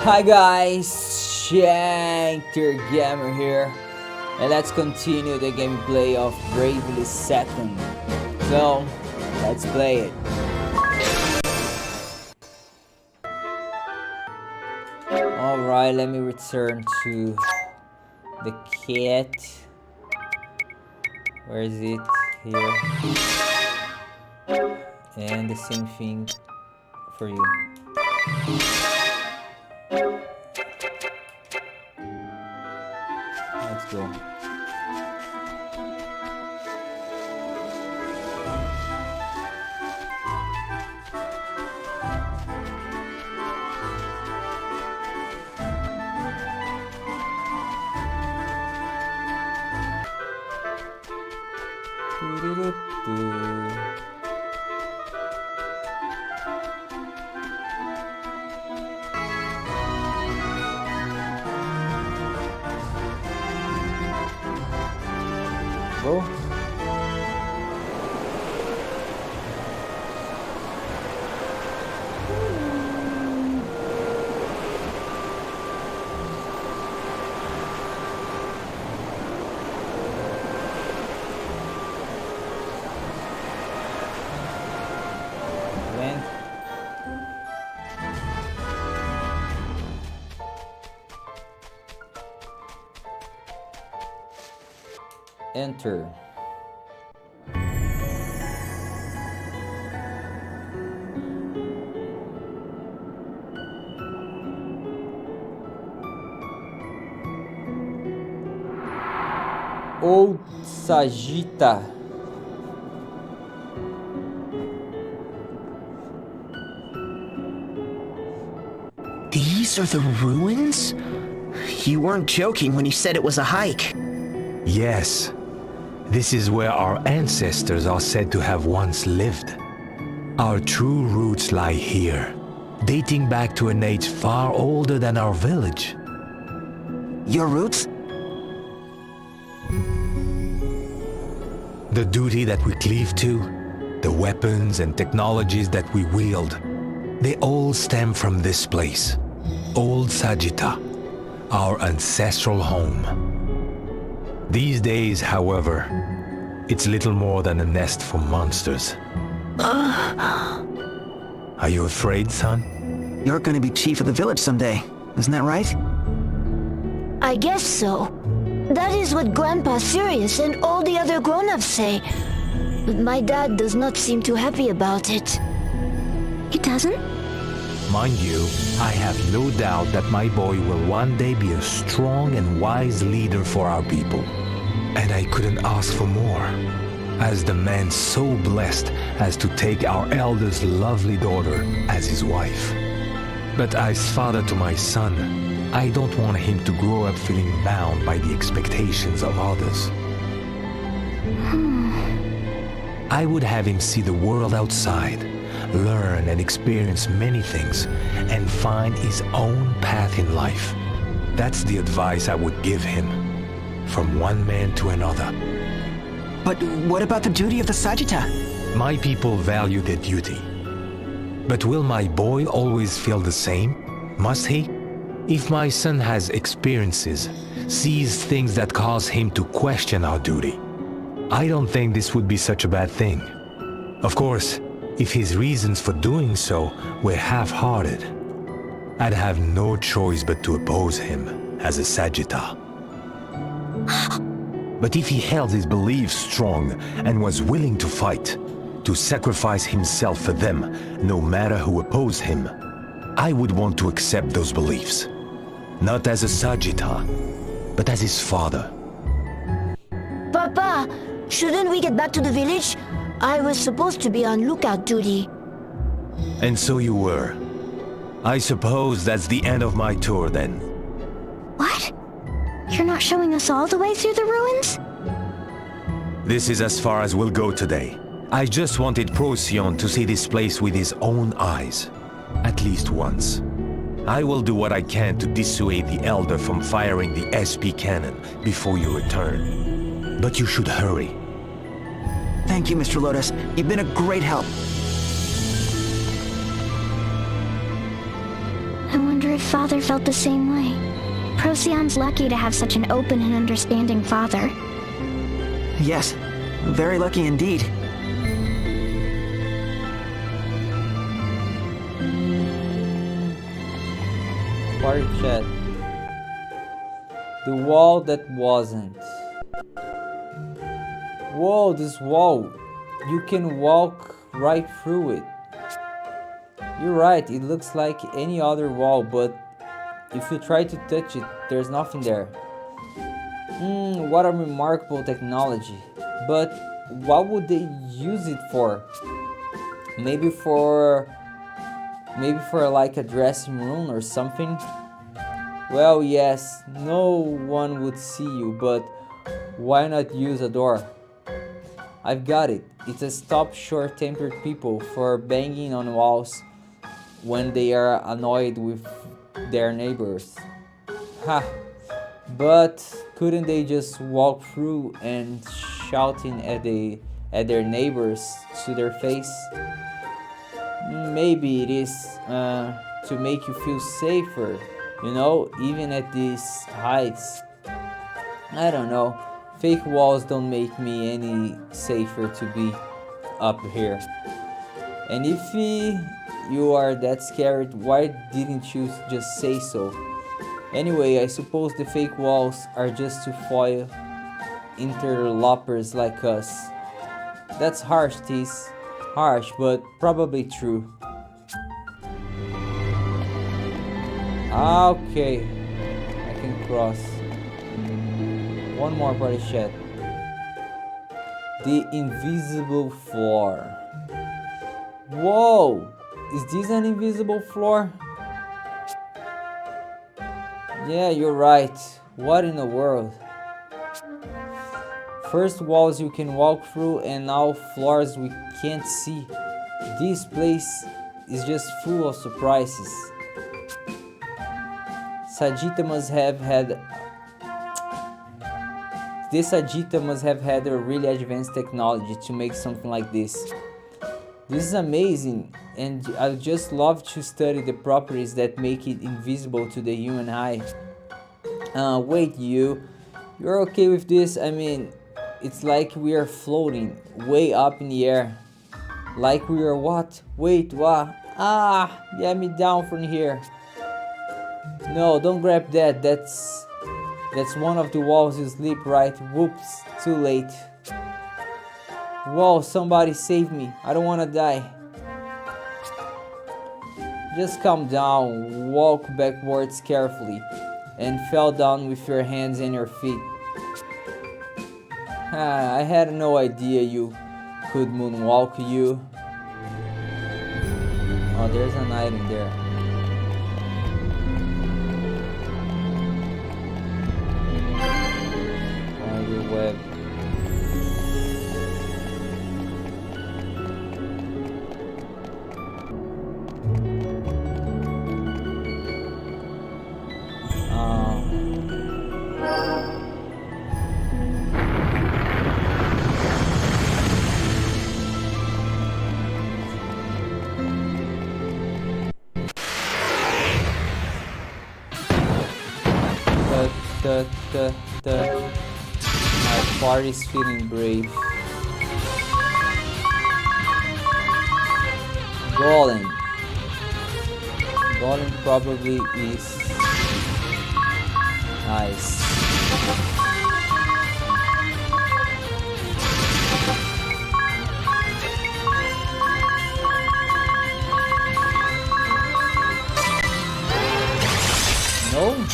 Hi guys, Shinter here, and let's continue the gameplay of Bravely Second. So, let's play it. Alright, let me return to the cat. Where is it? Here. And the same thing for you. Let's go. Go. Enter. Old Sagita. These are the ruins? You weren't joking when you said it was a hike. Yes. This is where our ancestors are said to have once lived. Our true roots lie here, dating back to an age far older than our village. Your roots? The duty that we cleave to, the weapons and technologies that we wield, they all stem from this place, Old Sagita, our ancestral home. These days, however, it's little more than a nest for monsters. Are you afraid, son? You're gonna be chief of the village someday, isn't that right? I guess so. That is what Grandpa Sirius and all the other grown-ups say. But my dad does not seem too happy about it. He doesn't? Mind you, I have no doubt that my boy will one day be a strong and wise leader for our people. And I couldn't ask for more, as the man so blessed as to take our elder's lovely daughter as his wife. But as father to my son, I don't want him to grow up feeling bound by the expectations of others. I would have him see the world outside, learn and experience many things, and find his own path in life. That's the advice I would give him, from one man to another. But what about the duty of the Sagitta? My people value their duty. But will my boy always feel the same? Must he? If my son has experiences, sees things that cause him to question our duty, I don't think this would be such a bad thing. Of course, if his reasons for doing so were half-hearted, I'd have no choice but to oppose him as a Sagitta. But if he held his beliefs strong and was willing to fight, to sacrifice himself for them, no matter who opposed him, I would want to accept those beliefs. Not as a Sagitta, but as his father. Papa, shouldn't we get back to the village? I was supposed to be on lookout duty. And so you were. I suppose that's the end of my tour then. What? You're not showing us all the way through the ruins? This is as far as we'll go today. I just wanted Procyon to see this place with his own eyes. At least once. I will do what I can to dissuade the Elder from firing the SP cannon before you return. But you should hurry. Thank you, Mr. Lotus. You've been a great help. I wonder if Father felt the same way. Procyon's lucky to have such an open and understanding father. Yes, very lucky indeed. Party chat. The wall that wasn't. Whoa, this wall. You can walk right through it. You're right, it looks like any other wall, but if you try to touch it, there's nothing there. What a remarkable technology. But what would they use it for? Maybe for like a dressing room or something? Well, yes, no one would see you, but why not use a door? I've got it. It's a stop short-tempered people for banging on walls when they are annoyed with their neighbors. Ha! But couldn't they just walk through and shouting at their neighbors to their face? Maybe it is to make you feel safer, you know, even at these heights. I don't know. Fake walls don't make me any safer to be up here. And if you are that scared, why didn't you just say so? Anyway, I suppose the fake walls are just to foil interlopers like us. That's harsh, Tease. Harsh, but probably true. Okay, I can cross. One more party chat. The invisible floor. Whoa! Is this an invisible floor? Yeah, you're right. What in the world? First walls you can walk through and now floors we can't see. This place is just full of surprises. Sagita must have had a really advanced technology to make something like this. This is amazing, and I'd just love to study the properties that make it invisible to the human eye. Wait, you're okay with this? I mean, it's like we are floating way up in the air. Like we are what? Wait, what? Get me down from here. No, don't grab that. That's one of the walls you sleep, right? Whoops, too late. Whoa, somebody save me. I don't want to die. Just calm down, walk backwards carefully, and fall down with your hands and your feet. I had no idea you could moonwalk, you. Oh, there's an item there. Web. My party's feeling brave. Golem. Golem probably is nice. No?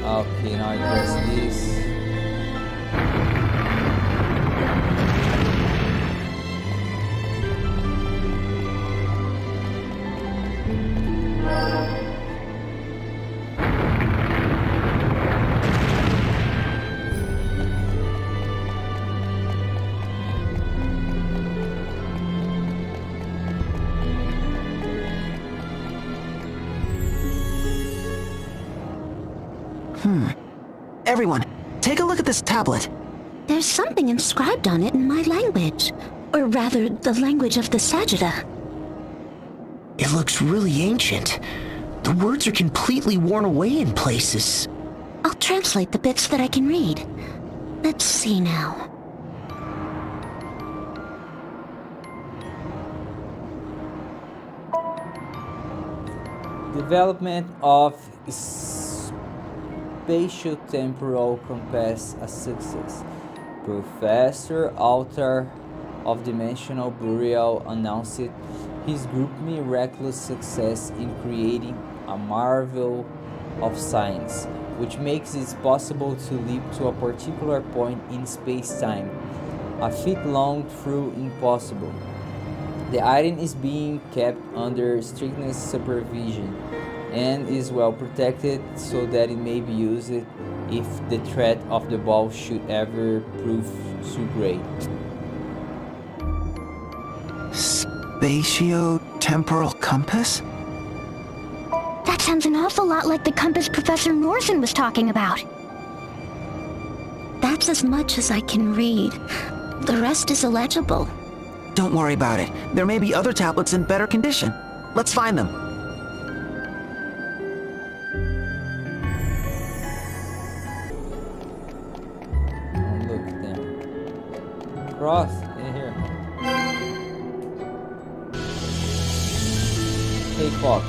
Okay, now I press this. Everyone, take a look at this tablet. There's something inscribed on it in my language. Or rather, the language of the Sajida. It looks really ancient. The words are completely worn away in places. I'll translate the bits that I can read. Let's see now. Development of spatio-temporal compass a success. Professor Altar of Dimensional Burial announced his group's miraculous success in creating a marvel of science, which makes it possible to leap to a particular point in space-time, a feat long through impossible. The item is being kept under strictest supervision and is well protected so that it may be used if the threat of the ball should ever prove too great. Spatio-temporal compass? That sounds an awful lot like the compass Professor Norsen was talking about. That's as much as I can read. The rest is illegible. Don't worry about it. There may be other tablets in better condition. Let's find them. Oh, look there. Cross in here. Hey, Fox.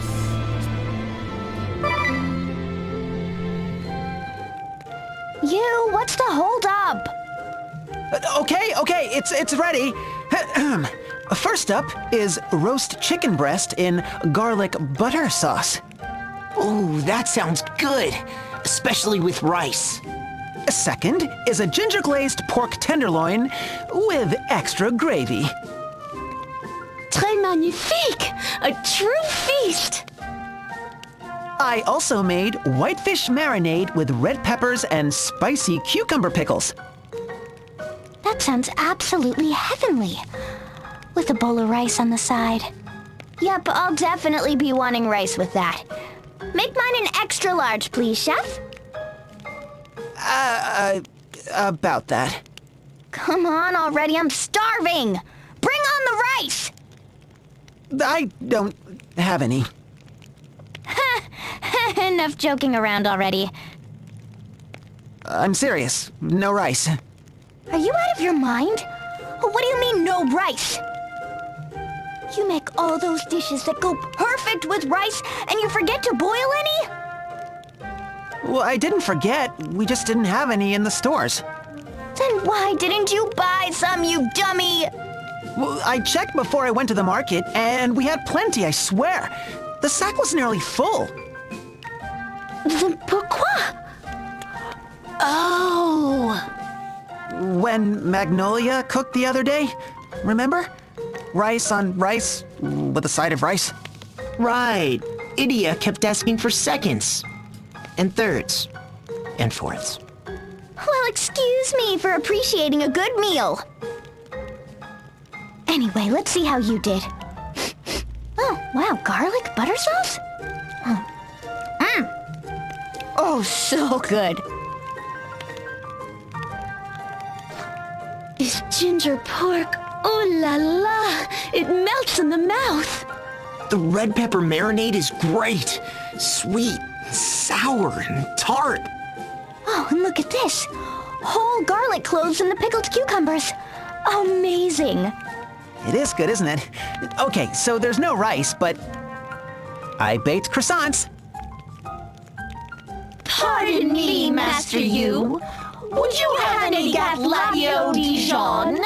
You, what's the hold up? Okay, it's ready. First up is roast chicken breast in garlic butter sauce. Ooh, that sounds good, especially with rice. Second is a ginger glazed pork tenderloin with extra gravy. Très magnifique! A true feast! I also made whitefish marinade with red peppers and spicy cucumber pickles. That sounds absolutely heavenly. With a bowl of rice on the side. Yep, I'll definitely be wanting rice with that. Make mine an extra large, please, Chef. About that. Come on already, I'm starving! Bring on the rice! I don't have any. Enough joking around already. I'm serious. No rice. Are you out of your mind? What do you mean, no rice? You make all those dishes that go perfect with rice, and you forget to boil any? Well, I didn't forget. We just didn't have any in the stores. Then why didn't you buy some, you dummy? Well, I checked before I went to the market, and we had plenty, I swear. The sack was nearly full. Then pourquoi? Oh. When Magnolia cooked the other day, remember? Rice on rice with a side of rice. Right. Idia kept asking for seconds, and thirds, and fourths. Well, excuse me for appreciating a good meal. Anyway, let's see how you did. Oh, wow, garlic butter sauce? Oh, so good. This ginger pork, oh la la, it melts in the mouth. The red pepper marinade is great. Sweet, sour, and tart. Oh, and look at this. Whole garlic cloves in the pickled cucumbers. Amazing. It is good, isn't it? Okay, so there's no rice, but I baked croissants. Pardon me, Master Yu. Would you have any Gatladio Dijon?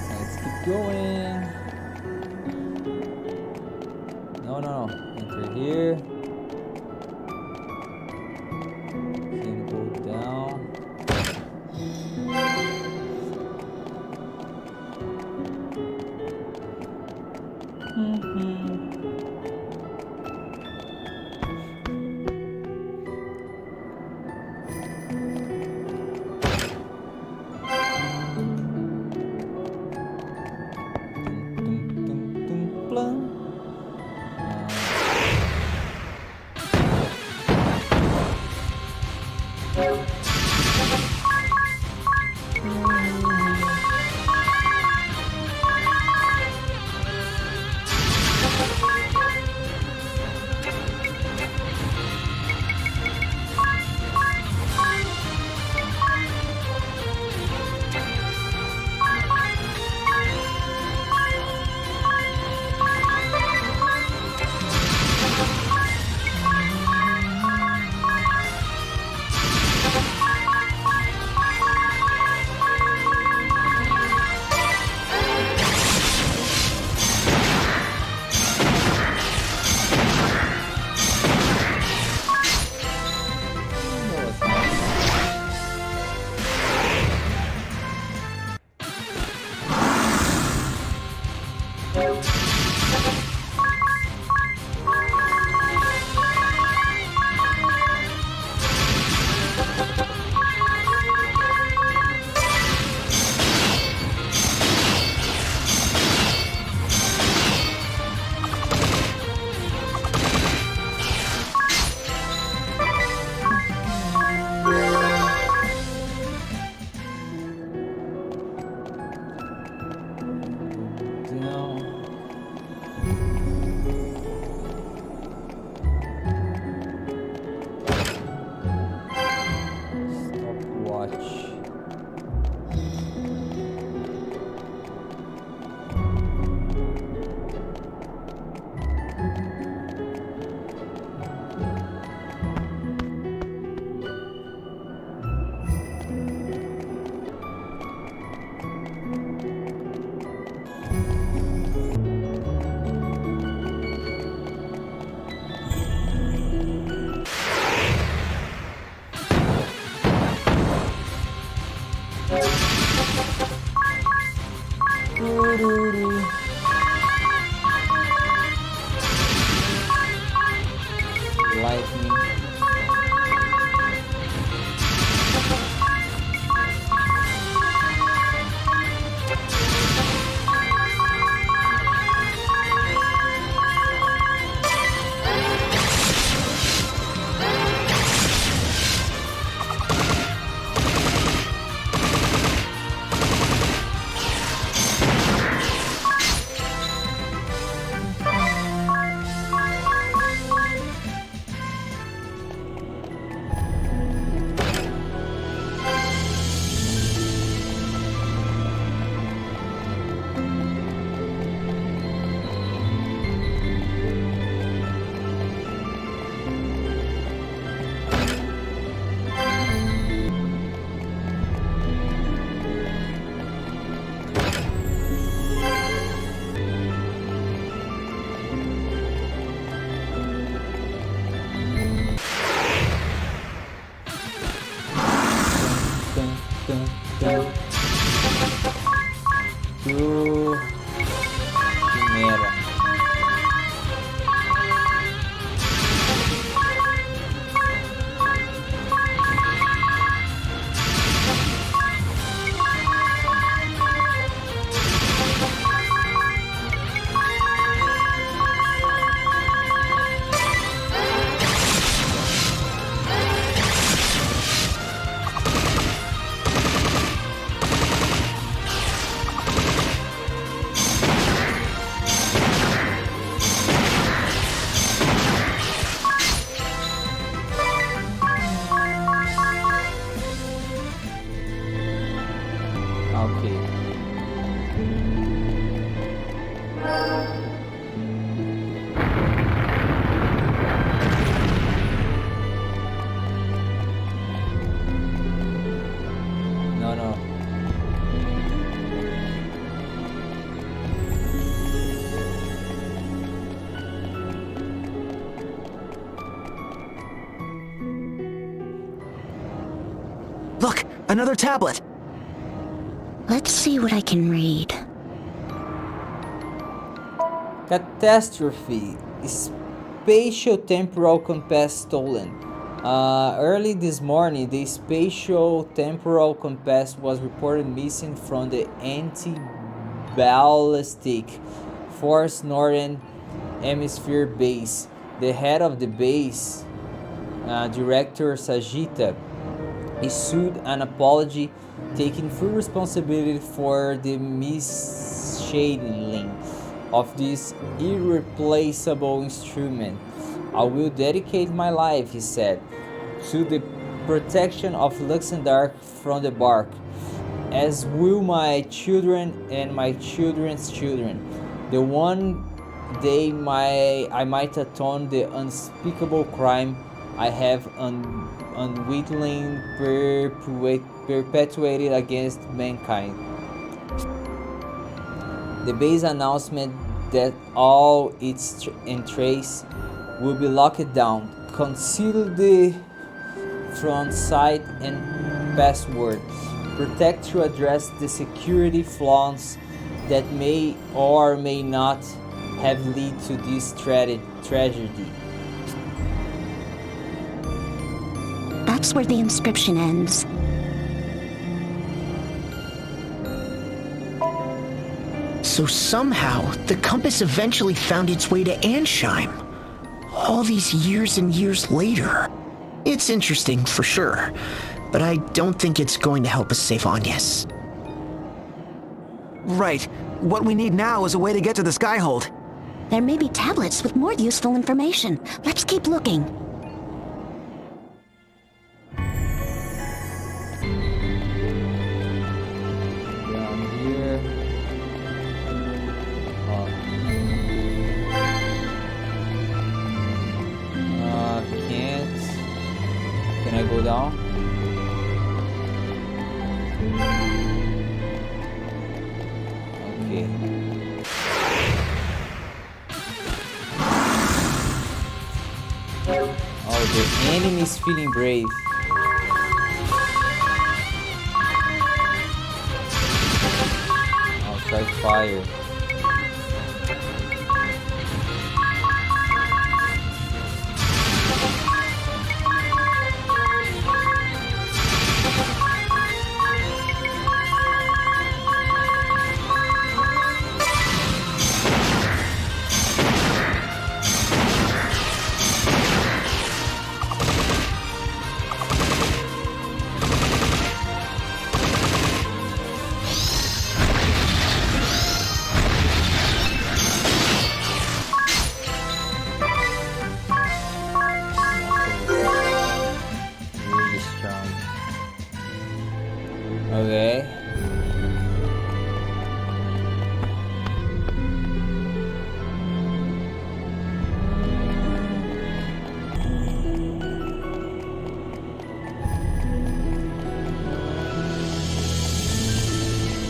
Let's keep going. No. Enter here. Then go down. like me. Quimera. Okay. No, no. Look, another tablet. Let's see what I can read. Catastrophe. Spatial temporal compass stolen. Early this morning, the spatial temporal compass was reported missing from the anti-ballistic force Northern Hemisphere base. The head of the base, Director Sajita, issued an apology, taking full responsibility for the mishandling of this irreplaceable instrument. I will dedicate my life, he said, to the protection of Luxembourg from the bark, as will my children and my children's children. The one day I might atone the unspeakable crime I have unwittingly perpetuated against mankind. The base announcement that all its entrails will be locked down, concealed from sight and password, protect to address the security flaws that may or may not have led to this tragedy. That's where the inscription ends. So somehow, the compass eventually found its way to Ansheim. All these years and years later. It's interesting, for sure, but I don't think it's going to help us save Agnes. Right. What we need now is a way to get to the Skyhold. There may be tablets with more useful information. Let's keep looking. Down here. Can't. Can I go down? Okay. Oh, the enemy is feeling brave. I'll try fire. Okay.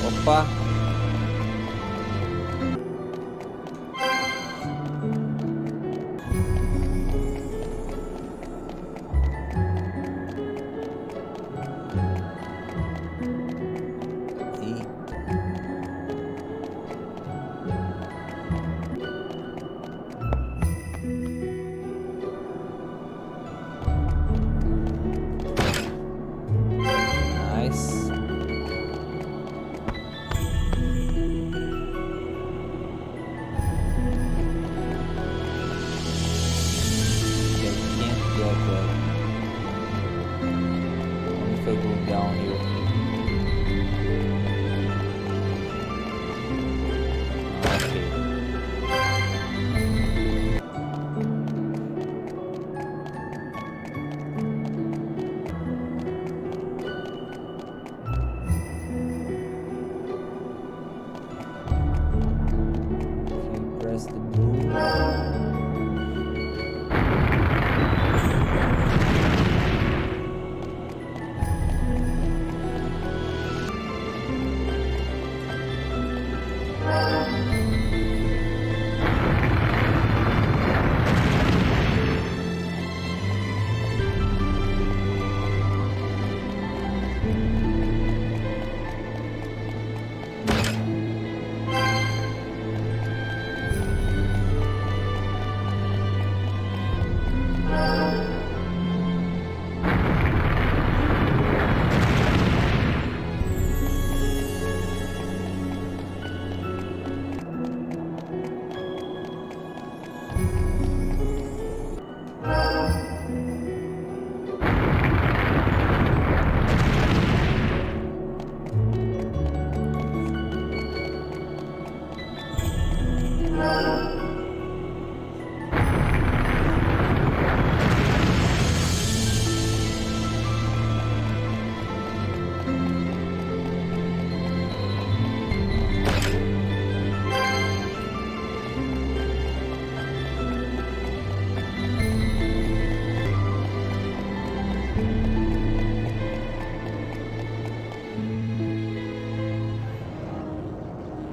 Opa. E nice. I can't get that. What if I go down here? Okay. Okay, press the blue.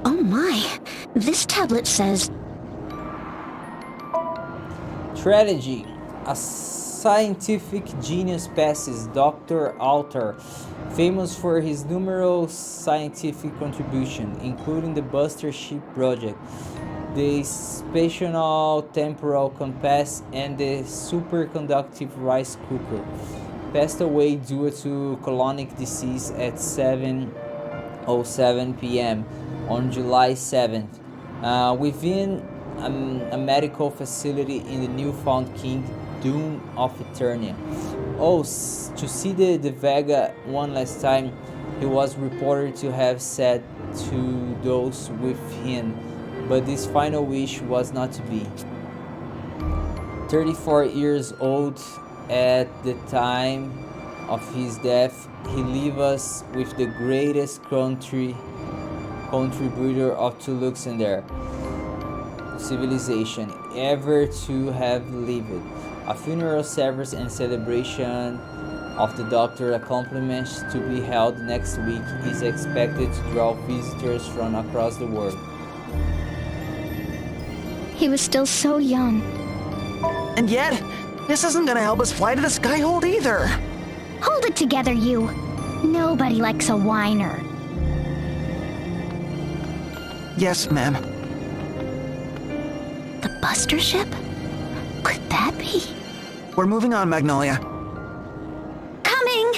Oh my, this tablet says Strategy. A scientific genius passes Dr. Alter, famous for his numerous scientific contributions, including the Buster Ship Project, the Spatial Temporal Compass, and the superconductive rice cooker, passed away due to colonic disease at 7:07 p.m. on July 7th, within a medical facility in the newfound Kingdom of Eternia. Oh, to see the Vega one last time, he was reported to have said to those with him, but this final wish was not to be. 34 years old at the time of his death, he left us with the greatest contributor of to Luxembourg civilization ever to have lived. A funeral service and celebration of the doctor accomplishments to be held next week is expected to draw visitors from across the world. he was still so young. And yet, this isn't gonna help us fly to the Skyhold either. Hold it together, you. Nobody likes a whiner. Yes, ma'am. The Buster ship? Could that be? We're moving on, Magnolia. Coming!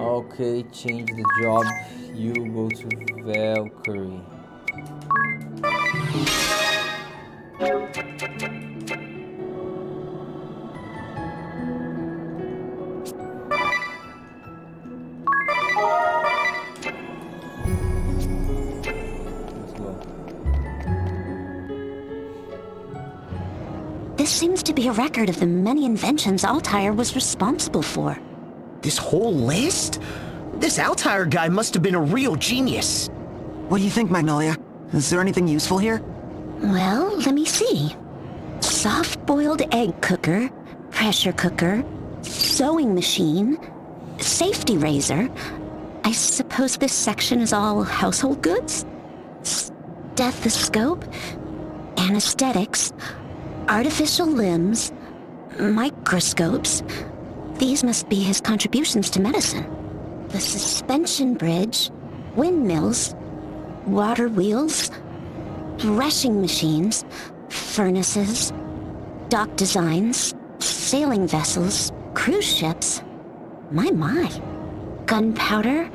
Okay, change the job. You go to Valkyrie. Let's go. This seems to be a record of the many inventions Altair was responsible for. This whole list? This Altair guy must have been a real genius. What do you think, Magnolia? Is there anything useful here? Well, let me see. Soft-boiled egg cooker, pressure cooker, sewing machine, safety razor. I suppose this section is all household goods? Stethoscope, anesthetics, artificial limbs, microscopes. These must be his contributions to medicine. The suspension bridge, windmills, water wheels, threshing machines, furnaces, dock designs, sailing vessels, cruise ships. My. Gunpowder,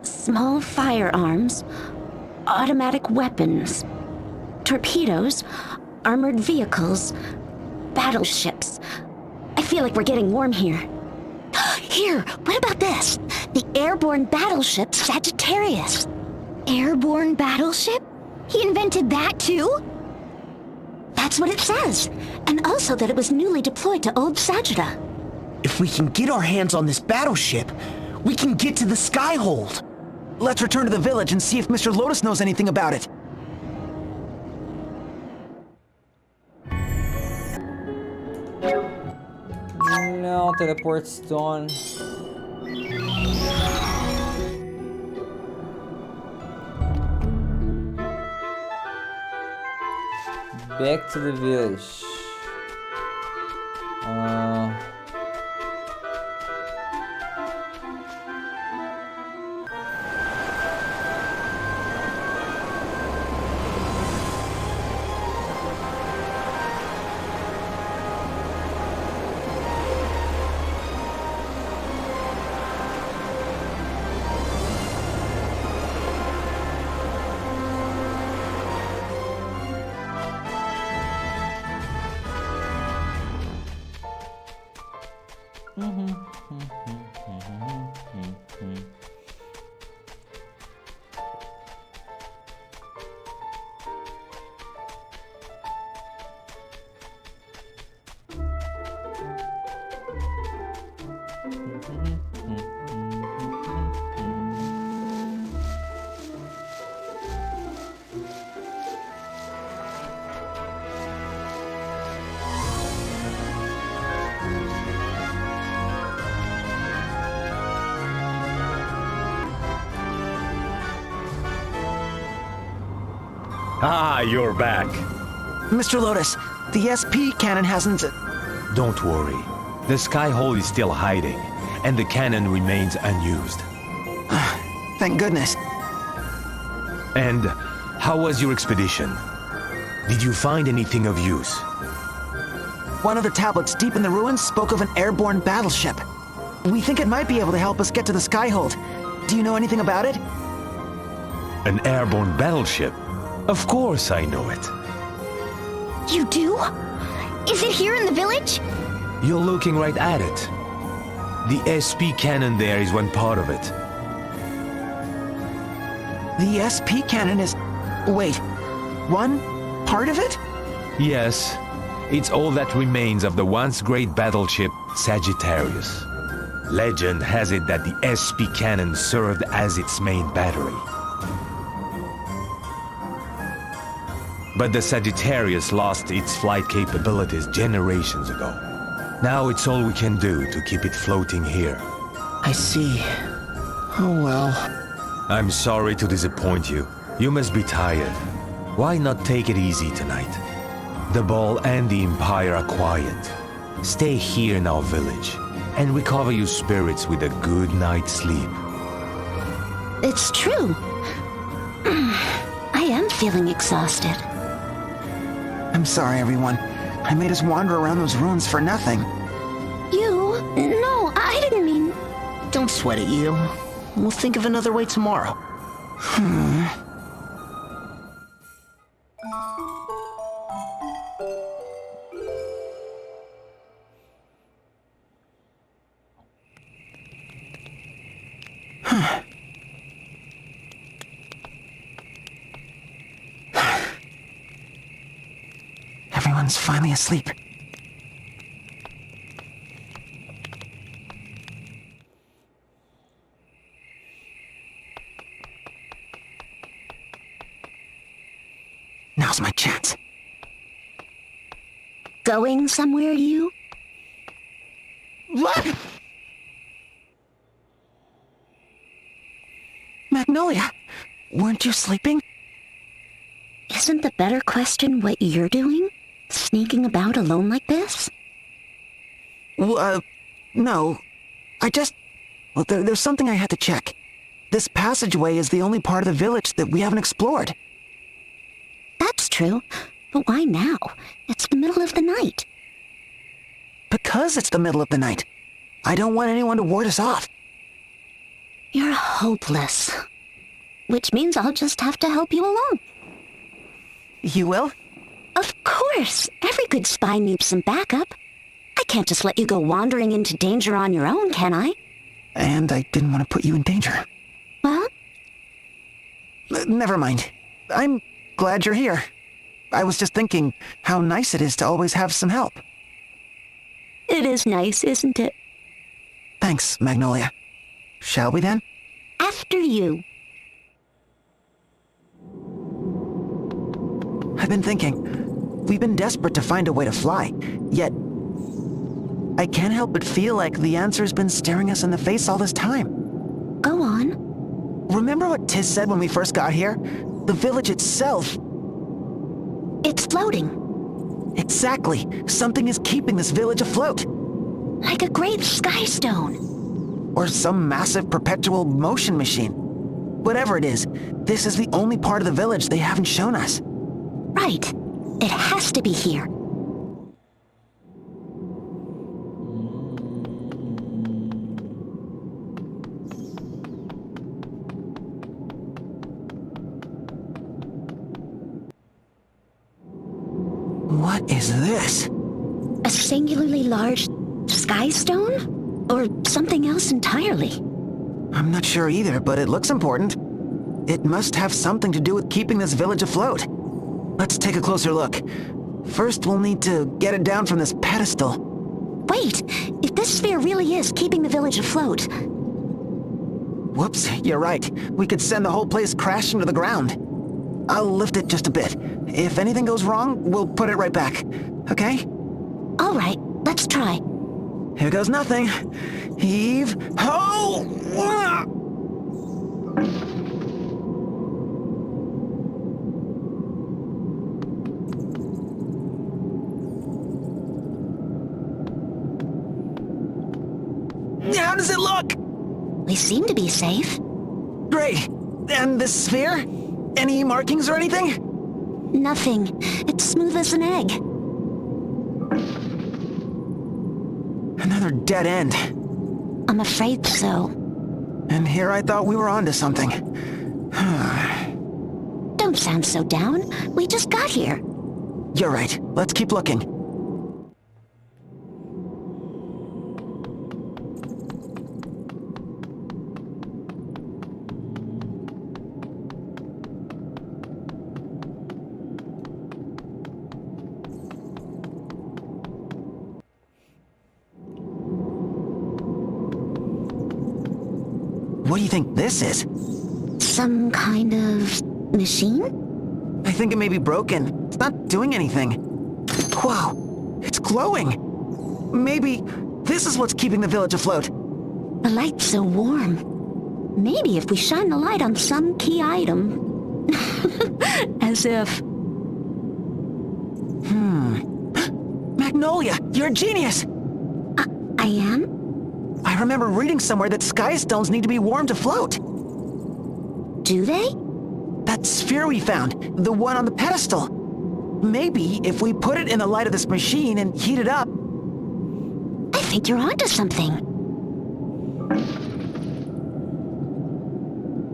small firearms, automatic weapons, torpedoes, armored vehicles, battleships. I feel like we're getting warm here. Here, what about this? The airborne battleship Sagittarius. Airborne battleship? He invented that too? That's what it says. And also that it was newly deployed to Old Sagitta. If we can get our hands on this battleship, we can get to the Skyhold. Let's return to the village and see if Mr. Lotus knows anything about it. No, teleport stone. Back to the village. Ah, you're back. Mr. Lotus, the SP cannon hasn't... Don't worry. The Skyhole is still hiding, and the cannon remains unused. Thank goodness. And how was your expedition? Did you find anything of use? One of the tablets deep in the ruins spoke of an airborne battleship. We think it might be able to help us get to the Skyhold. Do you know anything about it? An airborne battleship? Of course I know it. You do? Is it here in the village? You're looking right at it. The SP cannon there is one part of it. The SP cannon is... Wait, one part of it? Yes, it's all that remains of the once great battleship Sagittarius. Legend has it that the SP cannon served as its main battery. But the Sagittarius lost its flight capabilities generations ago. Now it's all we can do to keep it floating here. I see. Oh well. I'm sorry to disappoint you. You must be tired. Why not take it easy tonight? The ball and the Empire are quiet. Stay here in our village and recover your spirits with a good night's sleep. It's true. I am feeling exhausted. I'm sorry, everyone. I made us wander around those ruins for nothing. You? No, I didn't mean... Don't sweat it, you. We'll think of another way tomorrow. Everyone's finally asleep. Now's my chance. Going somewhere, you? What? Magnolia, weren't you sleeping? Isn't the better question what you're doing? Sneaking about alone like this? No. Well, there's something I had to check. This passageway is the only part of the village that we haven't explored. That's true. But why now? It's the middle of the night. Because it's the middle of the night. I don't want anyone to ward us off. You're hopeless. Which means I'll just have to help you along. You will? Of course. Every good spy needs some backup. I can't just let you go wandering into danger on your own, can I? And I didn't want to put you in danger. Well? Never mind. I'm glad you're here. I was just thinking how nice it is to always have some help. It is nice, isn't it? Thanks, Magnolia. Shall we then? After you. I've been thinking. We've been desperate to find a way to fly, yet I can't help but feel like the answer's been staring us in the face all this time. Go on. Remember what Tiz said when we first got here? The village itself. It's floating. Exactly. Something is keeping this village afloat. Like a great sky stone. Or some massive perpetual motion machine. Whatever it is, this is the only part of the village they haven't shown us. Right. It has to be here. What is this? A singularly large sky stone? Or something else entirely? I'm not sure either, but it looks important. It must have something to do with keeping this village afloat. Let's take a closer look. First, we'll need to get it down from this pedestal. Wait! If this sphere really is keeping the village afloat... Whoops, you're right. We could send the whole place crashing to the ground. I'll lift it just a bit. If anything goes wrong, we'll put it right back. Okay? All right, let's try. Here goes nothing. Heave ho! How does it look? We seem to be safe. Great. And this sphere? Any markings or anything? Nothing. It's smooth as an egg. Another dead end. I'm afraid so. And here I thought we were onto something. sound so down. We just got here. You're right. Let's keep looking. What do you think this is? Some kind of machine? I think it may be broken. It's not doing anything. Whoa, it's glowing. Maybe this is what's keeping the village afloat. The light's so warm. Maybe if we shine the light on some key item. As if... Magnolia, you're a genius! I am? I remember reading somewhere that sky stones need to be warm to float. Do they? That sphere we found, the one on the pedestal. Maybe if we put it in the light of this machine and heat it up... I think you're onto something.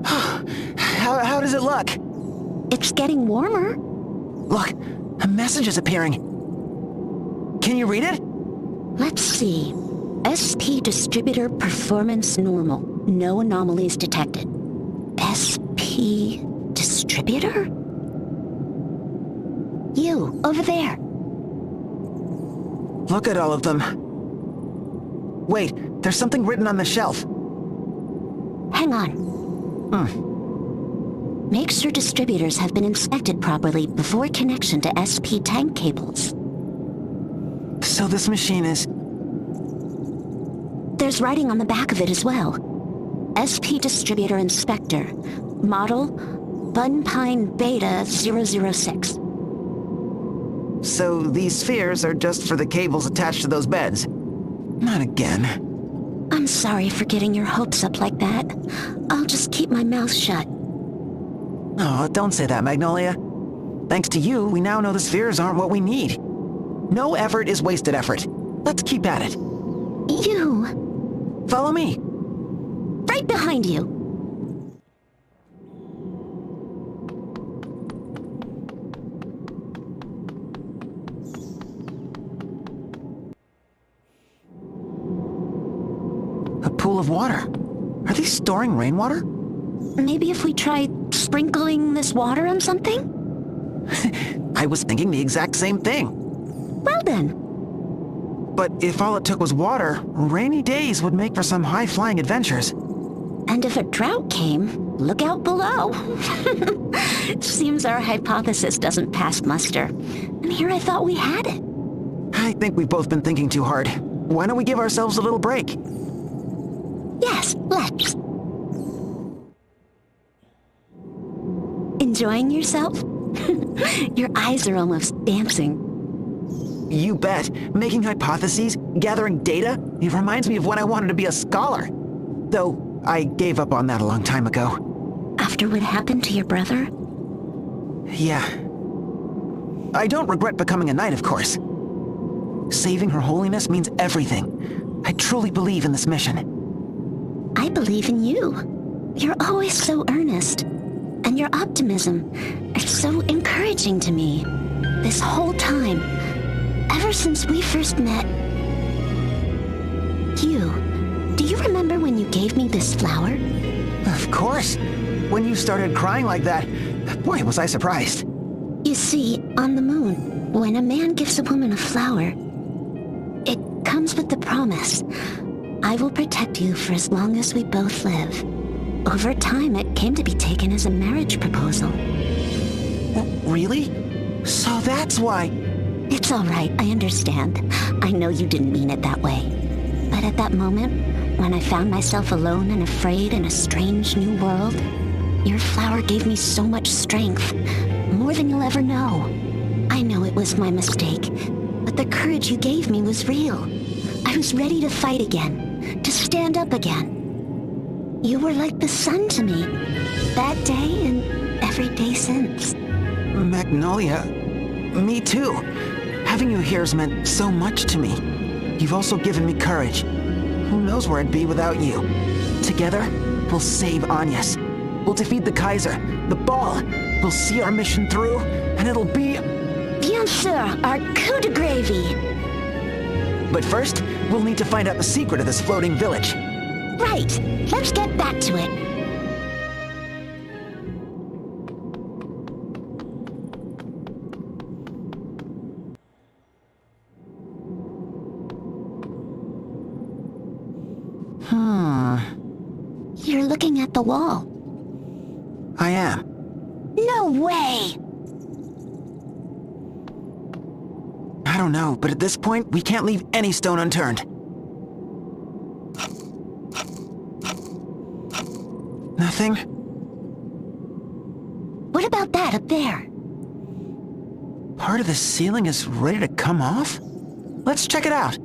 How does it look? It's getting warmer. Look, a message is appearing. Can you read it? Let's see. SP distributor performance normal. No anomalies detected. SP distributor? You, over there. Look at all of them. Wait, there's something written on the shelf. Hang on. Make sure distributors have been inspected properly before connection to SP tank cables. So this machine is... There's writing on the back of it as well. SP Distributor Inspector. Model Bunpine Beta 006. So these spheres are just for the cables attached to those beds. Not again. I'm sorry for getting your hopes up like that. I'll just keep my mouth shut. Oh, don't say that, Magnolia. Thanks to you, we now know the spheres aren't what we need. No effort is wasted effort. Let's keep at it. You... Follow me. Right behind you. A pool of water. Are they storing rainwater? Maybe if we tried sprinkling this water on something? I was thinking the exact same thing. Well then. But if all it took was water, rainy days would make for some high-flying adventures. And if a drought came, look out below. Seems our hypothesis doesn't pass muster. And here I thought we had it. I think we've both been thinking too hard. Why don't we give ourselves a little break? Yes, let's. Enjoying yourself? Your eyes are almost dancing. You bet. Making hypotheses, gathering data, it reminds me of when I wanted to be a scholar. Though, I gave up on that a long time ago. After what happened to your brother? Yeah. I don't regret becoming a knight, of course. Saving Her Holiness means everything. I truly believe in this mission. I believe in you. You're always so earnest. And your optimism is so encouraging to me. This whole time. Ever since we first met. Do you remember when you gave me this flower? Of course. When you started crying like that, boy, was I surprised. You see, on the moon, when a man gives a woman a flower, it comes with the promise, I will protect you for as long as we both live. Over time, it came to be taken as a marriage proposal. Really? So that's why... It's all right, I understand. I know you didn't mean it that way. But at that moment, when I found myself alone and afraid in a strange new world, your flower gave me so much strength, more than you'll ever know. I know it was my mistake, but the courage you gave me was real. I was ready to fight again, to stand up again. You were like the sun to me, that day and every day since. Magnolia, me too. Having you here has meant so much to me. You've also given me courage. Who knows where I'd be without you? Together, we'll save Agnes. we'll defeat the Kaiser, the ball. We'll see our mission through, and it'll be... Bien sûr, our coup de gravy. But first, we'll need to find out the secret of this floating village. Right. Let's get back to it. You're looking at the wall. I am. No way! I don't know, but at this point, we can't leave any stone unturned. Nothing? What about that up there? Part of the ceiling is ready to come off? Let's check it out.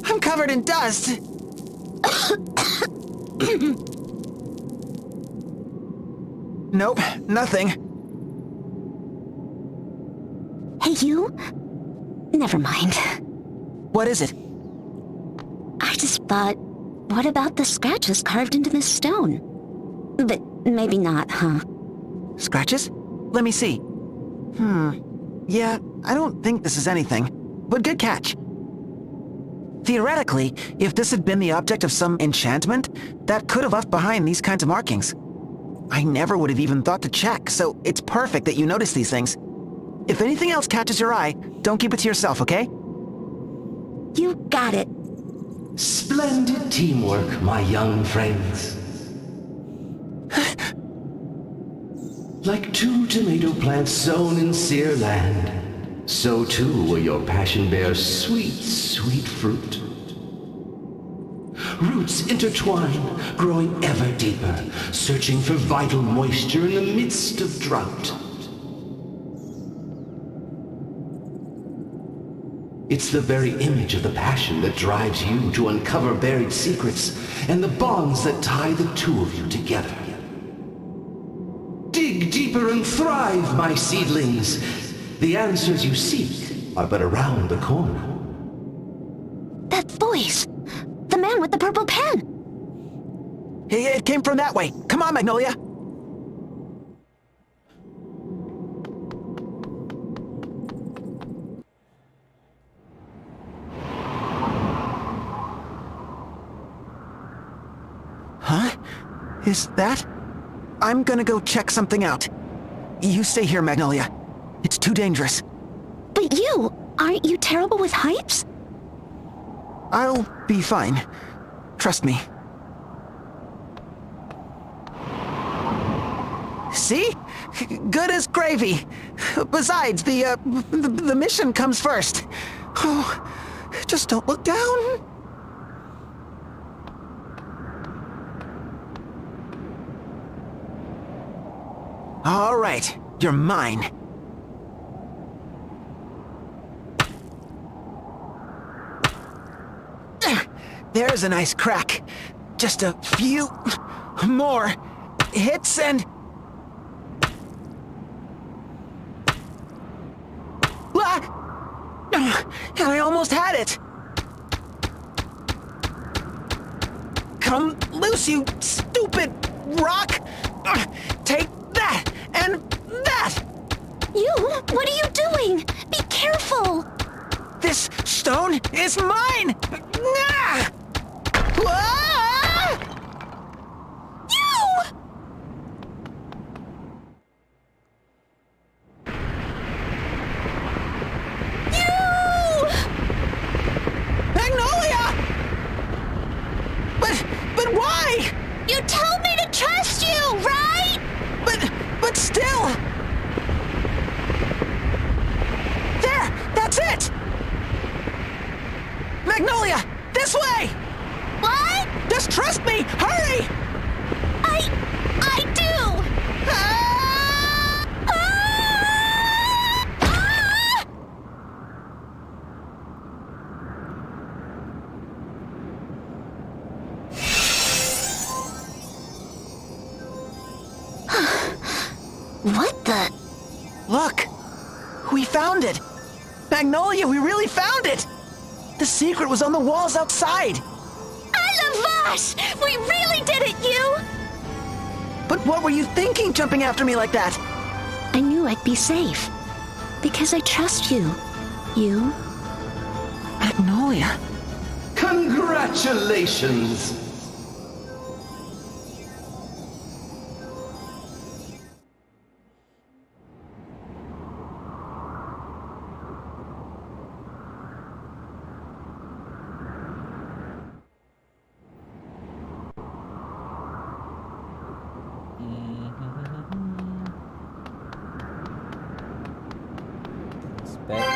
I'm covered in dust. Nope, nothing. Hey, you? Never mind. What is it? I just thought, what about the scratches carved into this stone? But maybe not, huh? Scratches? Let me see. Yeah, I don't think this is anything. But good catch. Theoretically, if this had been the object of some enchantment, that could have left behind these kinds of markings. I never would have even thought to check, so it's perfect that you notice these things. If anything else catches your eye, don't keep it to yourself, okay? You got it. Splendid teamwork, my young friends. Like two tomato plants sown in sere land, so too will your passion bear sweet, sweet fruit. Roots intertwine, growing ever deeper, searching for vital moisture in the midst of drought. It's the very image of the passion that drives you to uncover buried secrets and the bonds that tie the two of you together. Dig deeper and thrive, my seedlings. The answers you seek are but around the corner. That voice! The man with the purple pen! It came from that way. Come on, Magnolia. Huh? Is that? I'm gonna go check something out. You stay here, Magnolia. It's too dangerous. But you! Aren't you terrible with heights? I'll be fine. Trust me. See? Good as gravy. Besides, the mission comes first. Oh, just don't look down. All right, you're mine. There's a nice crack. Just a few more hits and... And I almost had it. Come loose, you stupid rock. Take that and that. You? What are you doing? Be careful! This stone is mine. Ah! Ah! You! Magnolia! But why? You told me to trust you, right? But still. There, that's it. Magnolia, this way. What? Just trust me. Hurry. I do! Ah! What the? Look, we found it. Magnolia, we really found it. The secret was on the walls outside! I love us! We really did it, you! But what were you thinking jumping after me like that? I knew I'd be safe. Because I trust you. You? Magnolia. Congratulations! Expect.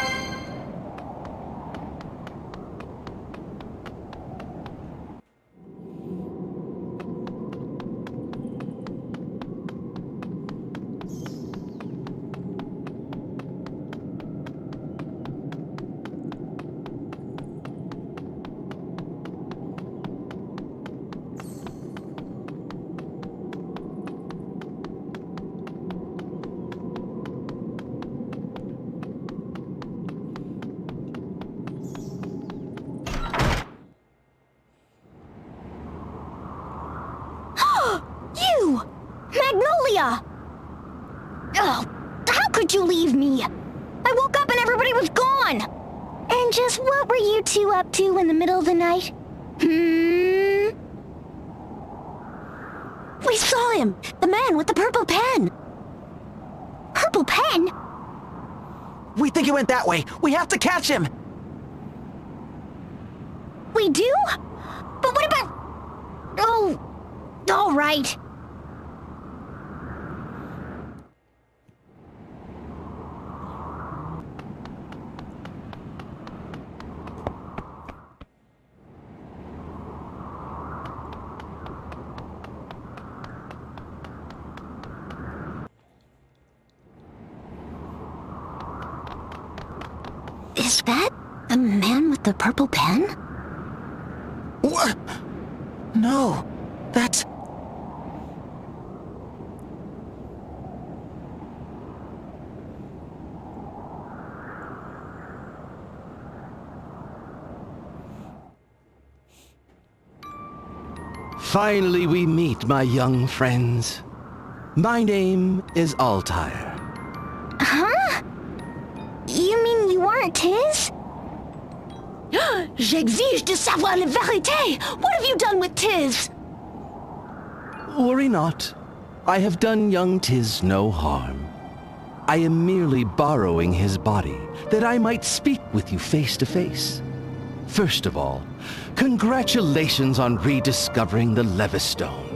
You! Magnolia! Oh, how could you leave me? I woke up and everybody was gone! And just what were you two up to in the middle of the night? We saw him! The man with the purple pen! Purple pen? We think it went that way. We have to catch him! We do? But what about... Oh, all right. Is that the man with the purple pen? What? No, that's... Finally we meet, my young friends. My name is Altair. Huh? You mean you aren't Tiz? J'exige de savoir la vérité! What have you done with Tiz? Worry not. I have done young Tiz no harm. I am merely borrowing his body, that I might speak with you face to face. First of all, congratulations on rediscovering the Levistone.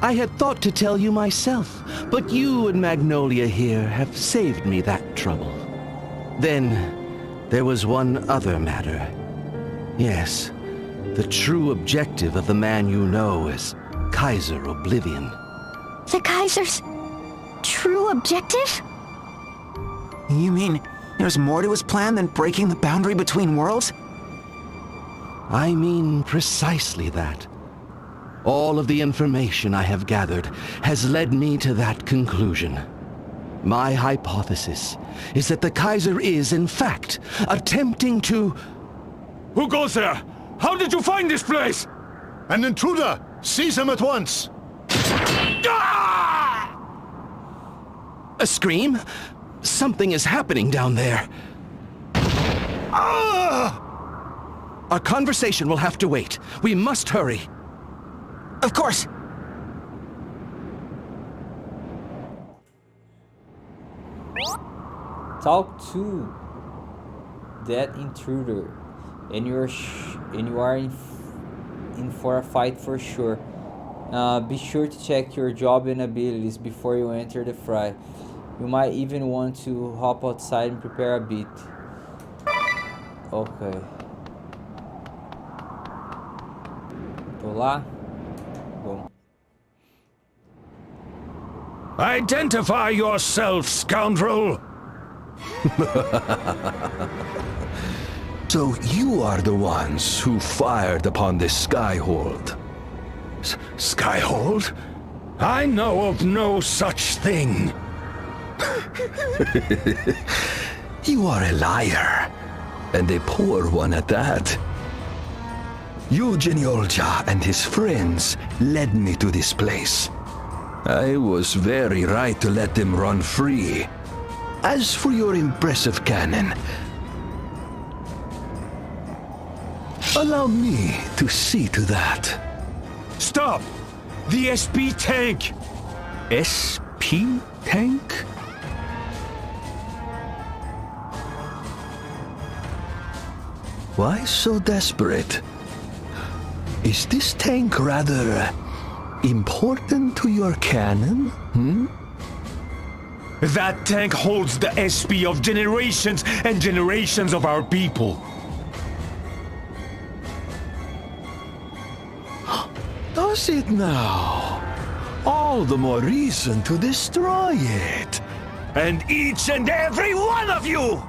I had thought to tell you myself, but you and Magnolia here have saved me that trouble. Then, there was one other matter. Yes, the true objective of the man you know as Kaiser Oblivion. The Kaiser's true objective? You mean there's more to his plan than breaking the boundary between worlds? I mean precisely that. All of the information I have gathered has led me to that conclusion. My hypothesis is that the Kaiser is, in fact, attempting to... Who goes there? How did you find this place? An intruder! Seize him at once! A scream? Something is happening down there. Our conversation will have to wait. We must hurry. Of course! Talk to that intruder, and you are in for a fight for sure. Be sure to check your job and abilities before you enter the fray. You might even want to hop outside and prepare a bit. Ok. Tô lá? Bom. Identify yourself, scoundrel! So you are the ones who fired upon this Skyhold. Skyhold? I know of no such thing. You are a liar. and a poor one at that. Eugene Olja and his friends led me to this place. I was very right to let them run free. As for your impressive cannon, allow me to see to that. Stop! The SP tank! SP tank? Why so desperate? Is this tank rather important to your cannon? That tank holds the SP of generations and generations of our people. Does it now? All the more reason to destroy it. And each and every one of you!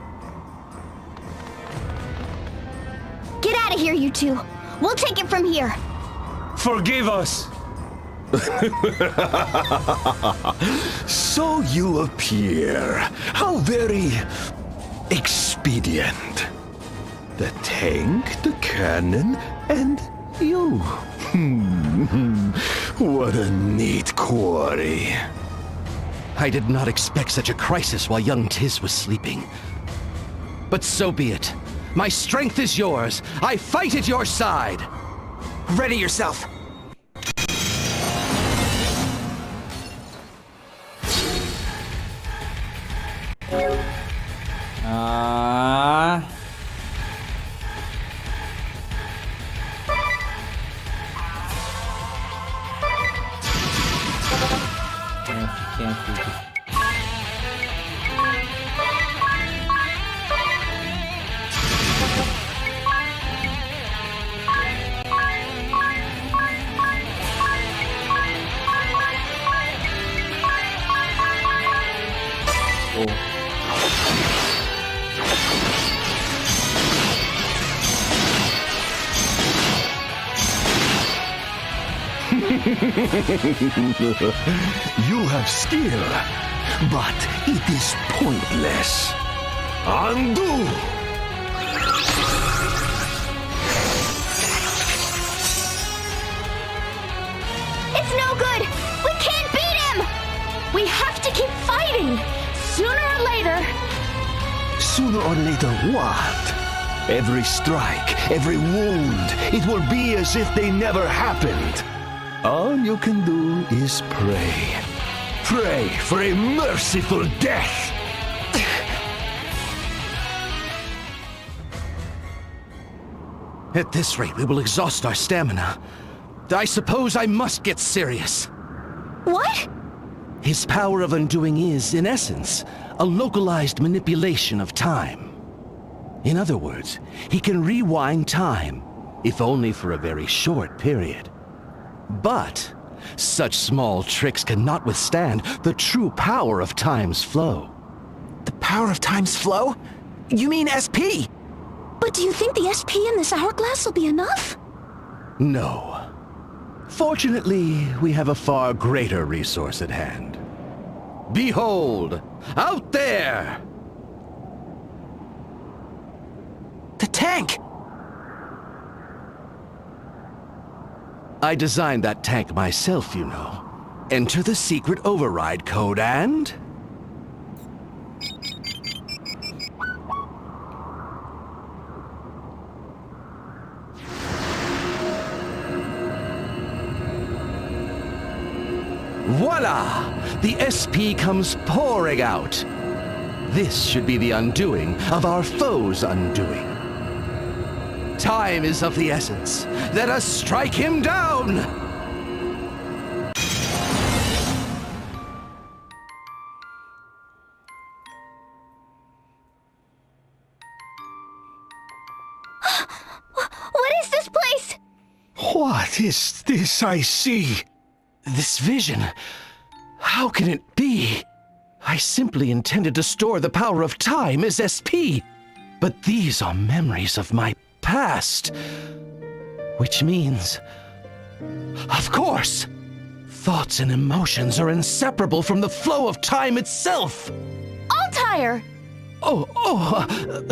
Get out of here, you two. We'll take it from here. Forgive us! So you appear. How very expedient. The tank, the cannon, and you. What a neat quarry. I did not expect such a crisis while young Tiz was sleeping. But so be it. My strength is yours. I fight at your side. Ready yourself. Can't do this. You have skill, but it is pointless. Undo! It's no good! We can't beat him! We have to keep fighting! Sooner or later... Sooner or later what? Every strike, every wound, it will be as if they never happened. All you can do is pray. Pray for a merciful death. At this rate, we will exhaust our stamina. I suppose I must get serious. What? His power of undoing is, in essence, a localized manipulation of time. In other words, he can rewind time, if only for a very short period. But such small tricks cannot withstand the true power of time's flow. The power of time's flow? You mean SP? But do you think the SP in this hourglass will be enough? No. Fortunately, we have a far greater resource at hand. Behold! Out there! The tank! I designed that tank myself, you know. Enter the secret override code and... voila! The SP comes pouring out. This should be the undoing of our foe's undoing. Time is of the essence. Let us strike him down! What is this place? What is this I see? This vision... how can it be? I simply intended to store the power of time as SP. But these are memories of my past. Which means... of course! Thoughts and emotions are inseparable from the flow of time itself. Altair!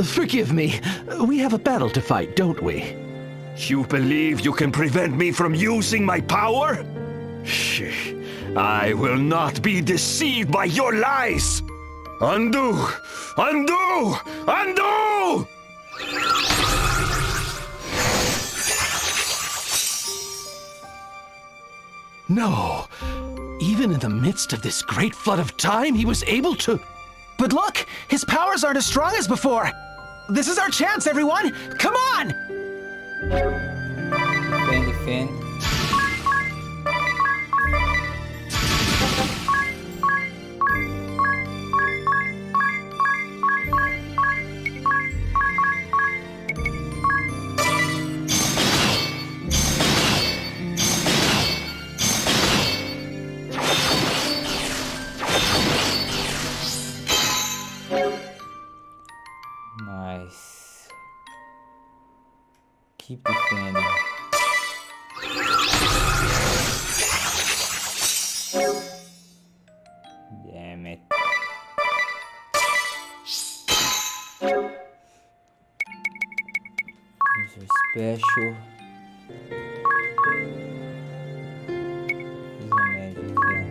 Forgive me. We have a battle to fight, don't we? You believe you can prevent me from using my power? Shh. I will not be deceived by your lies! Undo! Undo! Undo! No. Even in the midst of this great flood of time, he was able to... But look! His powers aren't as strong as before! This is our chance, everyone! Come on! Defend. Nice. Keep defending. Damn it. These are special. These are magic, yeah.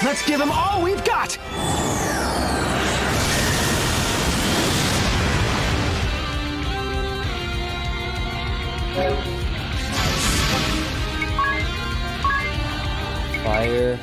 Let's give him all we've got! Fire.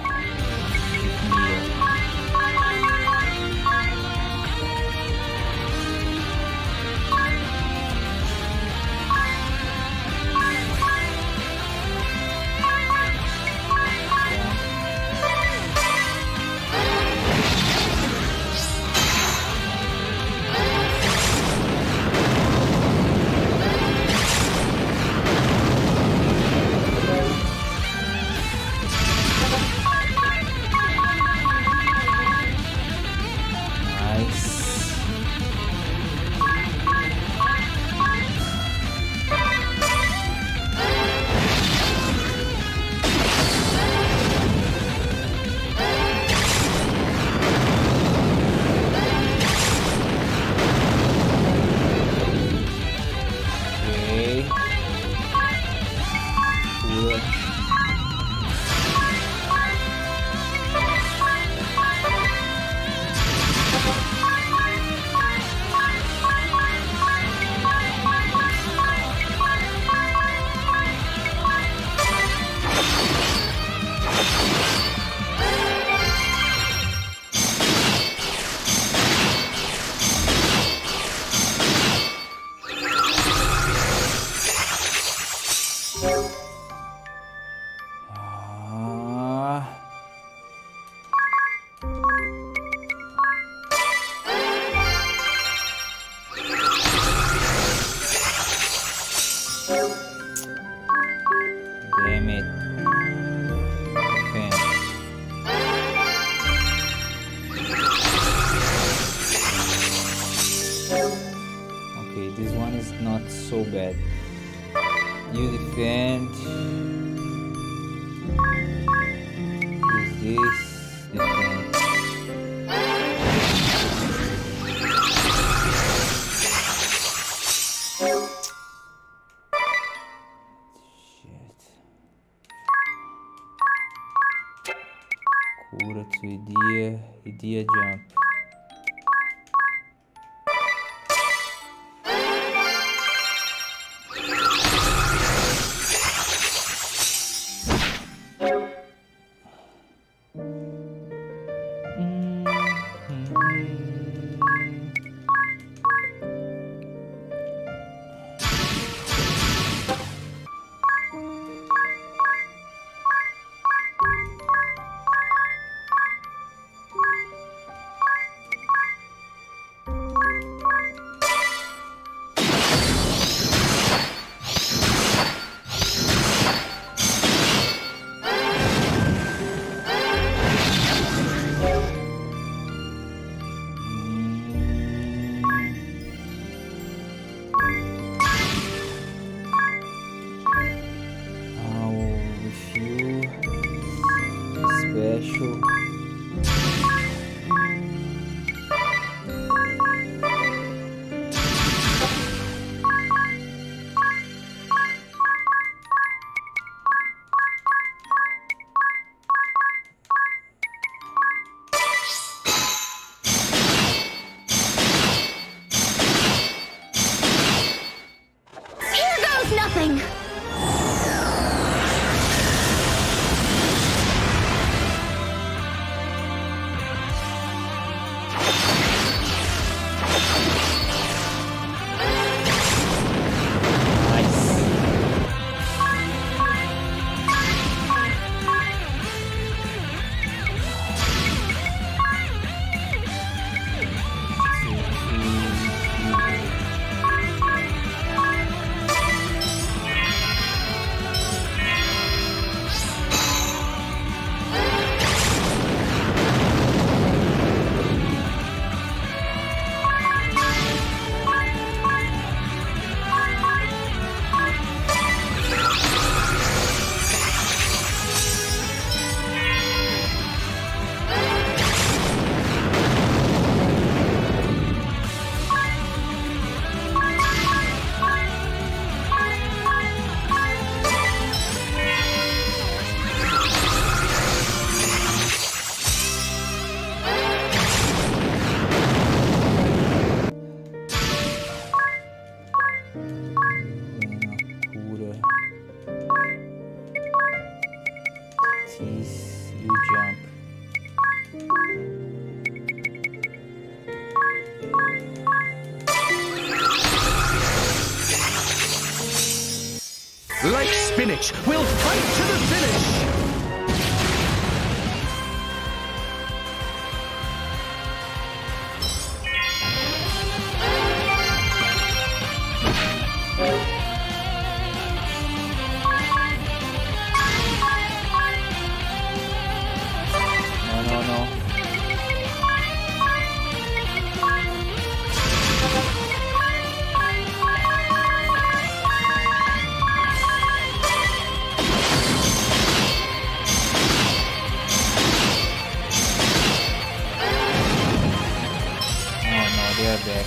Damn it. Defend. Okay, this one is not so bad. You defend. Use this. Defend. Cura to Idea jump. nothing. You jump. Like spinach, we'll fight to the finish! No. Oh no, they are back.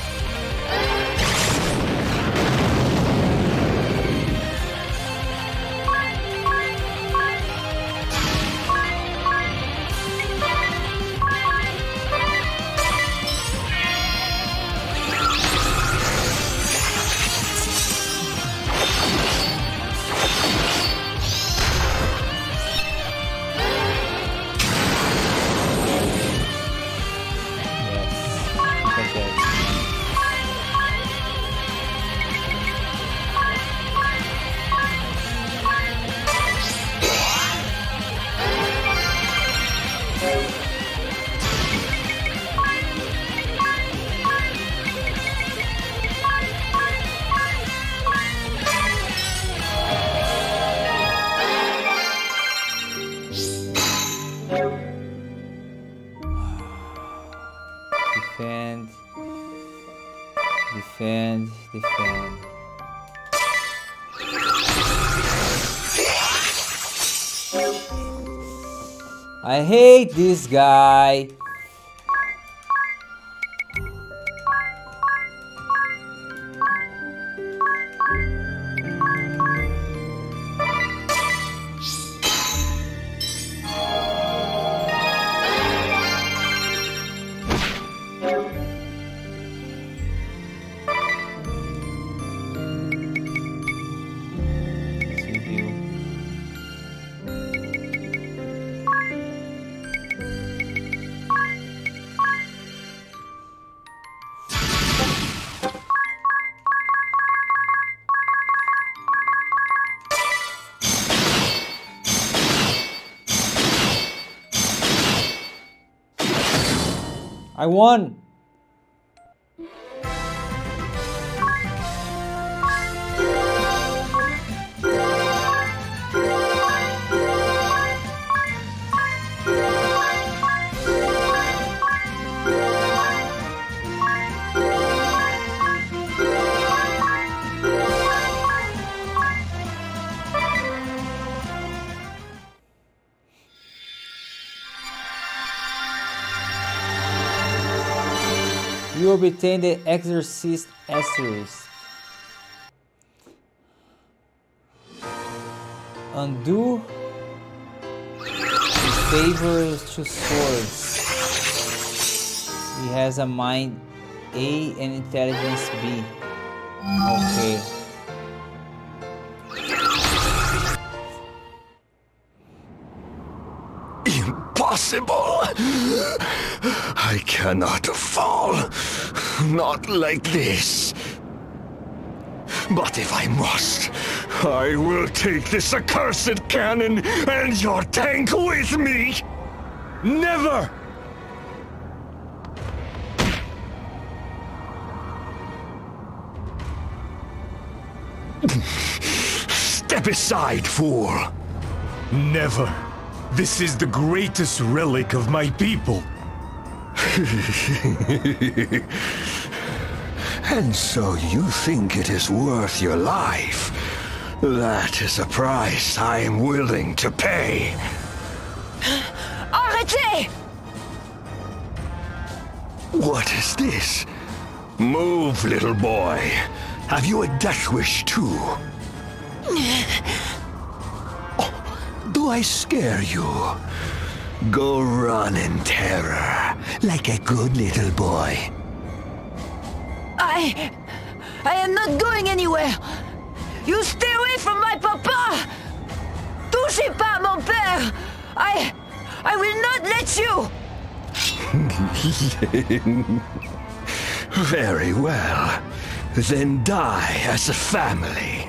Defend. I hate this guy. I won. You obtain the Exorcist Asterisk. Undo in favor to swords. He has a mind A and intelligence B. Okay. impossible. I cannot fall. Not like this. But if I must, I will take this accursed cannon and your tank with me. Never! Step aside, fool. Never. This is the greatest relic of my people. And so you think it is worth your life? That is a price I am willing to pay. Arrêtez! What is this? Move, little boy. Have you a death wish too? Oh, do I scare you? Go run in terror, like a good little boy. I am not going anywhere. You stay away from my papa. Touchez pas mon père. I will not let you. Very well. Then die as a family.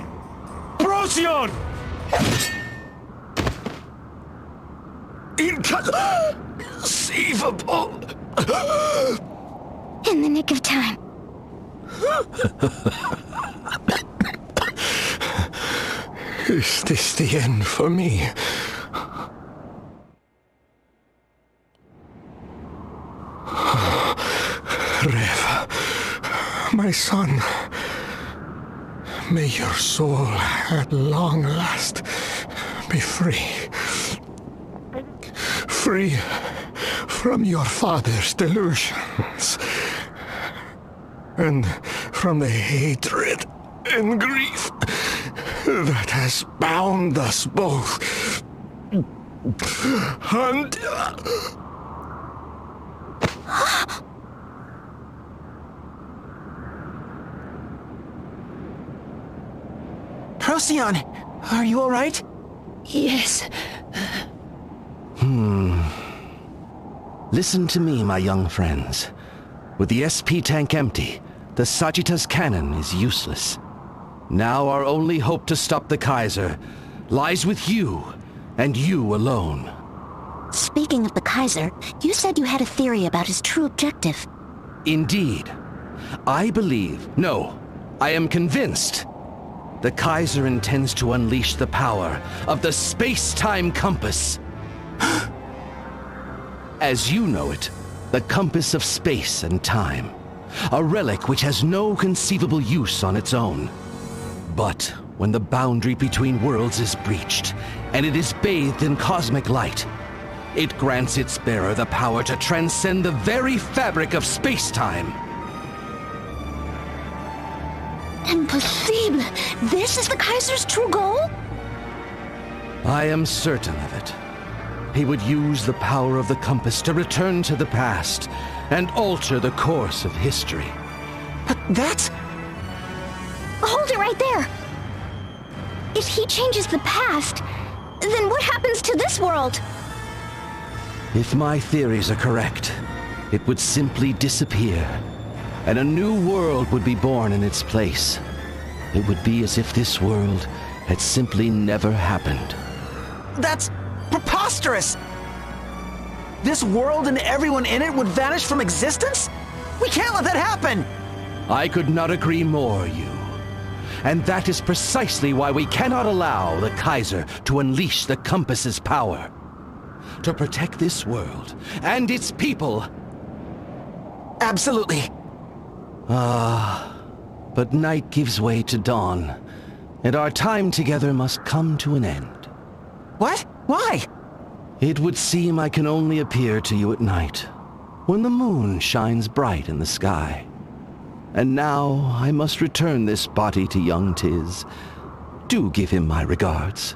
Procyon! Inconceivable! In the nick of time. Is this the end for me? Rev, my son, may your soul at long last be free. Free from your father's delusions and from the hatred and grief that has bound us both. And Procyon, are you all right? Yes. Listen to me, my young friends. With the SP tank empty, the Sagitta's cannon is useless. Now our only hope to stop the Kaiser lies with you, and you alone. Speaking of the Kaiser, you said you had a theory about his true objective. Indeed. I am convinced. The Kaiser intends to unleash the power of the space-time compass. As you know it, the compass of space and time. A relic which has no conceivable use on its own. But when the boundary between worlds is breached, and it is bathed in cosmic light, it grants its bearer the power to transcend the very fabric of space-time. Impossible! This is the Kaiser's true goal? I am certain of it. He would use the power of the compass to return to the past and alter the course of history. But that's... Hold it right there! If he changes the past, then what happens to this world? If my theories are correct, it would simply disappear, and a new world would be born in its place. It would be as if this world had simply never happened. that's preposterous! This world and everyone in it would vanish from existence? We can't let that happen! I could not agree more, you. And that is precisely why we cannot allow the Kaiser to unleash the compass's power. To protect this world and its people. Absolutely. But night gives way to dawn, and our time together must come to an end. What? Why? It would seem I can only appear to you at night, when the moon shines bright in the sky. And now I must return this body to young Tiz. Do give him my regards.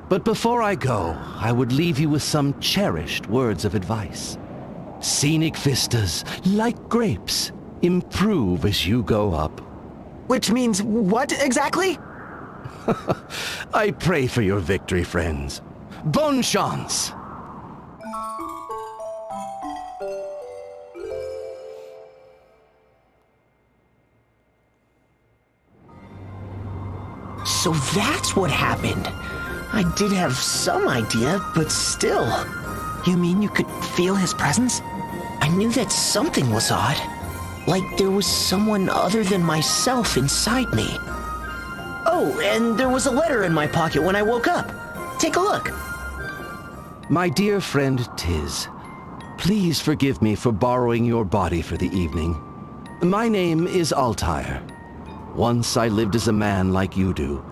But before I go, I would leave you with some cherished words of advice. Scenic vistas, like grapes, improve as you go up. Which means what exactly? I pray for your victory, friends. Bonne chance! So that's what happened. I did have some idea, but still. You mean you could feel his presence? I knew that something was odd. Like there was someone other than myself inside me. Oh, and there was a letter in my pocket when I woke up. Take a look. My dear friend Tiz, please forgive me for borrowing your body for the evening. My name is Altair. Once I lived as a man like you do,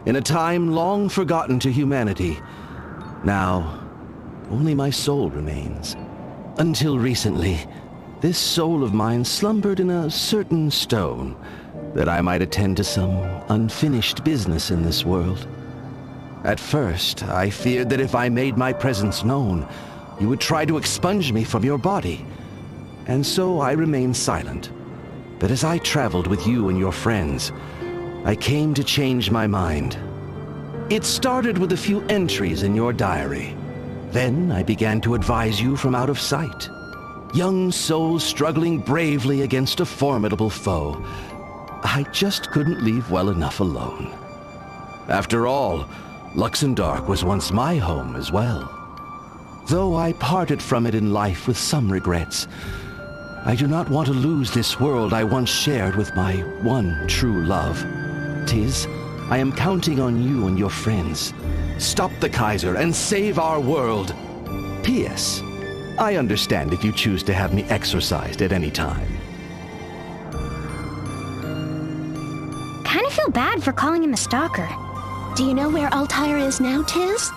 in a time long forgotten to humanity. Now, only my soul remains. Until recently, this soul of mine slumbered in a certain stone, that I might attend to some unfinished business in this world. At first, I feared that if I made my presence known, you would try to expunge me from your body. And so I remained silent. But as I traveled with you and your friends, I came to change my mind. It started with a few entries in your diary. Then I began to advise you from out of sight. Young souls struggling bravely against a formidable foe. I just couldn't leave well enough alone. After all, Luxembourg was once my home as well. Though I parted from it in life with some regrets, I do not want to lose this world I once shared with my one true love. Tiz, I am counting on you and your friends. Stop the Kaiser and save our world. P.S. I understand if you choose to have me exorcised at any time. Kinda feel bad for calling him a stalker. Do you know where Altair is now, Tiz?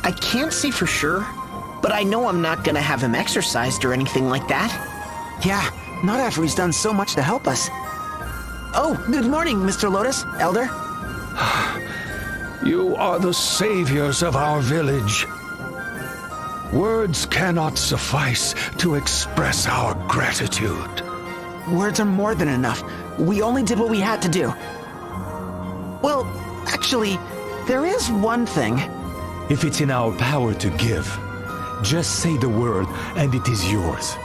I can't say for sure, but I know I'm not gonna have him exorcised or anything like that. Yeah, not after he's done so much to help us. Oh, good morning, Mr. Lotus, Elder. You are the saviors of our village. Words cannot suffice to express our gratitude. Words are more than enough. We only did what we had to do. Well, actually, there is one thing. If it's in our power to give, just say the word and it is yours.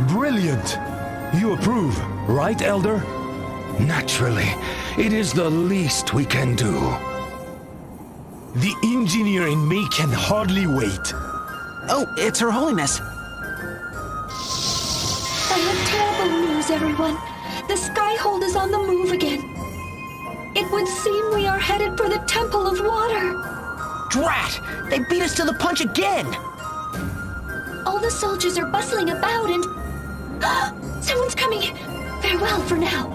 Brilliant! You approve, right, Elder? Naturally, it is the least we can do. The engineer in me can hardly wait. Oh, it's Her Holiness. I have terrible news, everyone. The Skyhold is on the move again. It would seem we are headed for the Temple of Water. Drat! They beat us to the punch again! All the soldiers are bustling about and... Someone's coming! Farewell for now.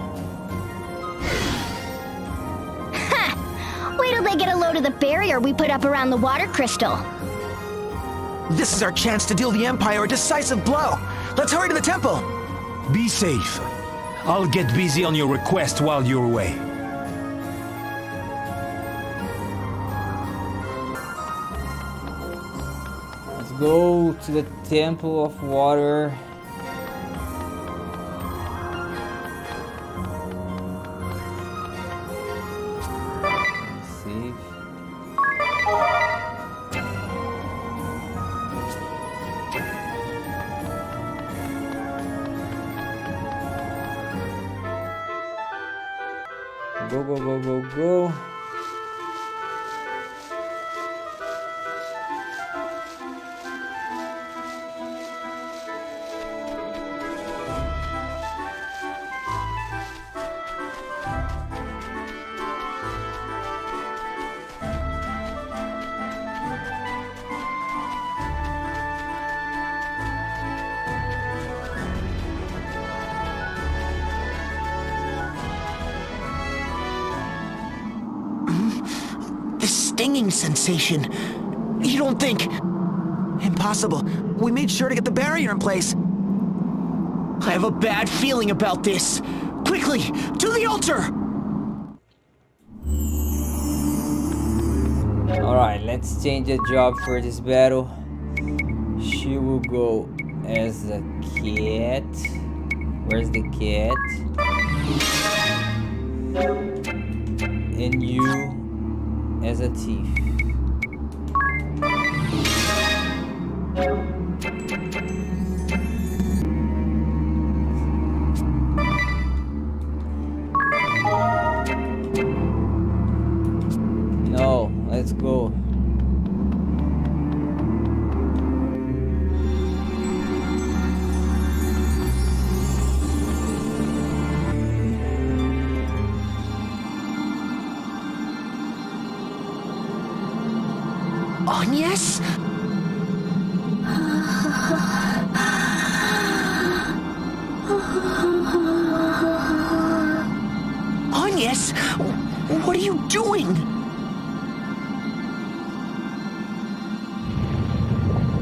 Wait till they get a load of the barrier we put up around the water crystal. This is our chance to deal the Empire a decisive blow. Let's hurry to the temple. Be safe. I'll get busy on your request while you're away. Let's go to the Temple of Water. Save. Go, go, go, go, go. Stinging sensation. You don't think... Impossible. We made sure to get the barrier in place. I have a bad feeling about this. Quickly, to the altar! Alright, let's change the job for this battle. She will go as a cat. Where's the cat? And you as a thief. No, let's go. Agnes? Agnes? What are you doing?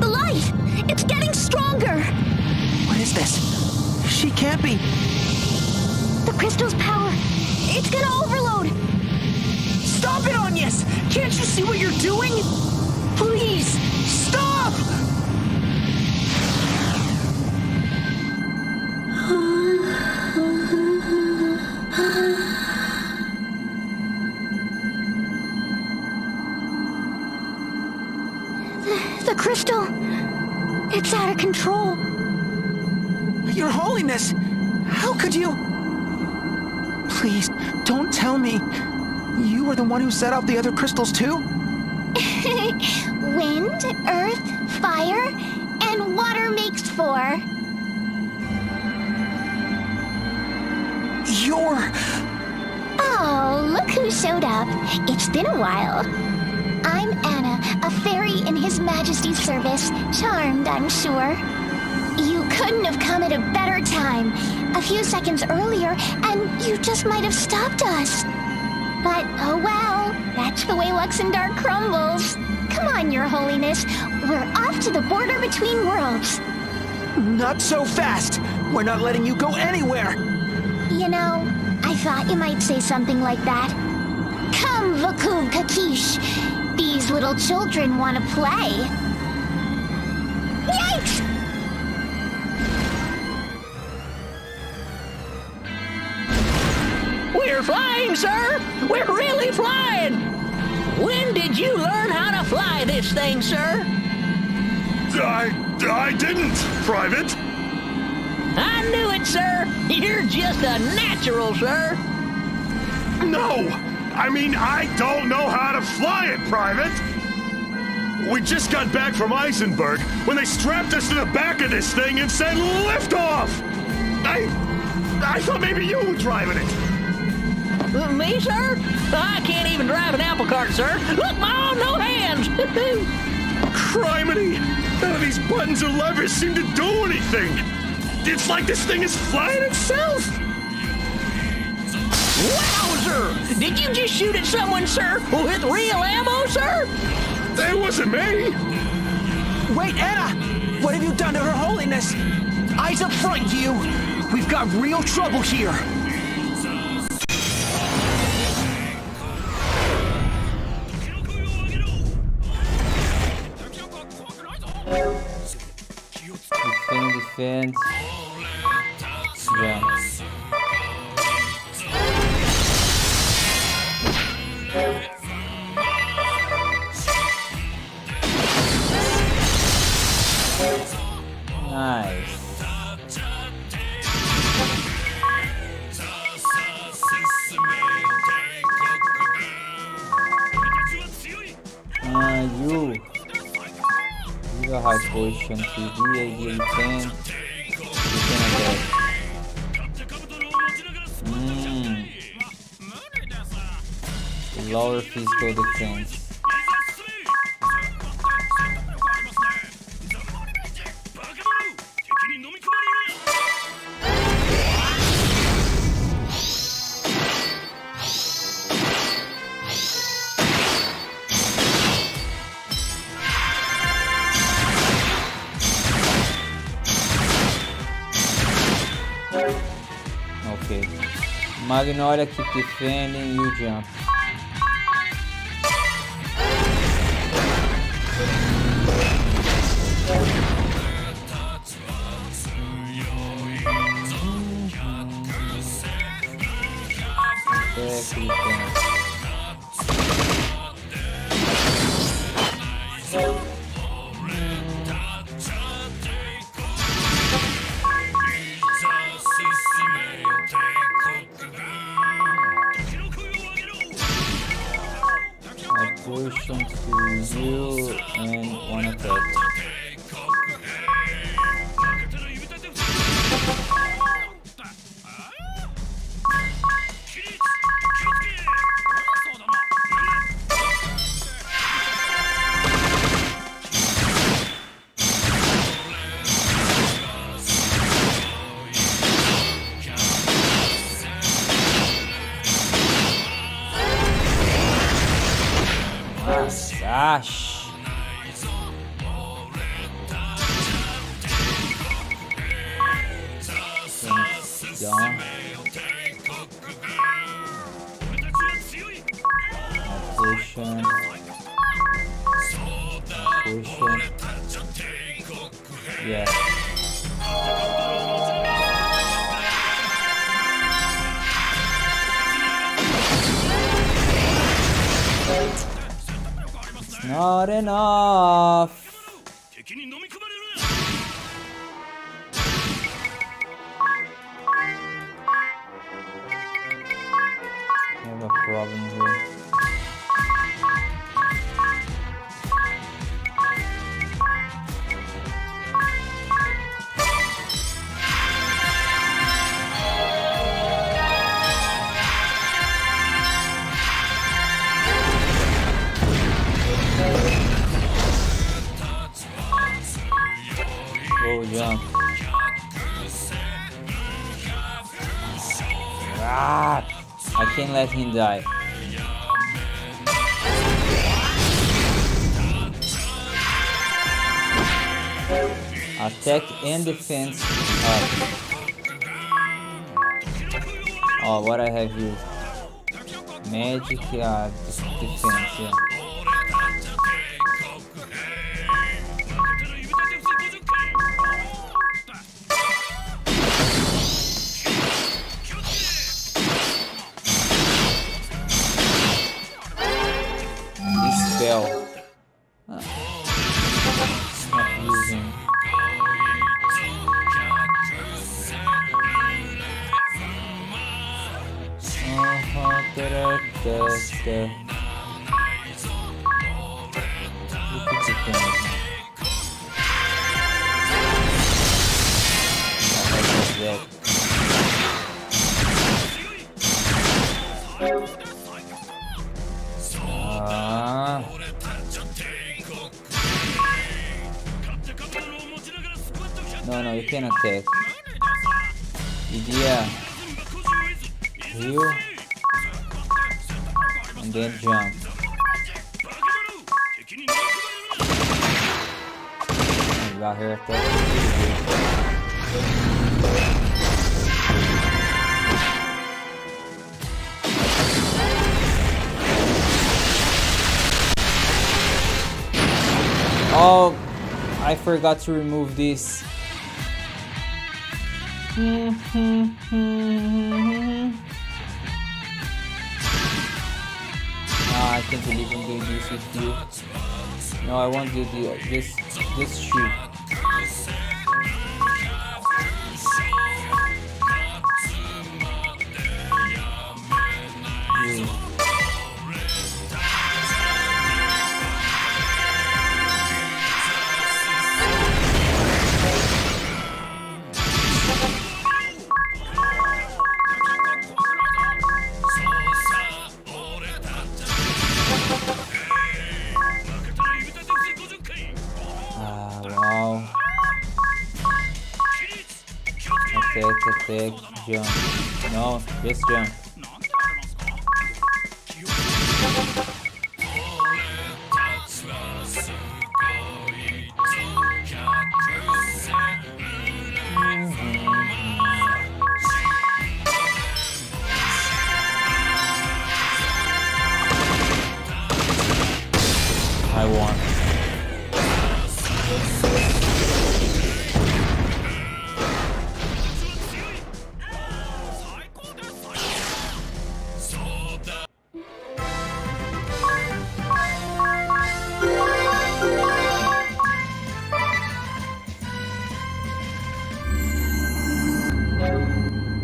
The light! It's getting stronger! What is this? She can't be. The crystal's power, it's gonna overload! Stop it, Agnes! Can't you see what you're doing? Please, stop! The crystal, it's out of control. Your Holiness! How could you? Please, don't tell me. You were the one who set off the other crystals too? Wind, earth, fire, and water makes four. You're... Oh, look who showed up. It's been a while. I'm Anna, a fairy in His Majesty's service. Charmed, I'm sure. You couldn't have come at a better time. A few seconds earlier, and you just might have stopped us. But, oh well, that's the way Luxendar crumbles. Come on, Your Holiness. We're off to the border between worlds. Not so fast! We're not letting you go anywhere! You know, I thought you might say something like that. Come, Vakub Kakish. These little children want to play. Yikes! We're flying, sir! We're really flying! When did you learn how to fly this thing, sir? I didn't, Private. I knew it, sir! You're just a natural, sir! No! I mean, I don't know how to fly it, Private! We just got back from Eisenberg when they strapped us to the back of this thing and said lift off! I thought maybe you were driving it. Me, sir? I can't even drive an apple cart, sir. Look, Mom, no hands! Criminy! None of these buttons or levers seem to do anything! It's like this thing is flying itself! Wowzer! Did you just shoot at someone, sir? With real ammo, sir? It wasn't me! Wait, Anna! What have you done to Her Holiness? Eyes up front, you! We've got real trouble here! Defend. Jump. Nice. You. You are high position. TV, I defend. Lower physical defense. Okay. Magnolia, keep defending, you jump. Potion to you and one attack. Gosh. Done. Pushing. Pushing. Yeah. Not enough. I have a problem here. Oh, jump. Ah, I can't let him die. Attack and defense up. Oh, what I have here? Magic, defense, yeah. Spell. Not using. No, you can attack. Yeah. Heal. And then jump. I got her attack. Oh, I forgot to remove this. I can't believe I'm doing this with you. No, I want to do this shoe. Wow. Attack, jump. No, just jump. I won.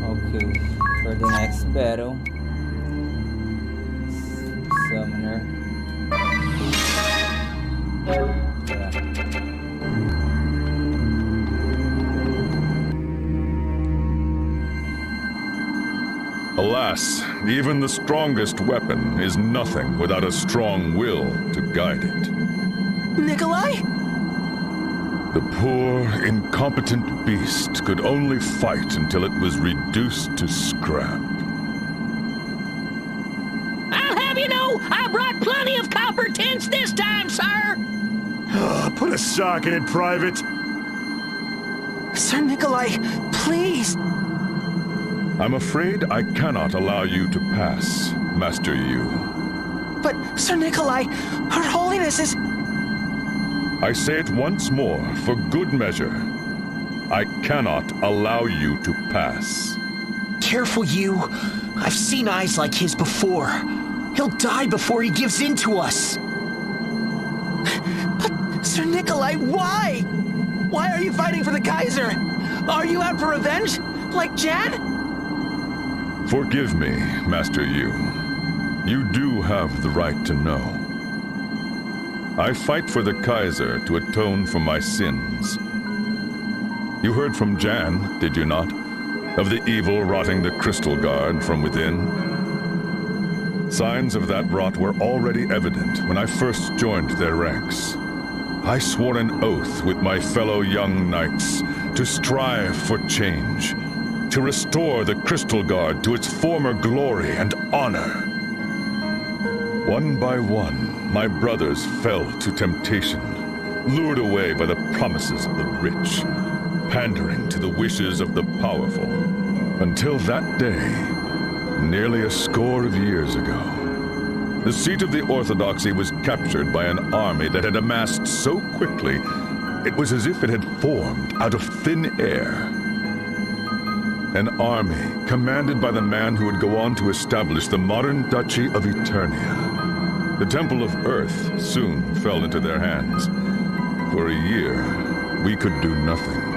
Okay, for the next battle, Summoner. Alas, even the strongest weapon is nothing without a strong will to guide it. Nikolai? The poor, incompetent beast could only fight until it was reduced to scrap. I'll have you know, I brought plenty of copper tints this time, sir. Put a sock in it, Private. Sir Nikolai, please! I'm afraid I cannot allow you to pass, Master Yu. But, Sir Nikolai, Her Holiness is... I say it once more, for good measure. I cannot allow you to pass. Careful, you. I've seen eyes like his before. He'll die before he gives in to us. But, Sir Nikolai, why? Why are you fighting for the Kaiser? Are you out for revenge? Like Jan? Forgive me, Master Yu. You do have the right to know. I fight for the Kaiser to atone for my sins. You heard from Jan, did you not? Of the evil rotting the Crystal Guard from within? Signs of that rot were already evident when I first joined their ranks. I swore an oath with my fellow young knights to strive for change, to restore the Crystal Guard to its former glory and honor. One by one, my brothers fell to temptation, lured away by the promises of the rich, pandering to the wishes of the powerful, until that day, nearly a score of years ago. The seat of the Orthodoxy was captured by an army that had amassed so quickly, it was as if it had formed out of thin air. An army commanded by the man who would go on to establish the modern Duchy of Eternia. The Temple of Earth soon fell into their hands. For a year, we could do nothing.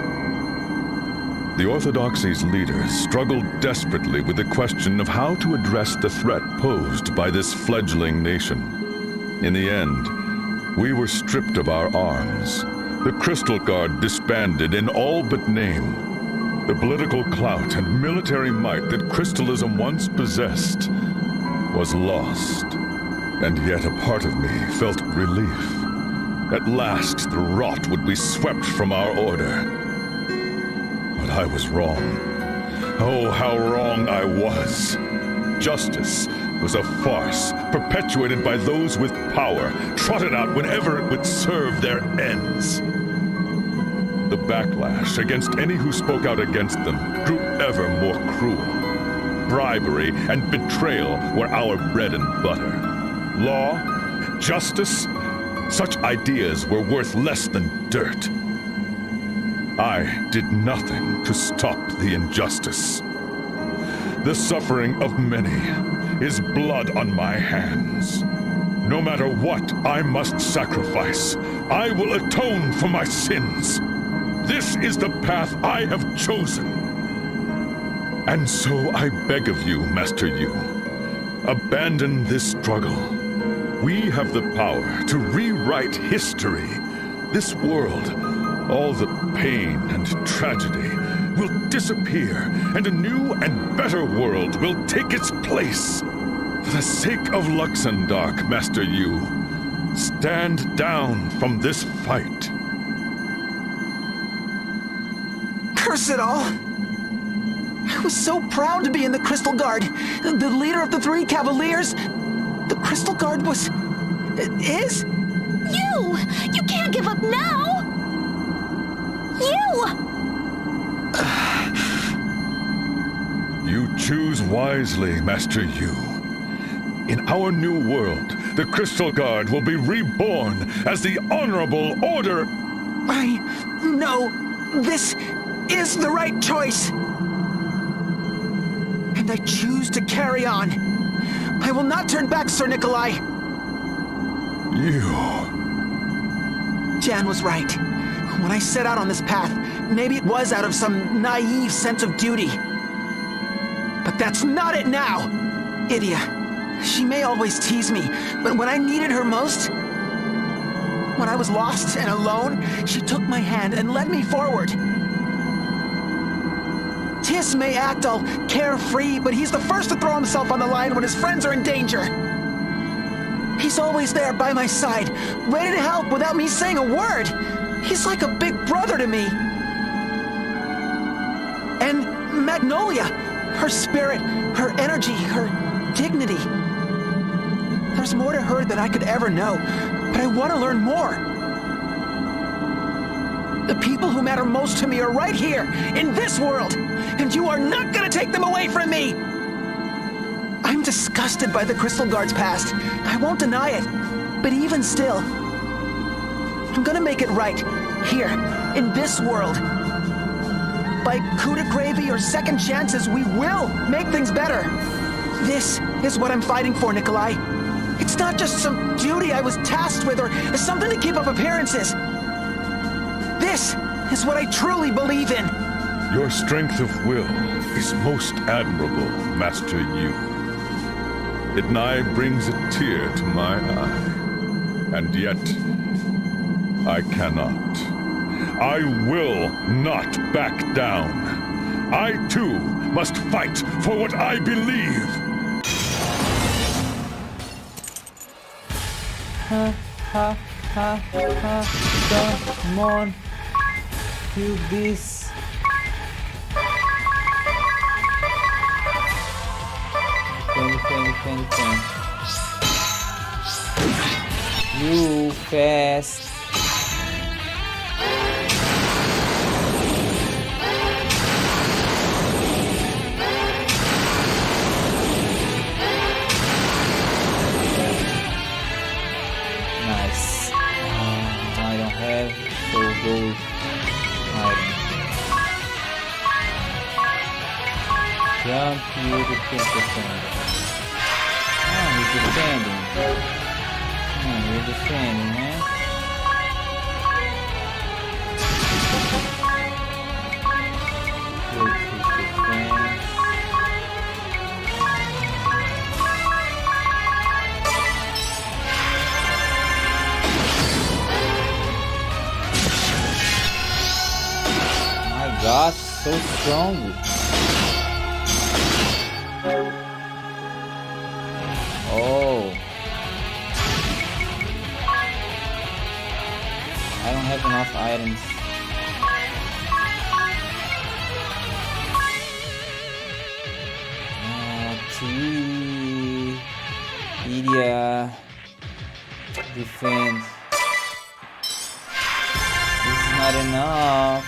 The Orthodoxy's leaders struggled desperately with the question of how to address the threat posed by this fledgling nation. In the end, we were stripped of our arms. The Crystal Guard disbanded in all but name. The political clout and military might that Crystalism once possessed was lost. And yet a part of me felt relief. At last, the rot would be swept from our order. But I was wrong. Oh, how wrong I was. Justice was a farce, perpetuated by those with power, trotted out whenever it would serve their ends. The backlash against any who spoke out against them grew ever more cruel. Bribery and betrayal were our bread and butter. Law, justice, such ideas were worth less than dirt. I did nothing to stop the injustice. The suffering of many is blood on my hands. No matter what I must sacrifice, I will atone for my sins. This is the path I have chosen. And so I beg of you, Master Yu, abandon this struggle. We have the power to rewrite history. This world, all the pain and tragedy, will disappear, and a new and better world will take its place. For the sake of Luxembourg, Master Yu, stand down from this fight. Curse it all! I was so proud to be in the Crystal Guard, the leader of the 3 Cavaliers. The Crystal Guard was... is... You! You can't give up now! You! You choose wisely, Master Yu. In our new world, the Crystal Guard will be reborn as the Honorable Order. I know this is the right choice. And I choose to carry on. I will not turn back, Sir Nikolai. You... Jan was right. When I set out on this path, maybe it was out of some naive sense of duty. But that's not it now! Idia, she may always tease me, but when I needed her most, when I was lost and alone, she took my hand and led me forward. Tis may act all carefree, but he's the first to throw himself on the line when his friends are in danger. He's always there by my side, ready to help without me saying a word. He's like a big brother to me. And Magnolia, her spirit, her energy, her dignity. There's more to her than I could ever know, but I want to learn more. The people who matter most to me are right here, in this world, and you are not gonna take them away from me! I'm disgusted by the Crystal Guard's past. I won't deny it, but even still, I'm gonna make it right, here, in this world. By coup de gravy or second chances, we will make things better. This is what I'm fighting for, Nikolai. It's not just some duty I was tasked with or something to keep up appearances. This is what I truly believe in. Your strength of will is most admirable, Master Yu. It nigh brings a tear to my eye. And yet, I cannot. I will not back down. I, too, must fight for what I believe. Come on. Do this. Fan. You fast. Nice. I don't have, so go with item. Jump, you defend. He's defending. You're defending, man. Good, he's defending. My God, so strong. Oh. I don't have enough items. Idia. Defend. This is not enough.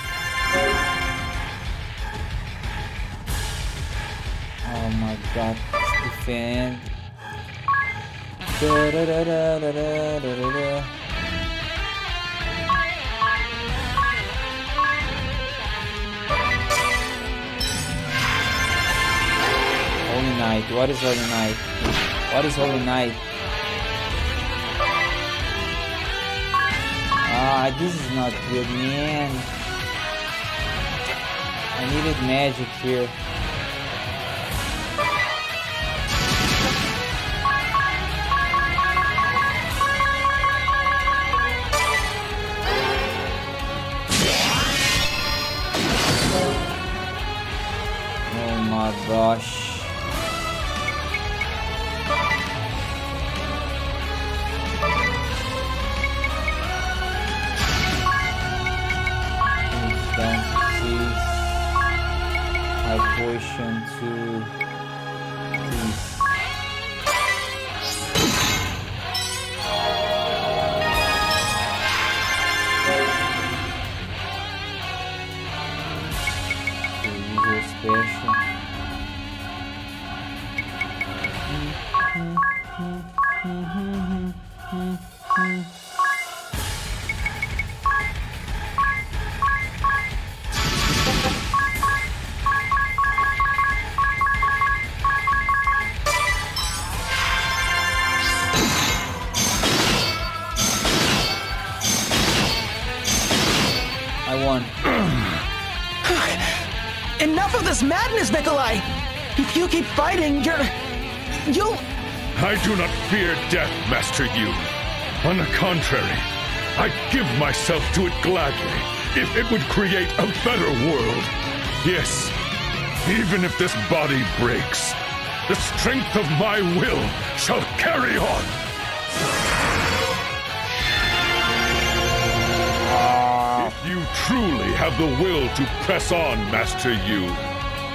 Oh my God. Defend. Holy Knight. What is Holy Knight? What is Holy Knight? Ah, this is not good, man. I needed magic here. Oh my gosh. Potion to peace. So use your special. I won. Enough of this madness, Nikolai! If you keep fighting, you'll... I do not fear death, Master Yu. On the contrary, I give myself to it gladly, if it would create a better world. Yes, Even if this body breaks, the strength of my will shall carry on. If you truly have the will to press on, Master Yu,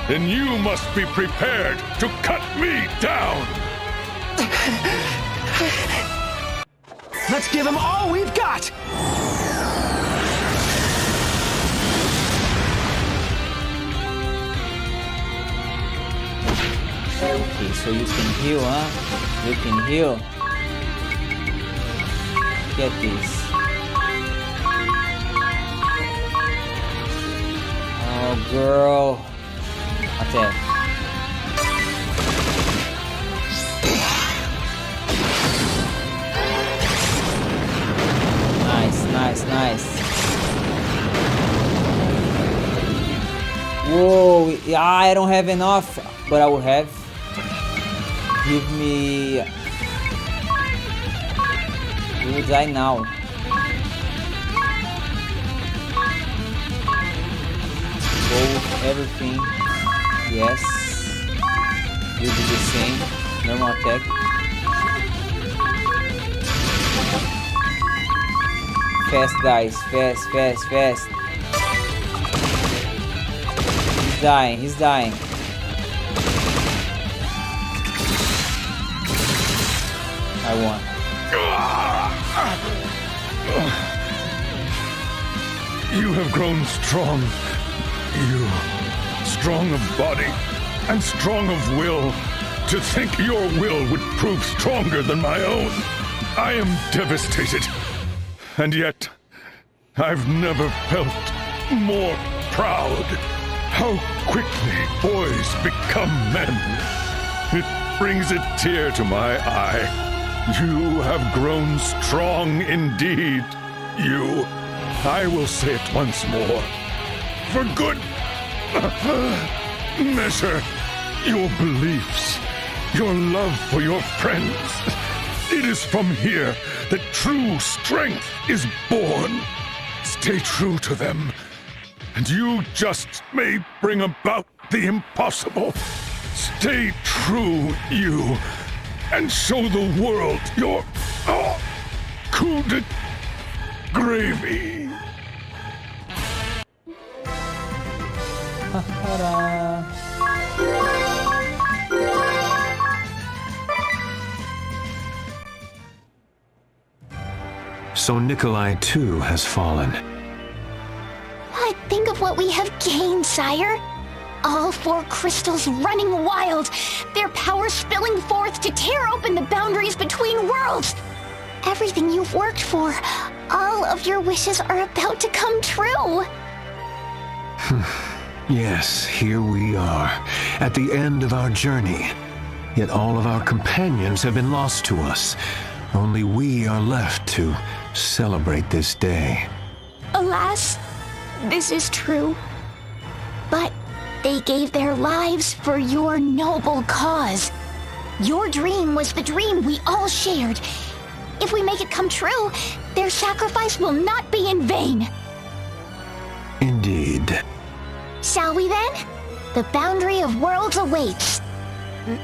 then you must be prepared to cut me down. Let's give him all we've got! Okay, so you can heal, huh? You can heal. Get this. Oh, girl. Attack. Nice. Whoa, yeah, I don't have enough, but I will have. Give me... We will die now. Both, everything. Yes. You'll do the same. Normal attack. Fast, guys. Fast. He's dying. I won. You have grown strong. You, strong of body and strong of will. To think your will would prove stronger than my own. I am devastated. And yet, I've never felt more proud. How quickly boys become men. It brings a tear to my eye. You have grown strong indeed. You, I will say it once more. For good measure, your beliefs, your love for your friends. It is from here that true strength is born. Stay true to them, and you just may bring about the impossible. Stay true, you, and show the world your coup de gravy. So Nikolai too has fallen. But think of what we have gained, sire. All 4 crystals running wild, their power spilling forth to tear open the boundaries between worlds. Everything you've worked for, all of your wishes are about to come true. Yes, here we are, at the end of our journey. Yet all of our companions have been lost to us. Only we are left to celebrate this day. Alas, this is true. But they gave their lives for your noble cause. Your dream was the dream we all shared. If we make it come true, their sacrifice will not be in vain. Indeed. Shall we then? The boundary of worlds awaits.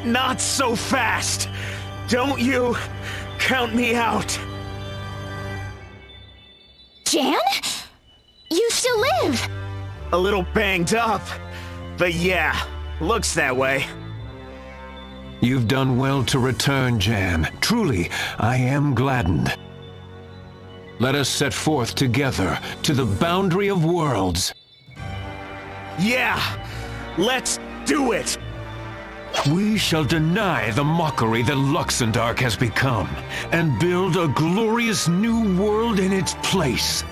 Not so fast! Don't you count me out! Jan? You still live! A little banged up, but yeah, looks that way. You've done well to return, Jan. Truly, I am gladdened. Let us set forth together to the boundary of worlds. Yeah, let's do it! We shall deny the mockery that Luxembourg has become, and build a glorious new world in its place.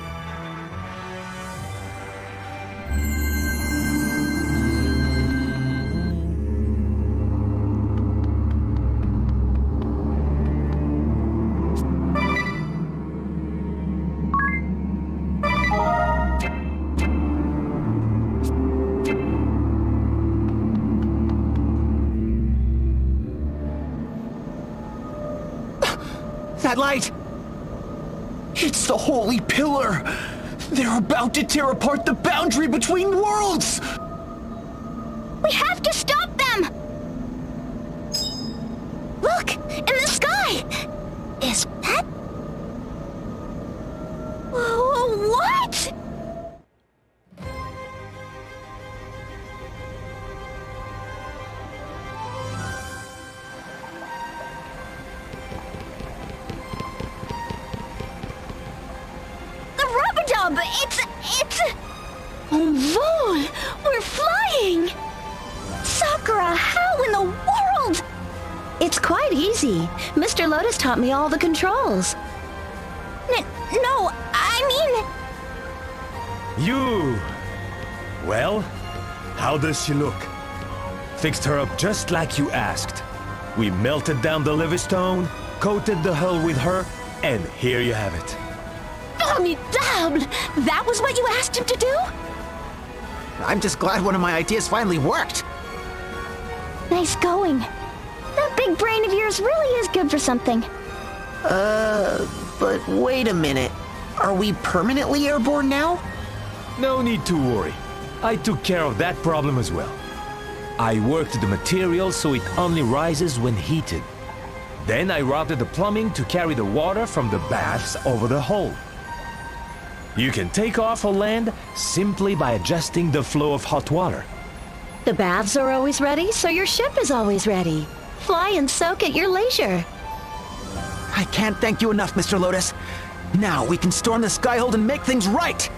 That light! It's the Holy Pillar! They're about to tear apart the boundary between worlds! We have to stop them! Look! In the sky! Is that... What? The rubber-dub! It's... Oh, Vol! We're flying! Sakura, how in the world? It's quite easy. Mr. Lotus taught me all the controls. No, I mean... You! Well, how does she look? Fixed her up just like you asked. We melted down the Livingstone, coated the hull with her, and here you have it. Formidable! That was what you asked him to do? I'm just glad one of my ideas finally worked. Nice going. That big brain of yours really is good for something. But wait a minute. Are we permanently airborne now? No need to worry. I took care of that problem as well. I worked the material so it only rises when heated. Then I routed the plumbing to carry the water from the baths over the hull. You can take off or land simply by adjusting the flow of hot water. The baths are always ready, so your ship is always ready. Fly and soak at your leisure. I can't thank you enough, Mr. Lotus. Now we can storm the Skyhold and make things right!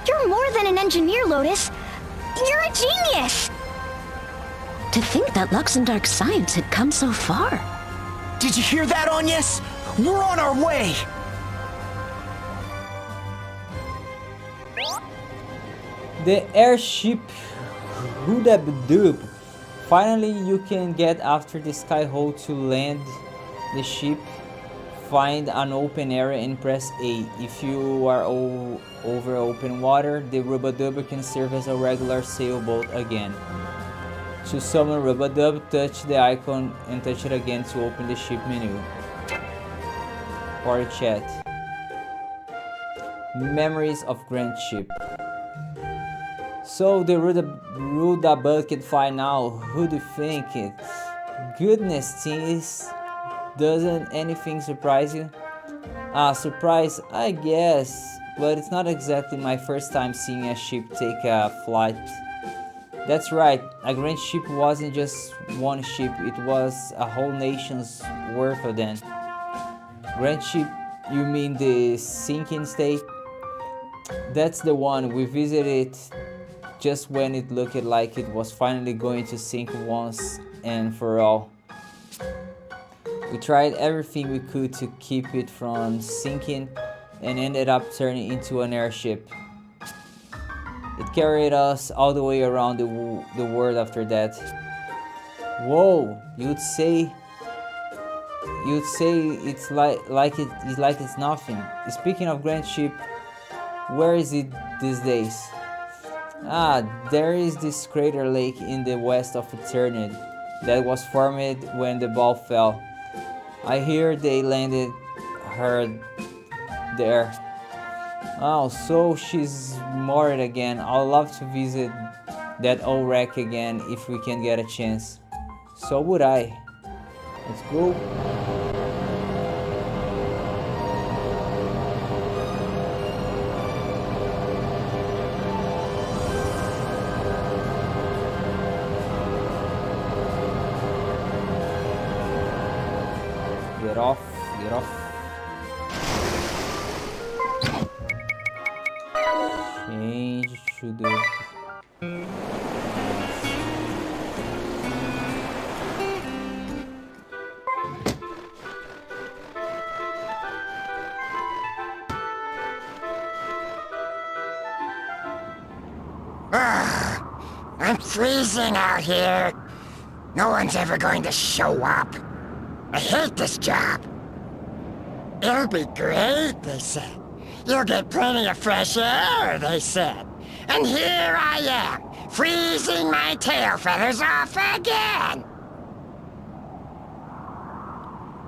You're more than an engineer, Lotus. You're a genius! To think that Luxembourg science had come so far. Did you hear that, Agnes? We're on our way! The airship Hudabdub. Finally, you can get after the Skyhold to land the ship. Find an open area and press A. If you are over open water, the Rubadub can serve as a regular sailboat again. To summon Rubadub, touch the icon and touch it again to open the ship menu. Party chat. Memories of Grand Ship. So the Rudabud can fly now. Who do you think it? Goodness, teens. Doesn't anything surprise you? Surprise, I guess. But it's not exactly my first time seeing a ship take a flight. That's right, a grand ship wasn't just one ship, it was a whole nation's worth of them. Grand ship, you mean the sinking state? That's the one. We visited it just when it looked like it was finally going to sink once and for all. We tried everything we could to keep it from sinking and ended up turning into an airship. It carried us all the way around the world after that. Whoa, you'd say it's like it's nothing. Speaking of grand ship, where is it these days? There is this crater lake in the west of Eternity that was formed when the ball fell. I hear they landed her there. Oh, so she's moored again. I'd love to visit that old wreck again if we can get a chance. So would I. Let's go. Get off, get off. Change to the... I'm freezing out here. No one's ever going to show up. I hate this job. It'll be great, they said. You'll get plenty of fresh air, they said. And here I am, freezing my tail feathers off again.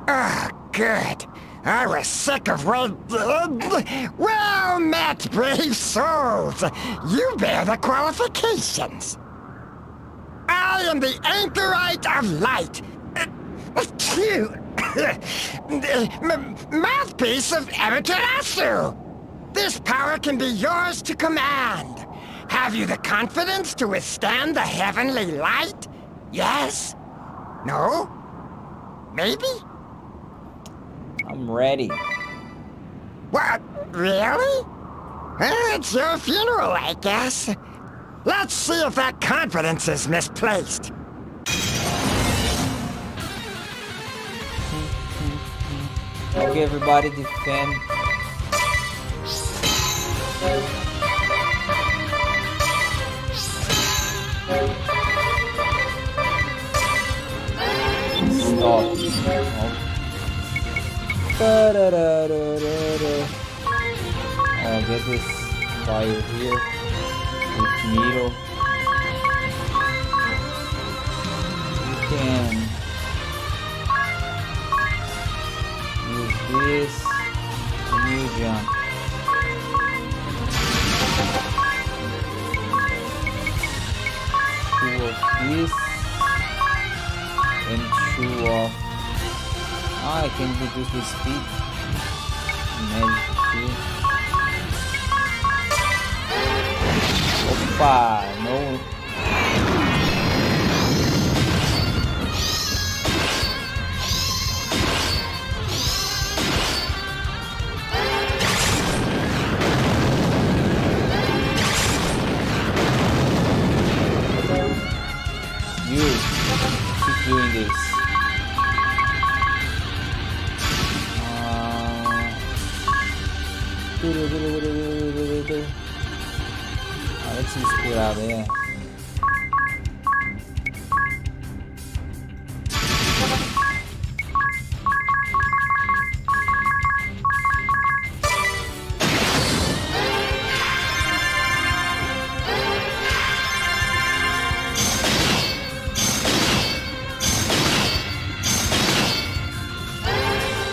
Oh, good. I was sick of well met, brave souls. You bear the qualifications. am the anchorite of light. Mouthpiece of Amaterasu. This power can be yours to command. Have you the confidence to withstand the heavenly light? Yes? No? Maybe? I'm ready. What? Really? Well, it's your funeral, I guess. Let's see if that confidence is misplaced. Okay, everybody, defend. Stop. I'll get this fire here with needle. You can use this and you jump. Two of this and two of. I can reduce the speed. Magic too. Opa, no. You keep doing this. Let's just put out there.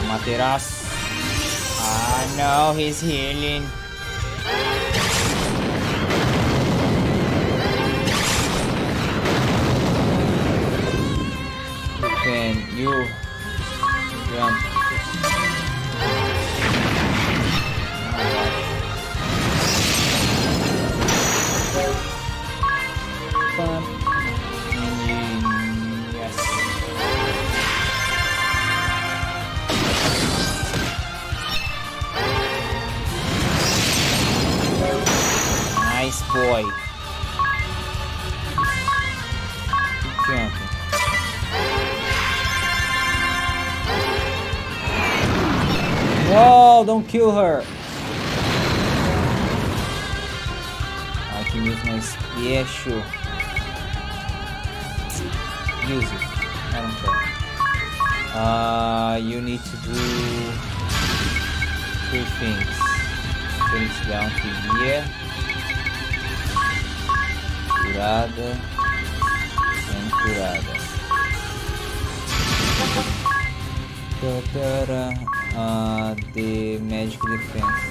Materas. Ah, no, he's healing. Can you jump? Yes. Nice boy. Keep jumping. Whoa, don't kill her. I can use my special. Use it. I don't care. You need to do 2 things. Finish down to here. Curada and curada. The magic defense.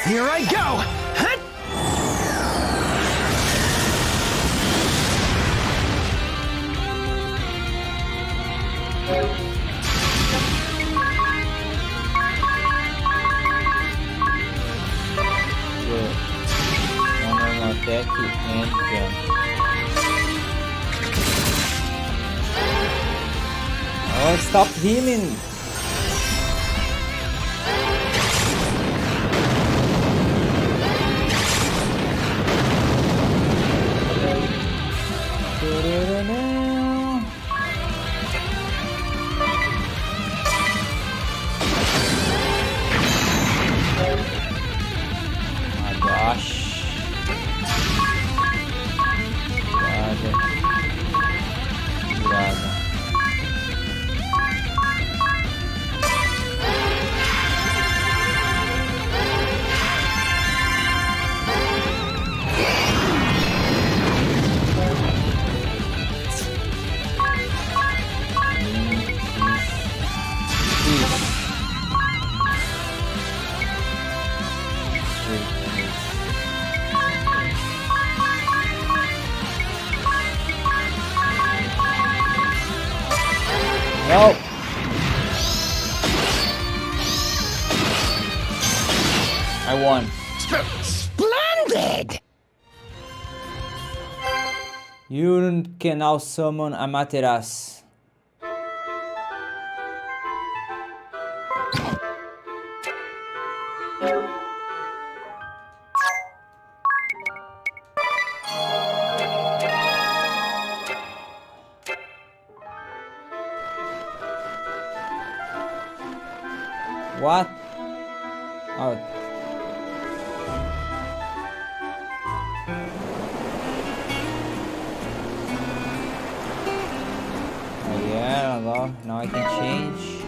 Here I go! Hut! Good. One more attack and jump. Oh, stop healing! My gosh. Curada. Oh! I won. Splendid! You can now summon Amaterasu. What? Oh. Yeah, well, now I can change.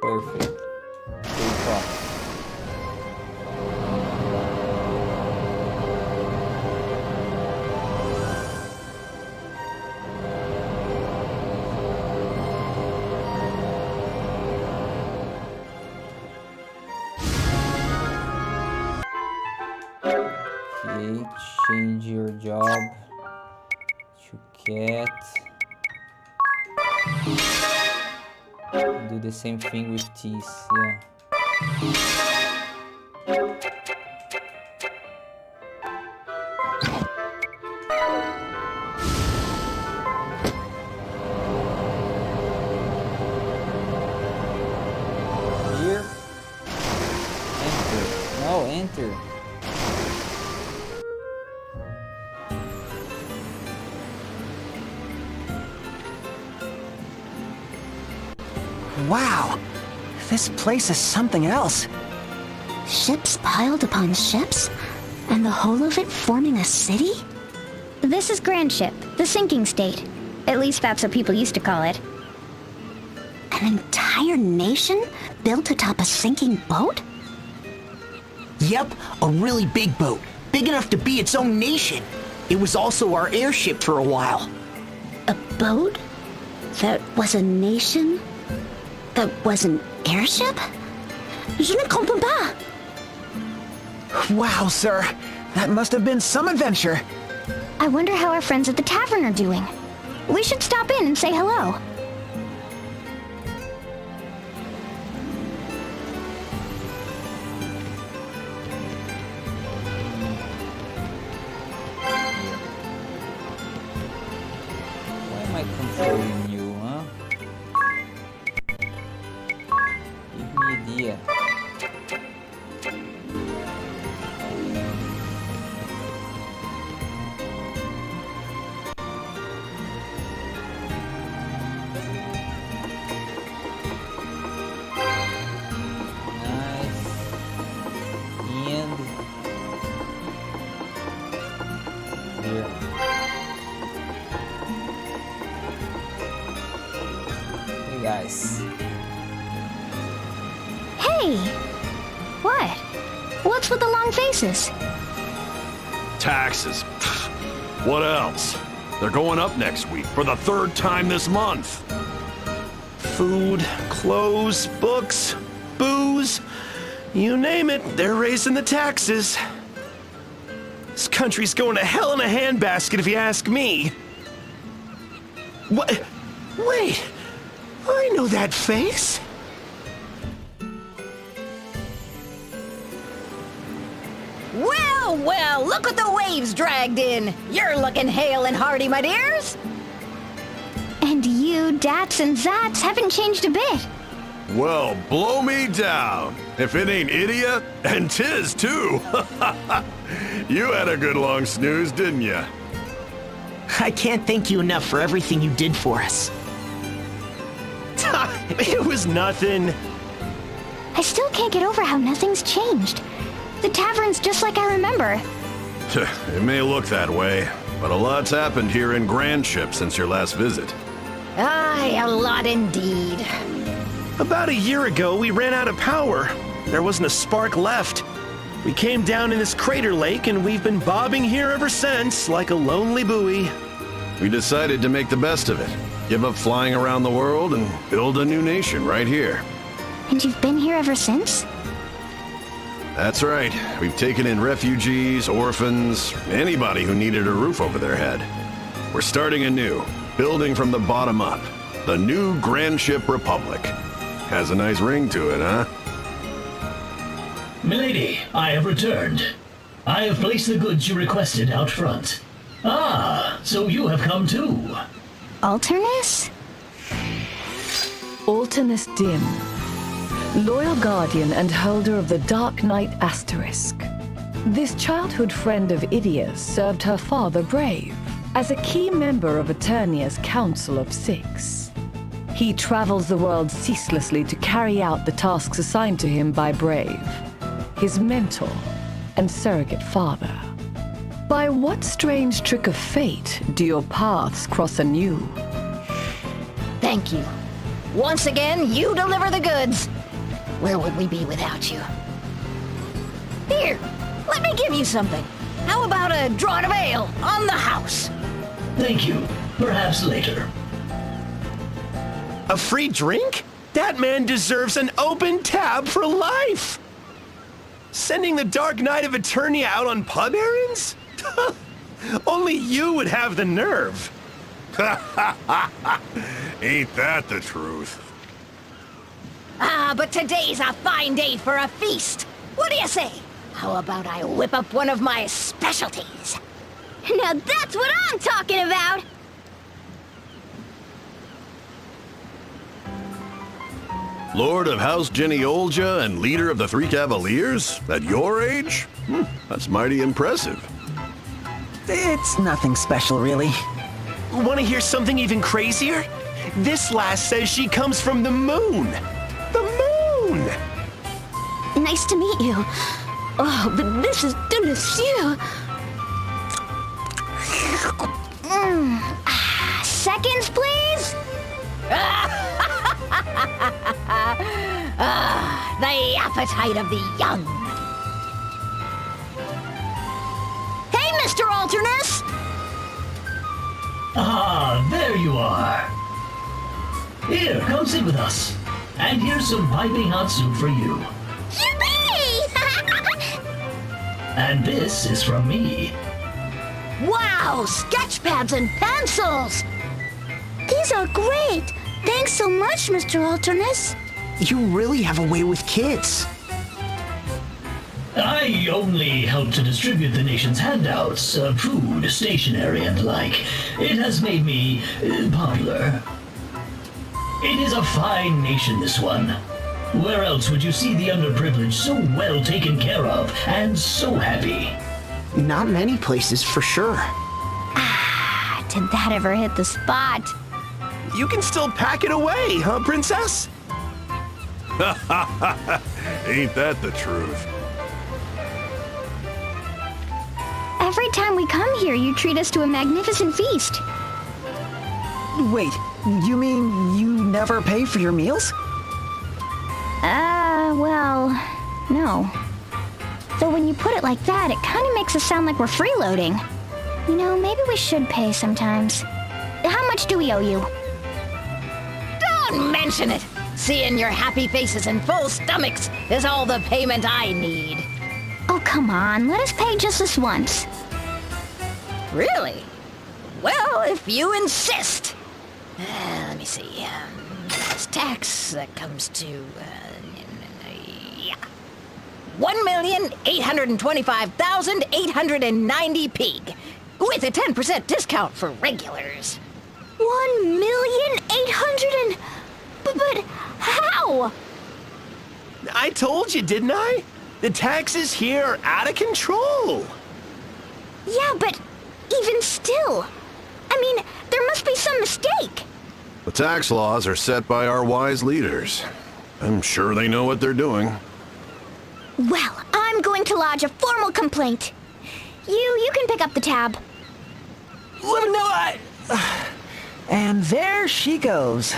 Perfect. Take off. Okay, change your job to cat. Do the same thing with teeth, yeah. Here. Enter. No, enter. Wow, this place is something else. Ships piled upon ships? And the whole of it forming a city? This is Grand Ship, the sinking state. At least that's what people used to call it. An entire nation built atop a sinking boat? Yep, a really big boat. Big enough to be its own nation. It was also our airship for a while. A boat? That was a nation? That was an airship? Je ne comprends pas. Wow, sir. That must have been some adventure. I wonder how our friends at the tavern are doing. We should stop in and say hello. Why am I controlling you, huh? Give me an idea. Nice. And here. Hey guys. Hey! What? What's with the long faces? Taxes. Pfft. What else? They're going up next week for the 3rd time this month. Food, clothes, books, booze, you name it, they're raising the taxes. This country's going to hell in a handbasket if you ask me. What? Wait, I know that face. Well, well, look what the waves dragged in. You're looking hale and hearty, my dears. And you, Dats and Zats, haven't changed a bit. Well, blow me down. If it ain't idiot, and 'tis too. You had a good long snooze, didn't ya? I can't thank you enough for everything you did for us. It was nothing. I still can't get over how nothing's changed. The tavern's just like I remember. It may look that way, but a lot's happened here in Grand Ship since your last visit. Aye, a lot indeed. About a year ago, we ran out of power. There wasn't a spark left. We came down in this crater lake, and we've been bobbing here ever since, like a lonely buoy. We decided to make the best of it. Give up flying around the world and build a new nation right here. And you've been here ever since? That's right. We've taken in refugees, orphans, anybody who needed a roof over their head. We're starting anew, building from the bottom up. The new Grand Ship Republic. Has a nice ring to it, huh? Milady, I have returned. I have placed the goods you requested out front. Ah, so you have come too. Alternus? Alternus Dim, loyal guardian and holder of the Dark Knight Asterisk. This childhood friend of Idia's served her father Brave as a key member of Eternia's Council of Six. He travels the world ceaselessly to carry out the tasks assigned to him by Brave, his mentor and surrogate father. By what strange trick of fate do your paths cross anew? Thank you. Once again, you deliver the goods. Where would we be without you? Here, let me give you something. How about a draught of ale on the house? Thank you. Perhaps later. A free drink? That man deserves an open tab for life! Sending the Dark Knight of Eternia out on pub errands? Only you would have the nerve. Ain't that the truth? Ah, but today's a fine day for a feast. What do you say? How about I whip up one of my specialties? Now that's what I'm talking about! Lord of House Genealja and leader of the Three Cavaliers? At your age? That's mighty impressive. It's nothing special, really. Want to hear something even crazier? This lass says she comes from the moon. The moon! Nice to meet you. Oh, but this is delicious. Seconds, please? The appetite of the young. Hey, Mr. Alternus! Ah, there you are. Here, come sit with us. And here's some piping hot soup for you. Yippee! And this is from me. Wow, sketch pads and pencils! These are great! Thanks so much, Mr. Alternus. You really have a way with kids. I only help to distribute the nation's handouts, food, stationery, and the like. It has made me popular. It is a fine nation, this one. Where else would you see the underprivileged so well taken care of and so happy? Not many places, for sure. Ah, did that ever hit the spot? You can still pack it away, huh, Princess? Ain't that the truth? Every time we come here, you treat us to a magnificent feast. Wait, you mean you never pay for your meals? Well, no. Though when you put it like that, it kind of makes us sound like we're freeloading. You know, maybe we should pay sometimes. How much do we owe you? Don't mention it. Seeing your happy faces and full stomachs is all the payment I need. Oh, come on. Let us pay just this once. Really? Well, if you insist. Let me see. It's tax that comes to, yeah. 1,825,890 pig, with a 10% discount for regulars. 1,800,000 But how? I told you, didn't I? The taxes here are out of control. Yeah, but even still. I mean, there must be some mistake. The tax laws are set by our wise leaders. I'm sure they know what they're doing. Well, I'm going to lodge a formal complaint. You can pick up the tab. Let me know And there she goes.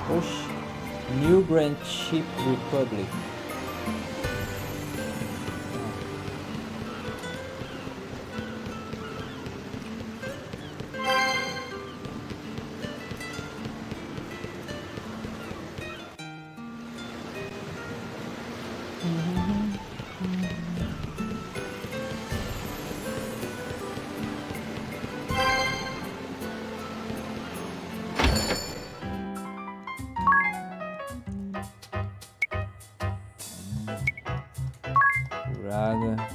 Osh, New Grand Ship Republic. Praga.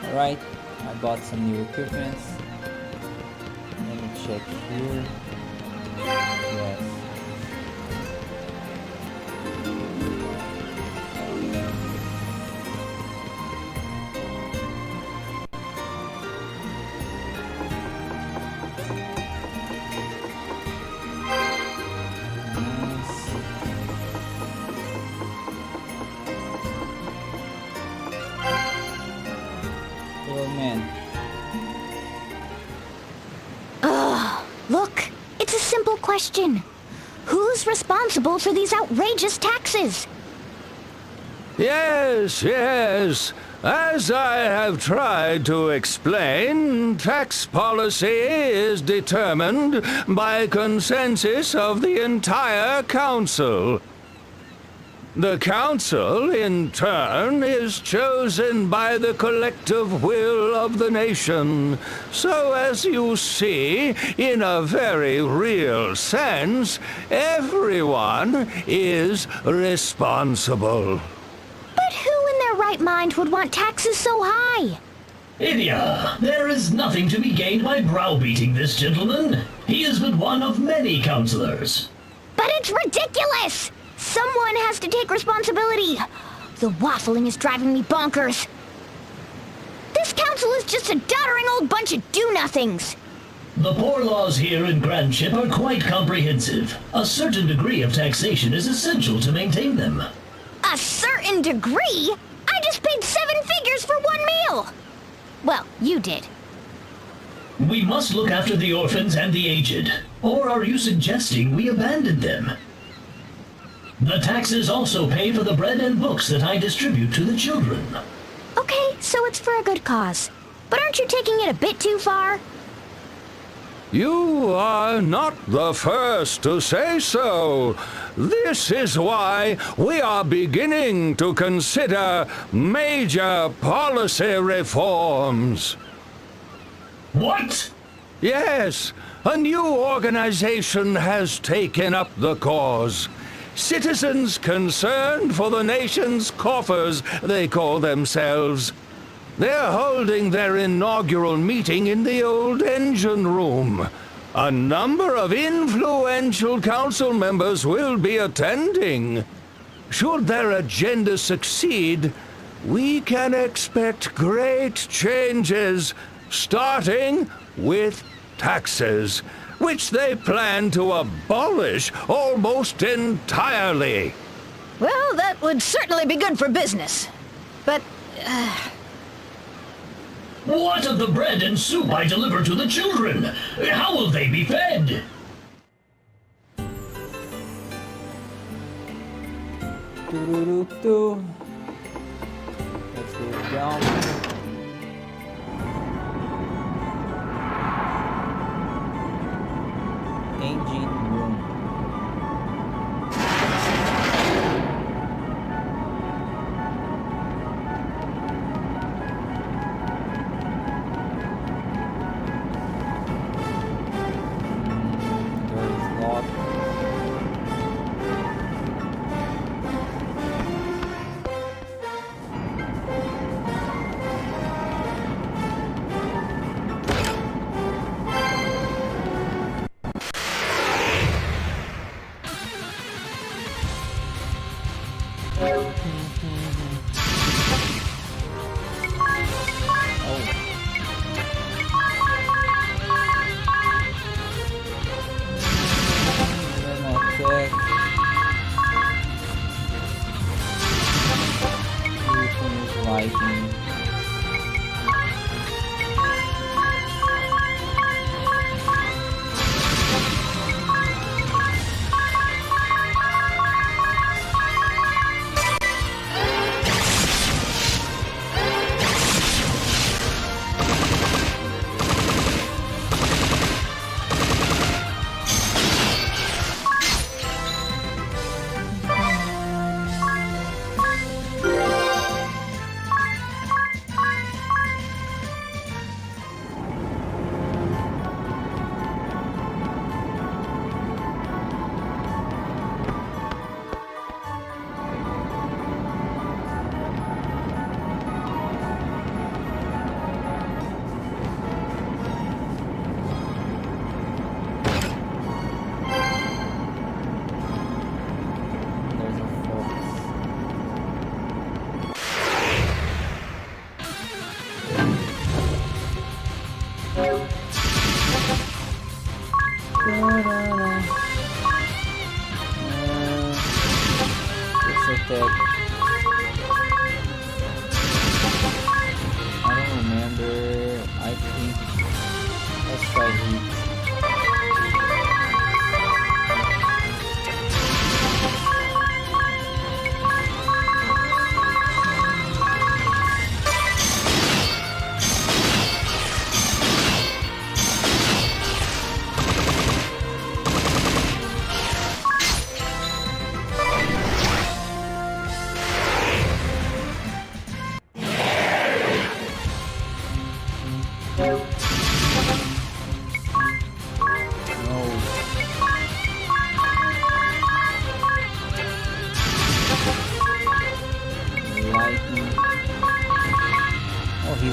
Alright, I bought some new equipment. Let me check here. Yes. Oh man. Look, it's a simple question. Who's responsible for these outrageous taxes? Yes, yes. As I have tried to explain, tax policy is determined by consensus of the entire council. The council, in turn, is chosen by the collective will of the nation. So, as you see, in a very real sense, everyone is responsible. But who in their right mind would want taxes so high? Idia, there is nothing to be gained by browbeating this gentleman. He is but one of many councillors. But it's ridiculous! Someone has to take responsibility. The waffling is driving me bonkers. This council is just a doddering old bunch of do-nothings. The poor laws here in Grandship are quite comprehensive. A certain degree of taxation is essential to maintain them. A certain degree? I just paid 7 figures for one meal. Well, you did. We must look after the orphans and the aged. Or are you suggesting we abandon them? The taxes also pay for the bread and books that I distribute to the children. Okay, so it's for a good cause. But aren't you taking it a bit too far? You are not the first to say so. This is why we are beginning to consider major policy reforms. What? Yes, a new organization has taken up the cause. Citizens concerned for the nation's coffers, they call themselves. They're holding their inaugural meeting in the old engine room. A number of influential council members will be attending. Should their agenda succeed, we can expect great changes, starting with taxes, which they plan to abolish almost entirely. Well, that would certainly be good for business. But, What of the bread and soup I deliver to the children? How will they be fed? Doo-doo-doo-doo. Let's go down. Engine room. Door is locked. Lighting.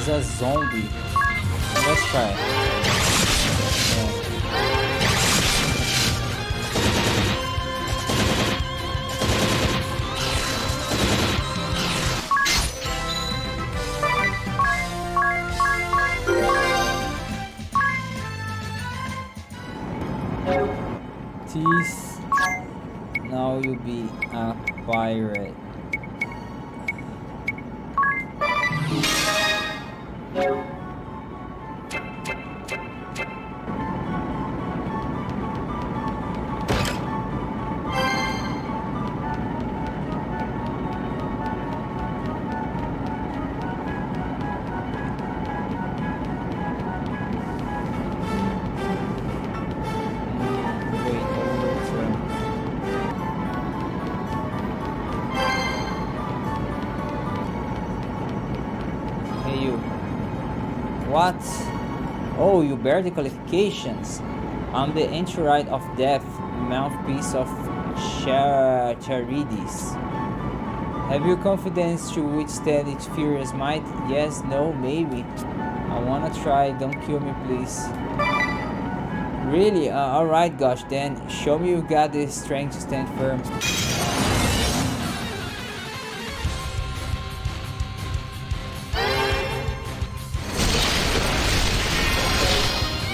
He's a zombie. Let's try. Teeth. Now you'll be a pirate. What? Oh, you bear the qualifications. I'm the Enchirite of Death, mouthpiece of Charides. Have you confidence to withstand its furious might? Yes, no, maybe. I wanna try, don't kill me please. Really? Alright gosh, then show me you got the strength to stand firm.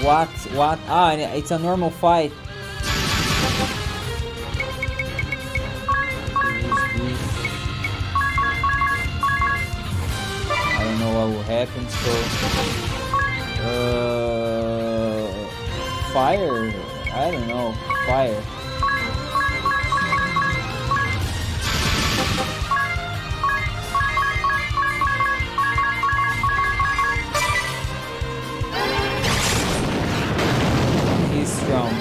What? What? Ah, it's a normal fight. I don't know what will happen, so... Fire? I don't know. Fire. Strong.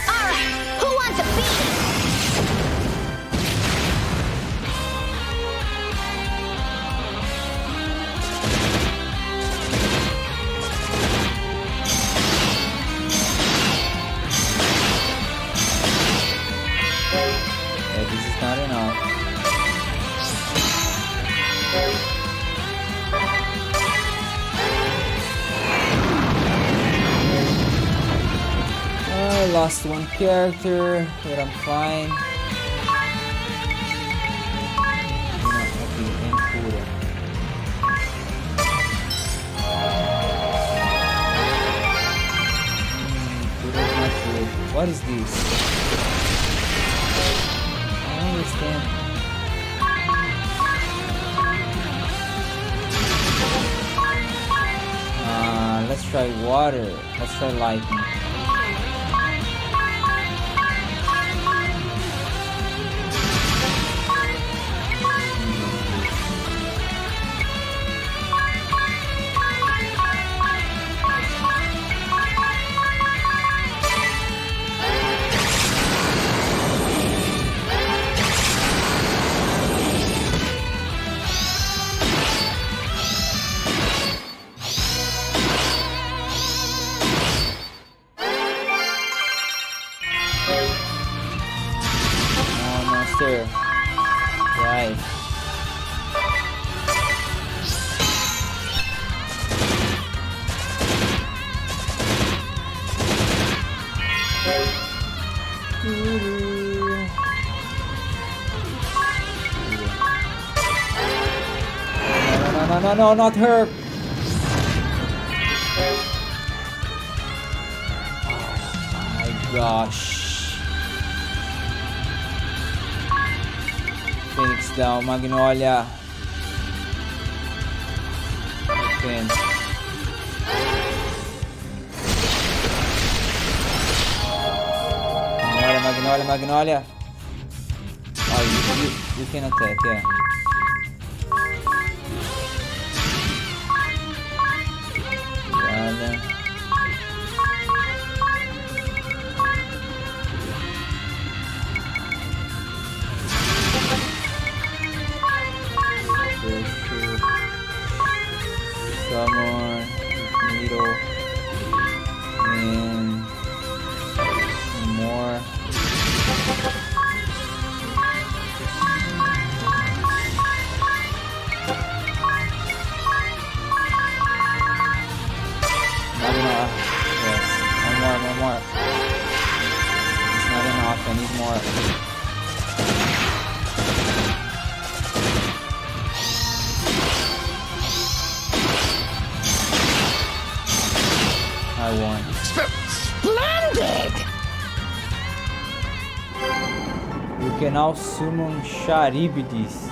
Alright, who wants a beat? Yeah, this is not enough. I lost one character, but I'm fine. What is this? I don't understand. Let's try water. Let's try lightning. Right. No, not her. Oh my gosh. Phoenix down, Magnolia. Defend. Magnolia. Oh, you can attack, yeah. Summon, needle, and some more. can now summon Charybdis.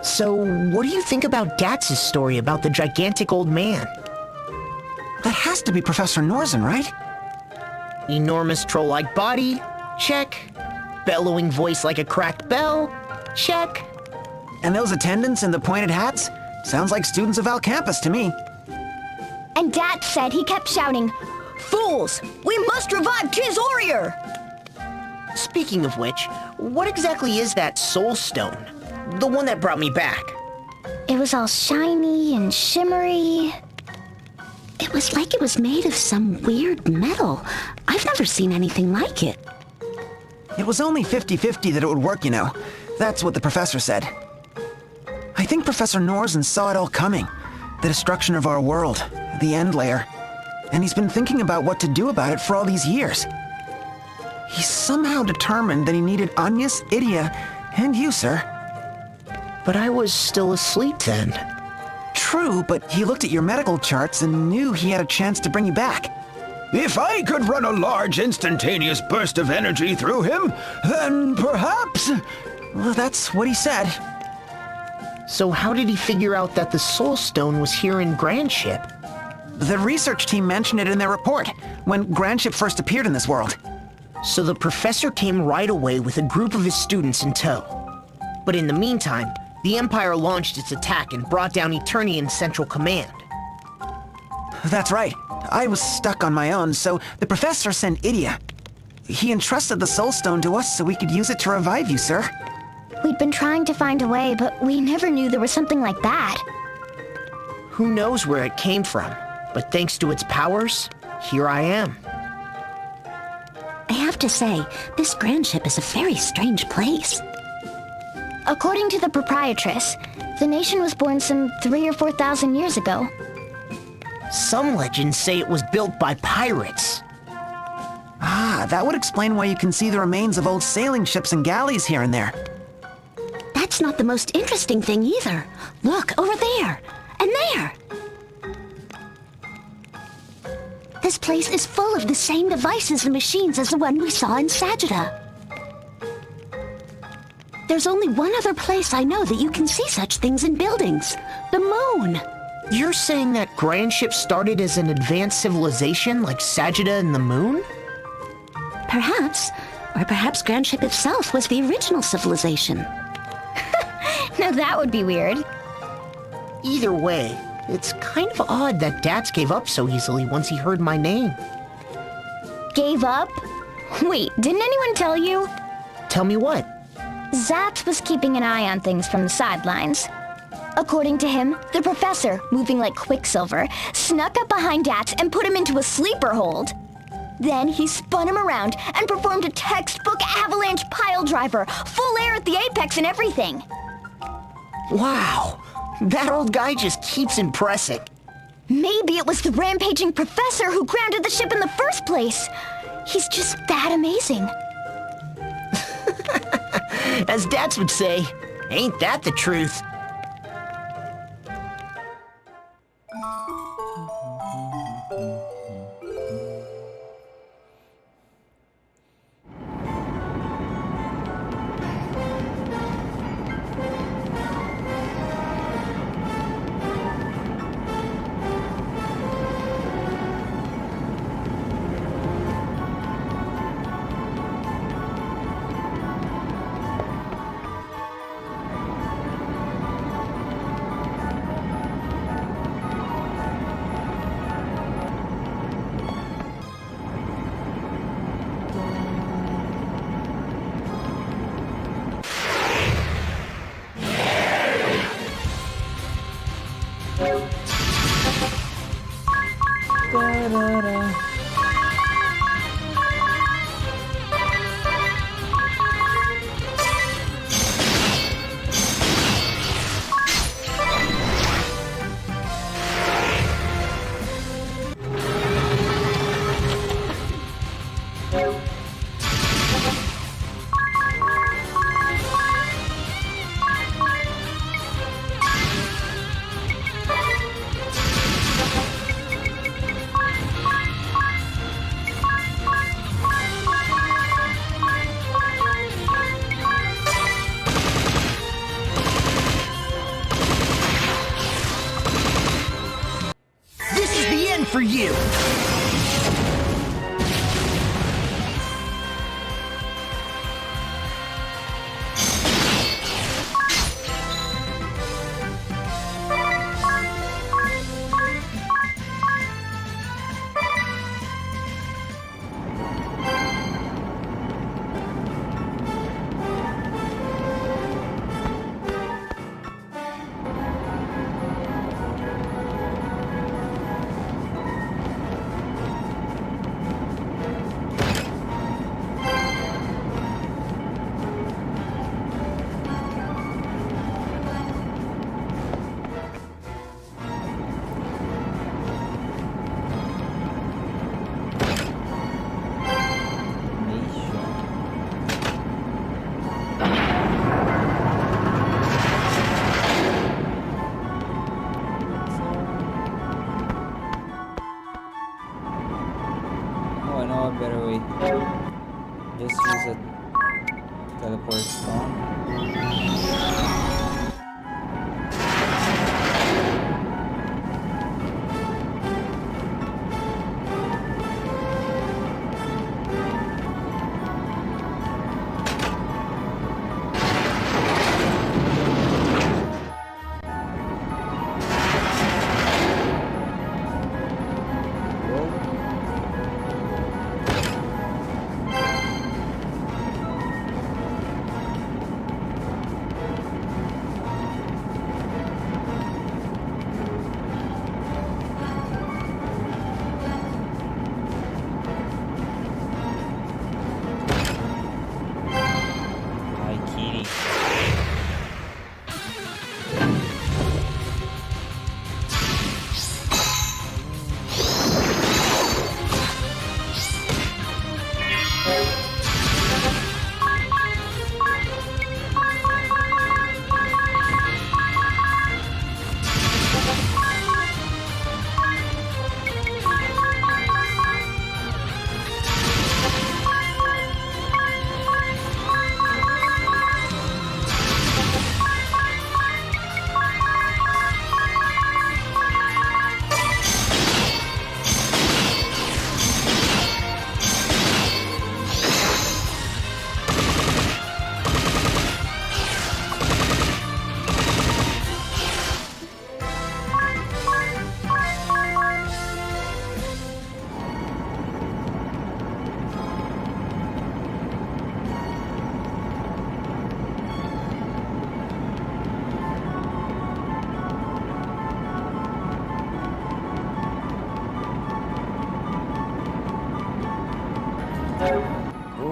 So, what do you think about Gatz's story about the gigantic old man? That has to be Professor Norzen, right? Enormous troll-like body? Check. Bellowing voice like a cracked bell? Check. And those attendants in the pointed hats? Sounds like students of Alcampus to me. And Dad said he kept shouting, "Fools! We must revive Tiz Orier!" Speaking of which, what exactly is that soul stone? The one that brought me back. It was all shiny and shimmery. It was like it was made of some weird metal. I've never seen anything like it. It was only 50-50 that it would work, you know. That's what the professor said. I think Professor Norzen saw it all coming. The destruction of our world, the end layer. And he's been thinking about what to do about it for all these years. He's somehow determined that he needed Agnes, Idia, and you, sir. But I was still asleep then. True, but he looked at your medical charts and knew he had a chance to bring you back. If I could run a large instantaneous burst of energy through him, then perhaps... Well, that's what he said. So how did he figure out that the Soul Stone was here in Grandship? The research team mentioned it in their report, when Grandship first appeared in this world. So the professor came right away with a group of his students in tow. But in the meantime, the Empire launched its attack and brought down Eternian Central Command. That's right. I was stuck on my own, so the professor sent Idia. He entrusted the Soul Stone to us so we could use it to revive you, sir. We'd been trying to find a way, but we never knew there was something like that. Who knows where it came from, but thanks to its powers, here I am. I have to say, this Grandship is a very strange place. According to the proprietress, the nation was born some 3,000 or 4,000 years ago. Some legends say it was built by pirates. Ah, that would explain why you can see the remains of old sailing ships and galleys here and there. That's not the most interesting thing either. Look, over there, and there. This place is full of the same devices and machines as the one we saw in Sajida. There's only one other place I know that you can see such things in buildings. The moon. You're saying that Grand Ship started as an advanced civilization like Sajida and the moon? Perhaps. Or perhaps Grand Ship itself was the original civilization. Now that would be weird. Either way, it's kind of odd that Dats gave up so easily once he heard my name. Gave up? Wait, didn't anyone tell you? Tell me what? Zaps was keeping an eye on things from the sidelines. According to him, the professor, moving like Quicksilver, snuck up behind Dats and put him into a sleeper hold. Then he spun him around and performed a textbook avalanche pile driver, full air at the apex and everything. Wow, that old guy just keeps impressing. Maybe it was the rampaging professor who grounded the ship in the first place. He's just that amazing. As Dats would say, ain't that the truth? For you.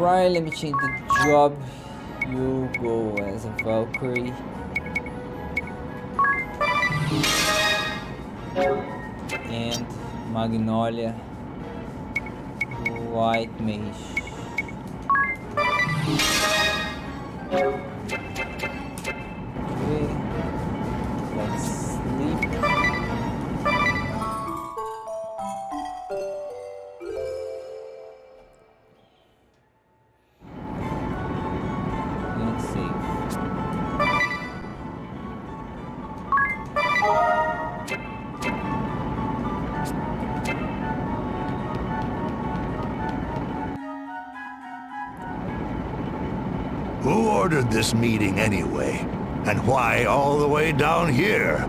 Alright, let me change the job. You go as a Valkyrie. And Magnolia, White Mage. Okay, let's sleep. Let's see. Who ordered this meeting anyway? And why all the way down here?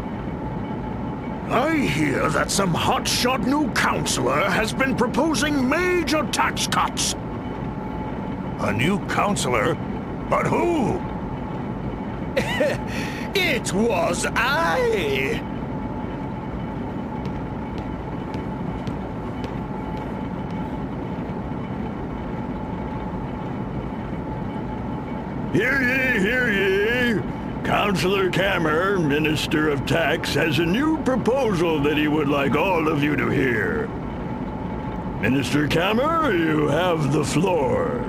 I hear that some hotshot new counselor has been proposing major tax cuts. A new counselor? But who? It was I! Hear ye, hear ye! Councillor Kammer, Minister of Tax, has a new proposal that he would like all of you to hear. Minister Kammer, you have the floor.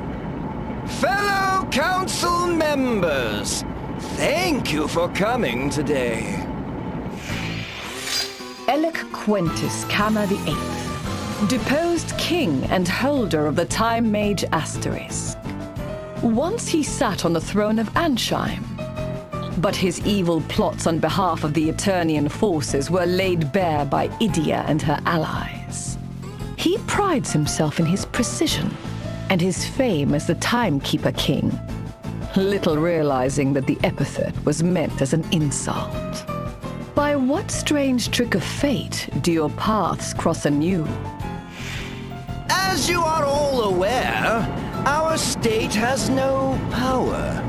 Fellow council members, thank you for coming today. Elec Quentis Kammer VIII, deposed king and holder of the Time Mage Asterisk. Once he sat on the throne of Ansheim, but his evil plots on behalf of the Eternian forces were laid bare by Idia and her allies. He prides himself in his precision and his fame as the Timekeeper King, little realizing that the epithet was meant as an insult. By what strange trick of fate do your paths cross anew? As you are all aware, our state has no power.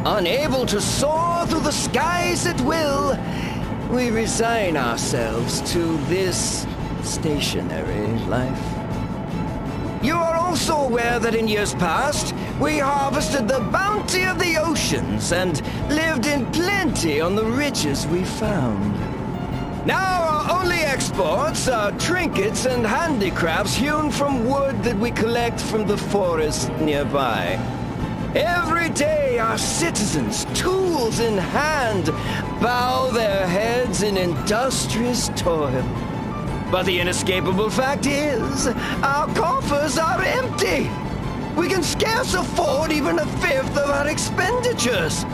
Unable to soar through the skies at will, we resign ourselves to this stationary life. You are also aware that in years past, we harvested the bounty of the oceans and lived in plenty on the riches we found. Now our only exports are trinkets and handicrafts hewn from wood that we collect from the forest nearby. Every day our citizens, tools in hand, bow their heads in industrious toil. But the inescapable fact is, our coffers are empty. We can scarce afford even a fifth of our expenditures.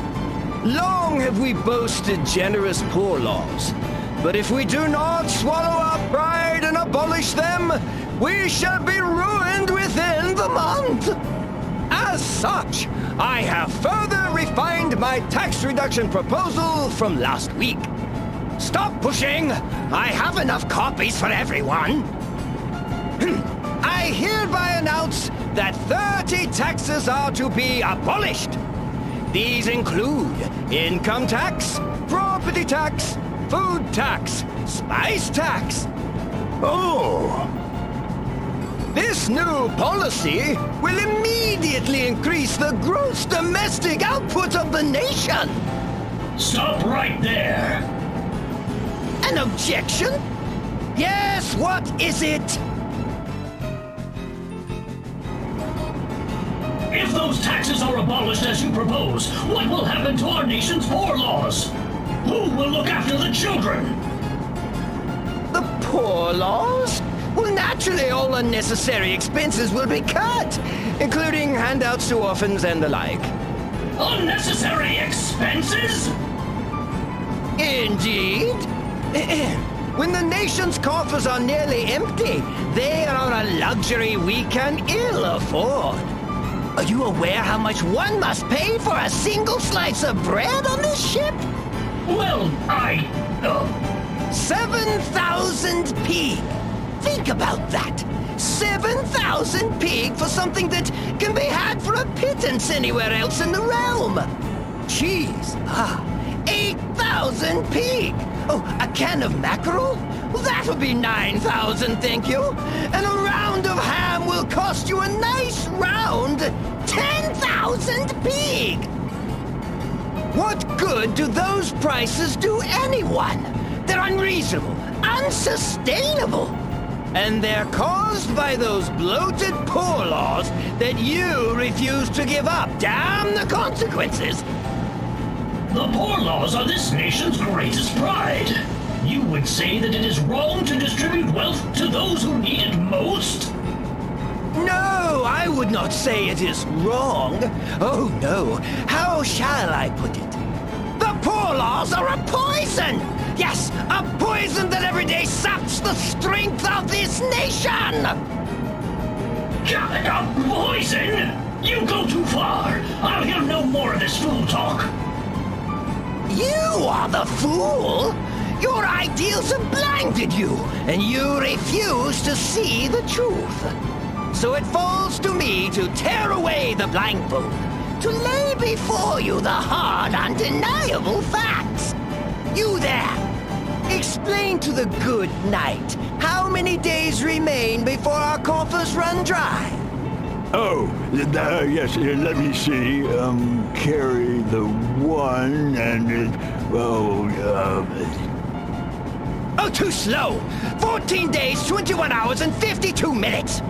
Long have we boasted generous poor laws. But if we do not swallow our pride and abolish them, we shall be ruined within the month. As such, I have further refined my tax reduction proposal from last week. Stop pushing! I have enough copies for everyone. I hereby announce that 30 taxes are to be abolished. These include income tax, property tax, food tax, spice tax. Oh! This new policy will immediately increase the gross domestic output of the nation. Stop right there. An objection? Yes, what is it? If those taxes are abolished as you propose, what will happen to our nation's poor laws? Who will look after the children? The poor laws? Well, naturally, all unnecessary expenses will be cut, including handouts to orphans and the like. Unnecessary expenses? Indeed. When the nation's coffers are nearly empty, they are a luxury we can ill afford. Are you aware how much one must pay for a single slice of bread on this ship? Well, 7,000 pig. Think about that. 7,000 pig for something that can be had for a pittance anywhere else in the realm. Cheese, 8,000 pig. Oh, a can of mackerel? That'll be 9,000, thank you. And a round of ham will cost you a nice round 10,000 pig. What good do those prices do anyone? They're unreasonable, unsustainable. And they're caused by those bloated poor laws that you refuse to give up. Damn the consequences! The poor laws are this nation's greatest pride. You would say that it is wrong to distribute wealth to those who need it most? No, I would not say it is wrong. Oh no, how shall I put it? The poor laws are a poison! Yes, a poison that every day saps the strength of this nation! Poison? You go too far! I'll hear no more of this fool talk! You are the fool! Your ideals have blinded you, and you refuse to see the truth. So it falls to me to tear away the blindfold, to lay before you the hard, undeniable facts. You there! Explain to the good knight how many days remain before our coffers run dry. Oh, yes, let me see. Carry the one and, Oh, too slow! 14 days, 21 hours, and 52 minutes!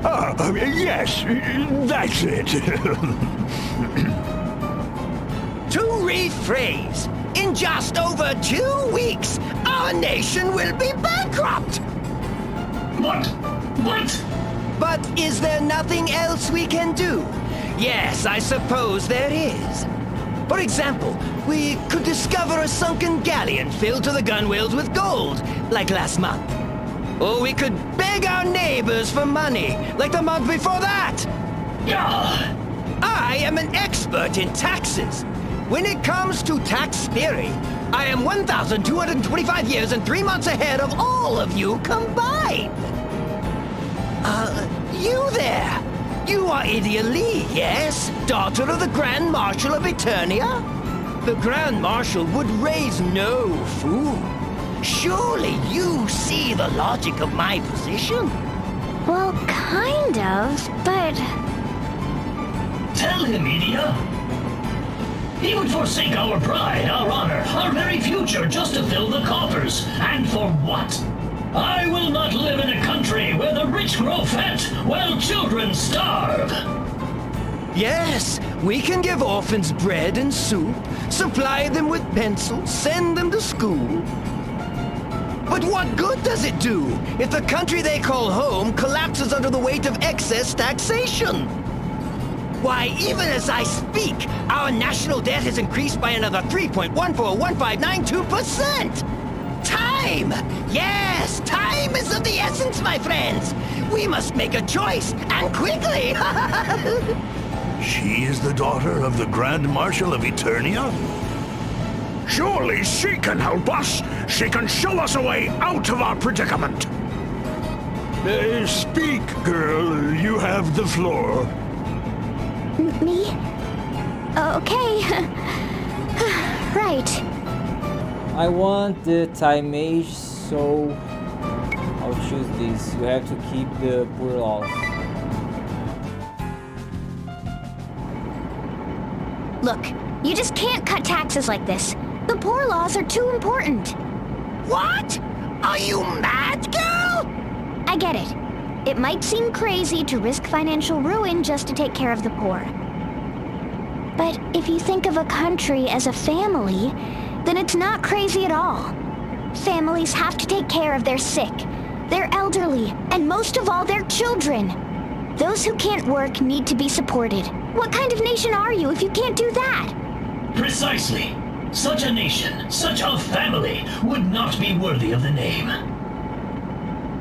Yes, that's it. To rephrase, in just over 2 weeks, our nation will be bankrupt! What? But is there nothing else we can do? Yes, I suppose there is. For example, we could discover a sunken galleon filled to the gunwales with gold, like last month. Or we could beg our neighbors for money, like the month before that. Yeah. I am an expert in taxes. When it comes to tax theory, I am 1,225 years and 3 months ahead of all of you combined. You there. You are Idia Lee, yes? Daughter of the Grand Marshal of Eternia? The Grand Marshal would raise no fool. Surely you see the logic of my position? Well, kind of, but... Tell him, Idia. He would forsake our pride, our honor, our very future just to fill the coffers. And for what? I will not live in a country where the rich grow fat while children starve. Yes, we can give orphans bread and soup, supply them with pencils, send them to school. But what good does it do if the country they call home collapses under the weight of excess taxation? Why, even as I speak, our national debt has increased by another 3.141592%! Time! Yes, time is of the essence, my friends! We must make a choice, and quickly! She is the daughter of the Grand Marshal of Eternia? Surely she can help us! She can show us a way out of our predicament! Speak, girl. You have the floor. Me? Okay. Right. I want the time mage, so I'll choose this. You have to keep the poor laws. Look, you just can't cut taxes like this. The poor laws are too important. What? Are you mad, girl? I get it. It might seem crazy to risk financial ruin just to take care of the poor. But if you think of a country as a family, then it's not crazy at all. Families have to take care of their sick, their elderly, and most of all, their children. Those who can't work need to be supported. What kind of nation are you if you can't do that? Precisely. Such a nation, such a family, would not be worthy of the name.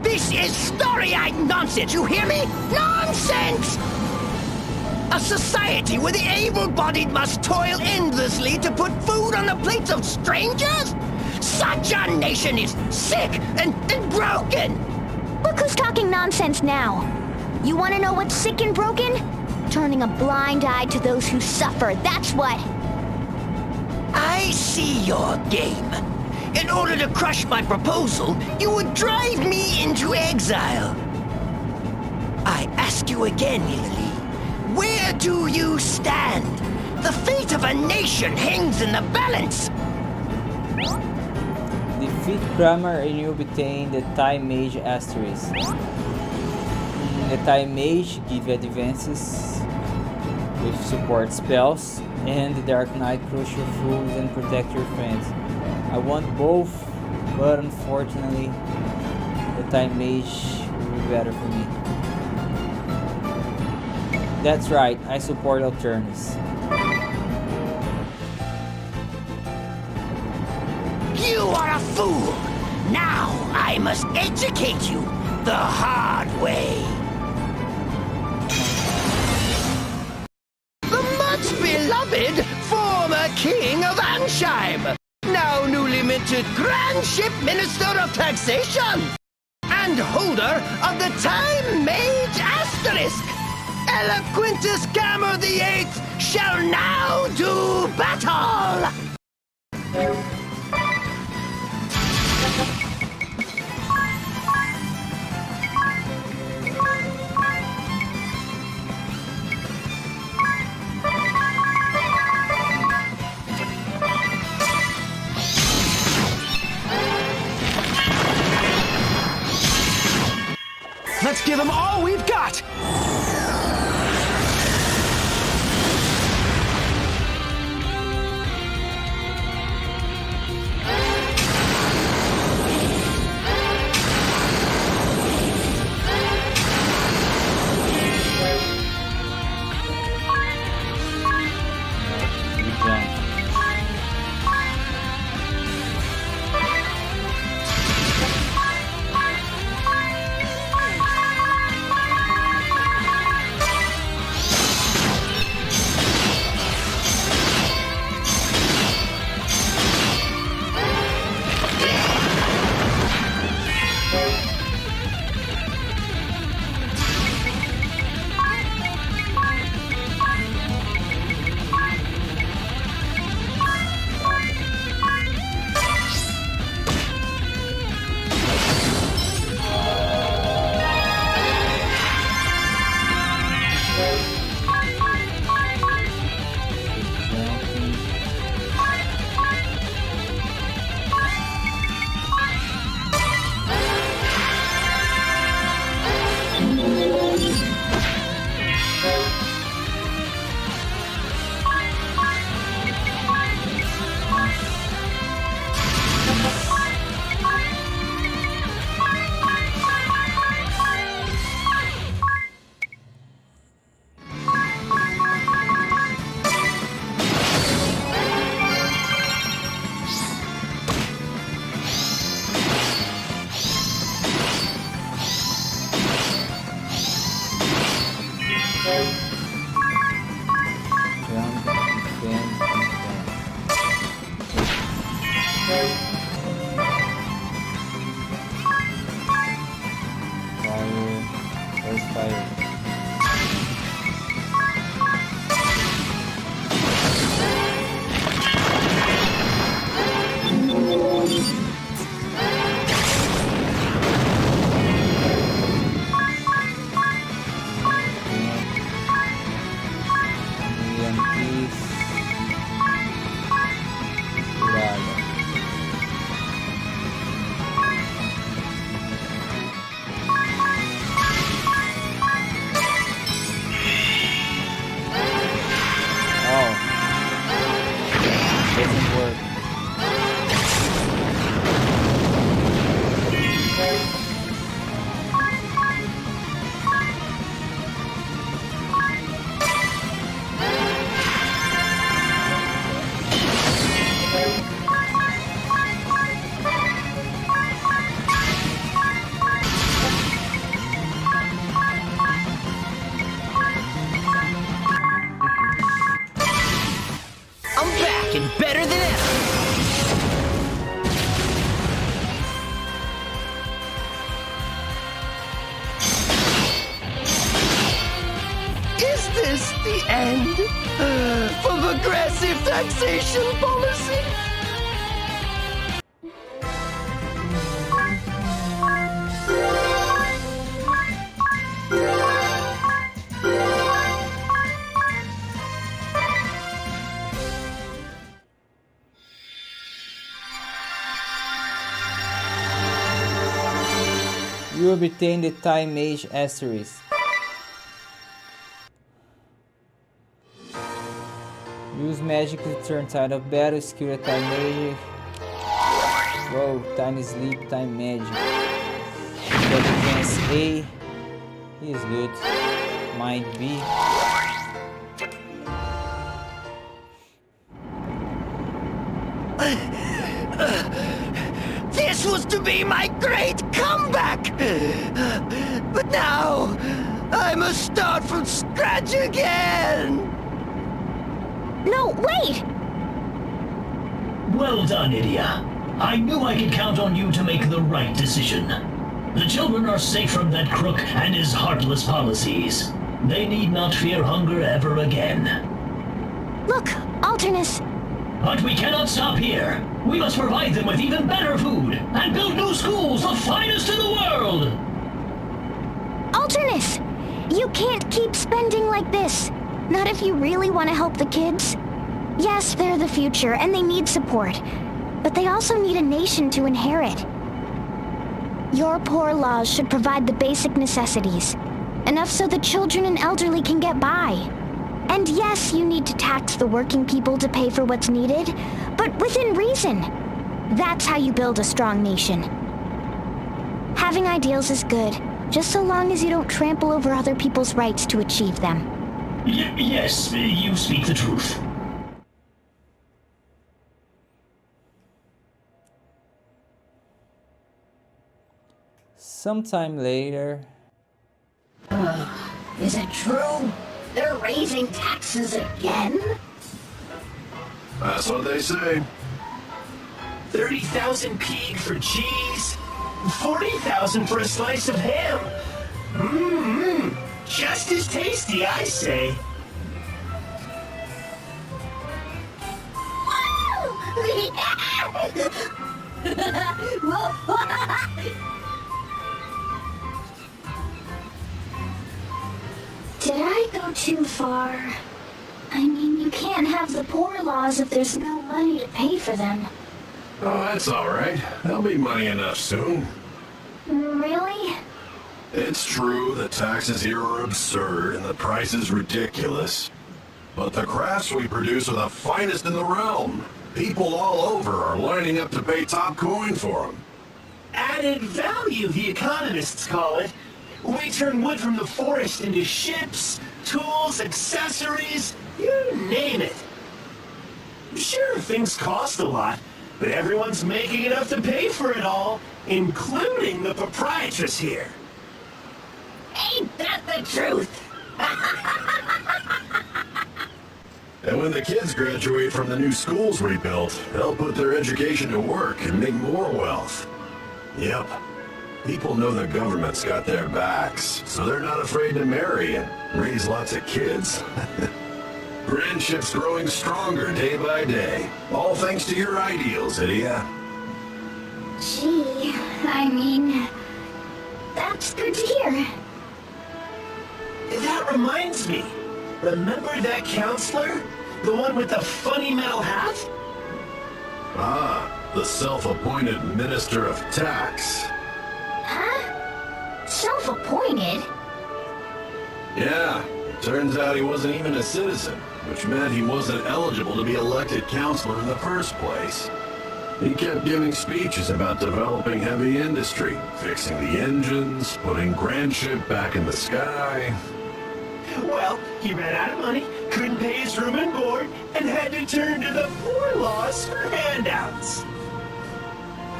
This is starry-eyed nonsense, you hear me? Nonsense! A society where the able-bodied must toil endlessly to put food on the plates of strangers? Such a nation is sick and broken! Look who's talking nonsense now. You want to know what's sick and broken? Turning a blind eye to those who suffer, that's what. I see your game. In order to crush my proposal, you would drive me into exile. I ask you again, Lily, where do you stand? The fate of a nation hangs in the balance. Defeat Kramer and you obtain the Time Mage Asterisk. The Time Mage give you advances with support spells, and the Dark Knight crush your fools and protect your friends. I want both, but unfortunately, the Time Mage will be better for me. That's right, I support Alternus. You are a fool! Now I must educate you the hard way. The much beloved former king of Ansheim, now newly minted Grand Ship Minister of Taxation, and holder of the Time Mage Asterisk, Eloquentus Gamma the Eighth shall now do battle! Let's give them all we've got! Better than ever! Is this the end for progressive taxation policy? You will retain the Time Mage asterisk. Use magic to turn tide of battle. Skill at Time Mage. Whoa, time sleep, time magic. That against A. He is good. Might be. This was to be my great comeback! But now, I must start from scratch again! No, wait! Well done, Idia. I knew I could count on you to make the right decision. The children are safe from that crook and his heartless policies. They need not fear hunger ever again. Look, Alternus. But we cannot stop here. We must provide them with even better food and build new schools, the finest in the world! Alternus! You can't keep spending like this. Not if you really want to help the kids. Yes, they're the future and they need support. But they also need a nation to inherit. Your poor laws should provide the basic necessities. Enough so the children and elderly can get by. And yes, you need to tax the working people to pay for what's needed, but within reason. That's how you build a strong nation. Having ideals is good, just so long as you don't trample over other people's rights to achieve them. Yes, you speak the truth. Sometime later. Is it true? They're raising taxes again? That's what they say. 30,000 pig for cheese, 40,000 for a slice of ham. Just as tasty, I say. Did I go too far? I mean, you can't have the poor laws if there's no money to pay for them. Oh, that's all right. There'll be money enough soon. Really? It's true, the taxes here are absurd and the price is ridiculous. But the crafts we produce are the finest in the realm. People all over are lining up to pay top coin for them. Added value, the economists call it. We turn wood from the forest into ships, tools, accessories, you name it. Sure, things cost a lot, but everyone's making enough to pay for it all, including the proprietress here. Ain't that the truth? And when the kids graduate from the new schools we built, they'll put their education to work and make more wealth. Yep. People know the government's got their backs, so they're not afraid to marry and raise lots of kids. Friendship's growing stronger day by day, all thanks to your ideals, Idia. Gee, I mean, that's good to hear. That reminds me. Remember that counselor? The one with the funny metal hat? Ah, the self-appointed Minister of Tax. Huh? Self-appointed? Yeah, turns out he wasn't even a citizen, which meant he wasn't eligible to be elected counselor in the first place. He kept giving speeches about developing heavy industry, fixing the engines, putting Grand Ship back in the sky. Well, he ran out of money, couldn't pay his room and board, and had to turn to the poor laws for handouts.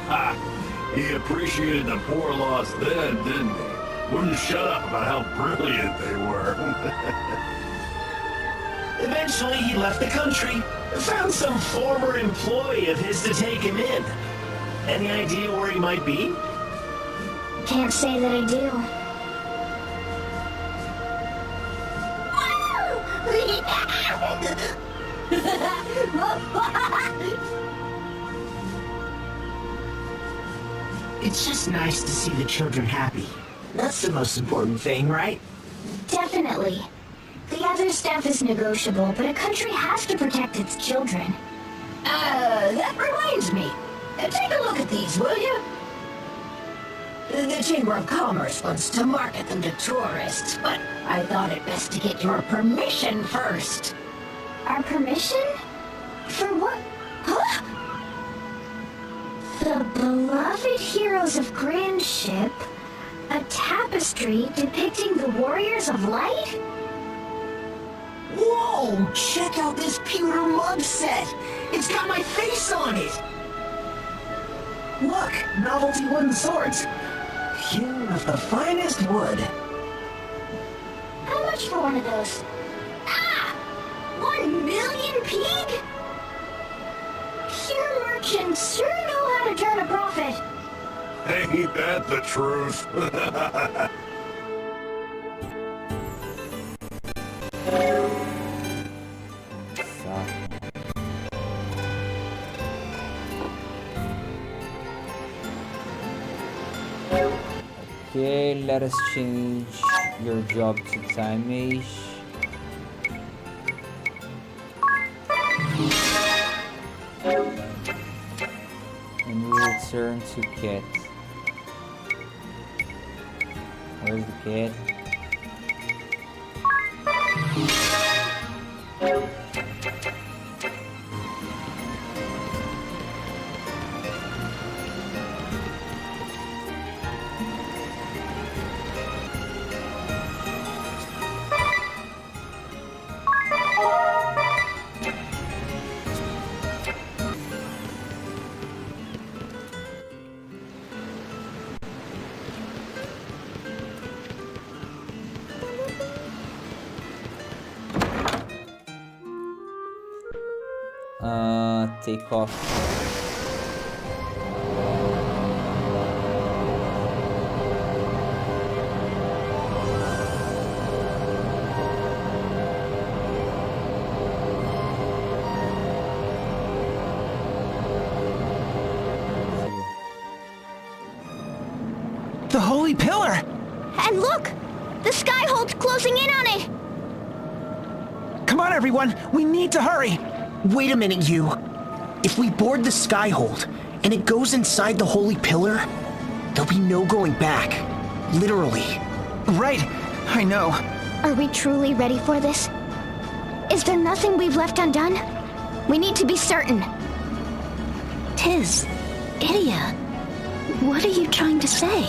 Ha! He appreciated the poor laws then, didn't he? Wouldn't shut up about how brilliant they were. Eventually, he left the country, found some former employee of his to take him in. Any idea where he might be? Can't say that I do. It's just nice to see the children happy. That's the most important thing, right? Definitely. The other stuff is negotiable, but a country has to protect its children. That reminds me. Take a look at these, will you? The Chamber of Commerce wants to market them to tourists, but I thought it best to get your permission first. Our permission? For what? Huh? The beloved heroes of Grand Ship? A tapestry depicting the warriors of light? Whoa! Check out this pewter mug set! It's got my face on it! Look! Novelty wooden swords! Hewn of the finest wood. How much for one of those? Ah! 1 million pig? Pure merchants sure know how to turn a profit. Ain't that the truth? Okay, let us change your job to time mage. And we return to cat. Where's the cat? Take off. The Holy Pillar! And look! The Skyhold's closing in on it! Come on, everyone! We need to hurry! Wait a minute, you. If we board the Skyhold, and it goes inside the Holy Pillar, there'll be no going back. Literally. Right. I know. Are we truly ready for this? Is there nothing we've left undone? We need to be certain. Tiz, Idia, what are you trying to say?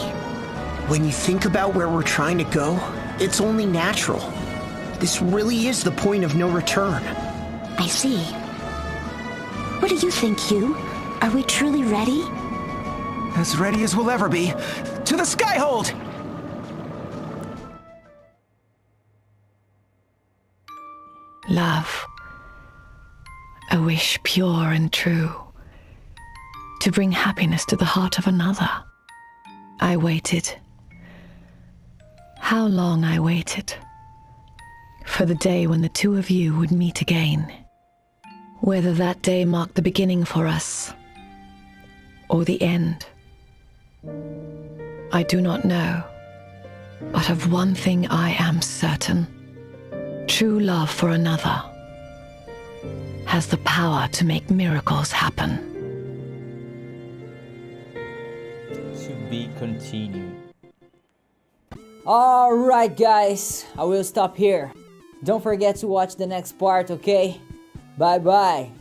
When you think about where we're trying to go, it's only natural. This really is the point of no return. I see. What do you think, Hugh? Are we truly ready? As ready as we'll ever be. To the Skyhold! Love. A wish pure and true. To bring happiness to the heart of another. I waited. How long I waited. For the day when the two of you would meet again. Whether that day marked the beginning for us, or the end, I do not know. But of one thing I am certain. True love for another has the power to make miracles happen. To be continued. Alright guys, I will stop here. Don't forget to watch the next part, okay? Bye bye.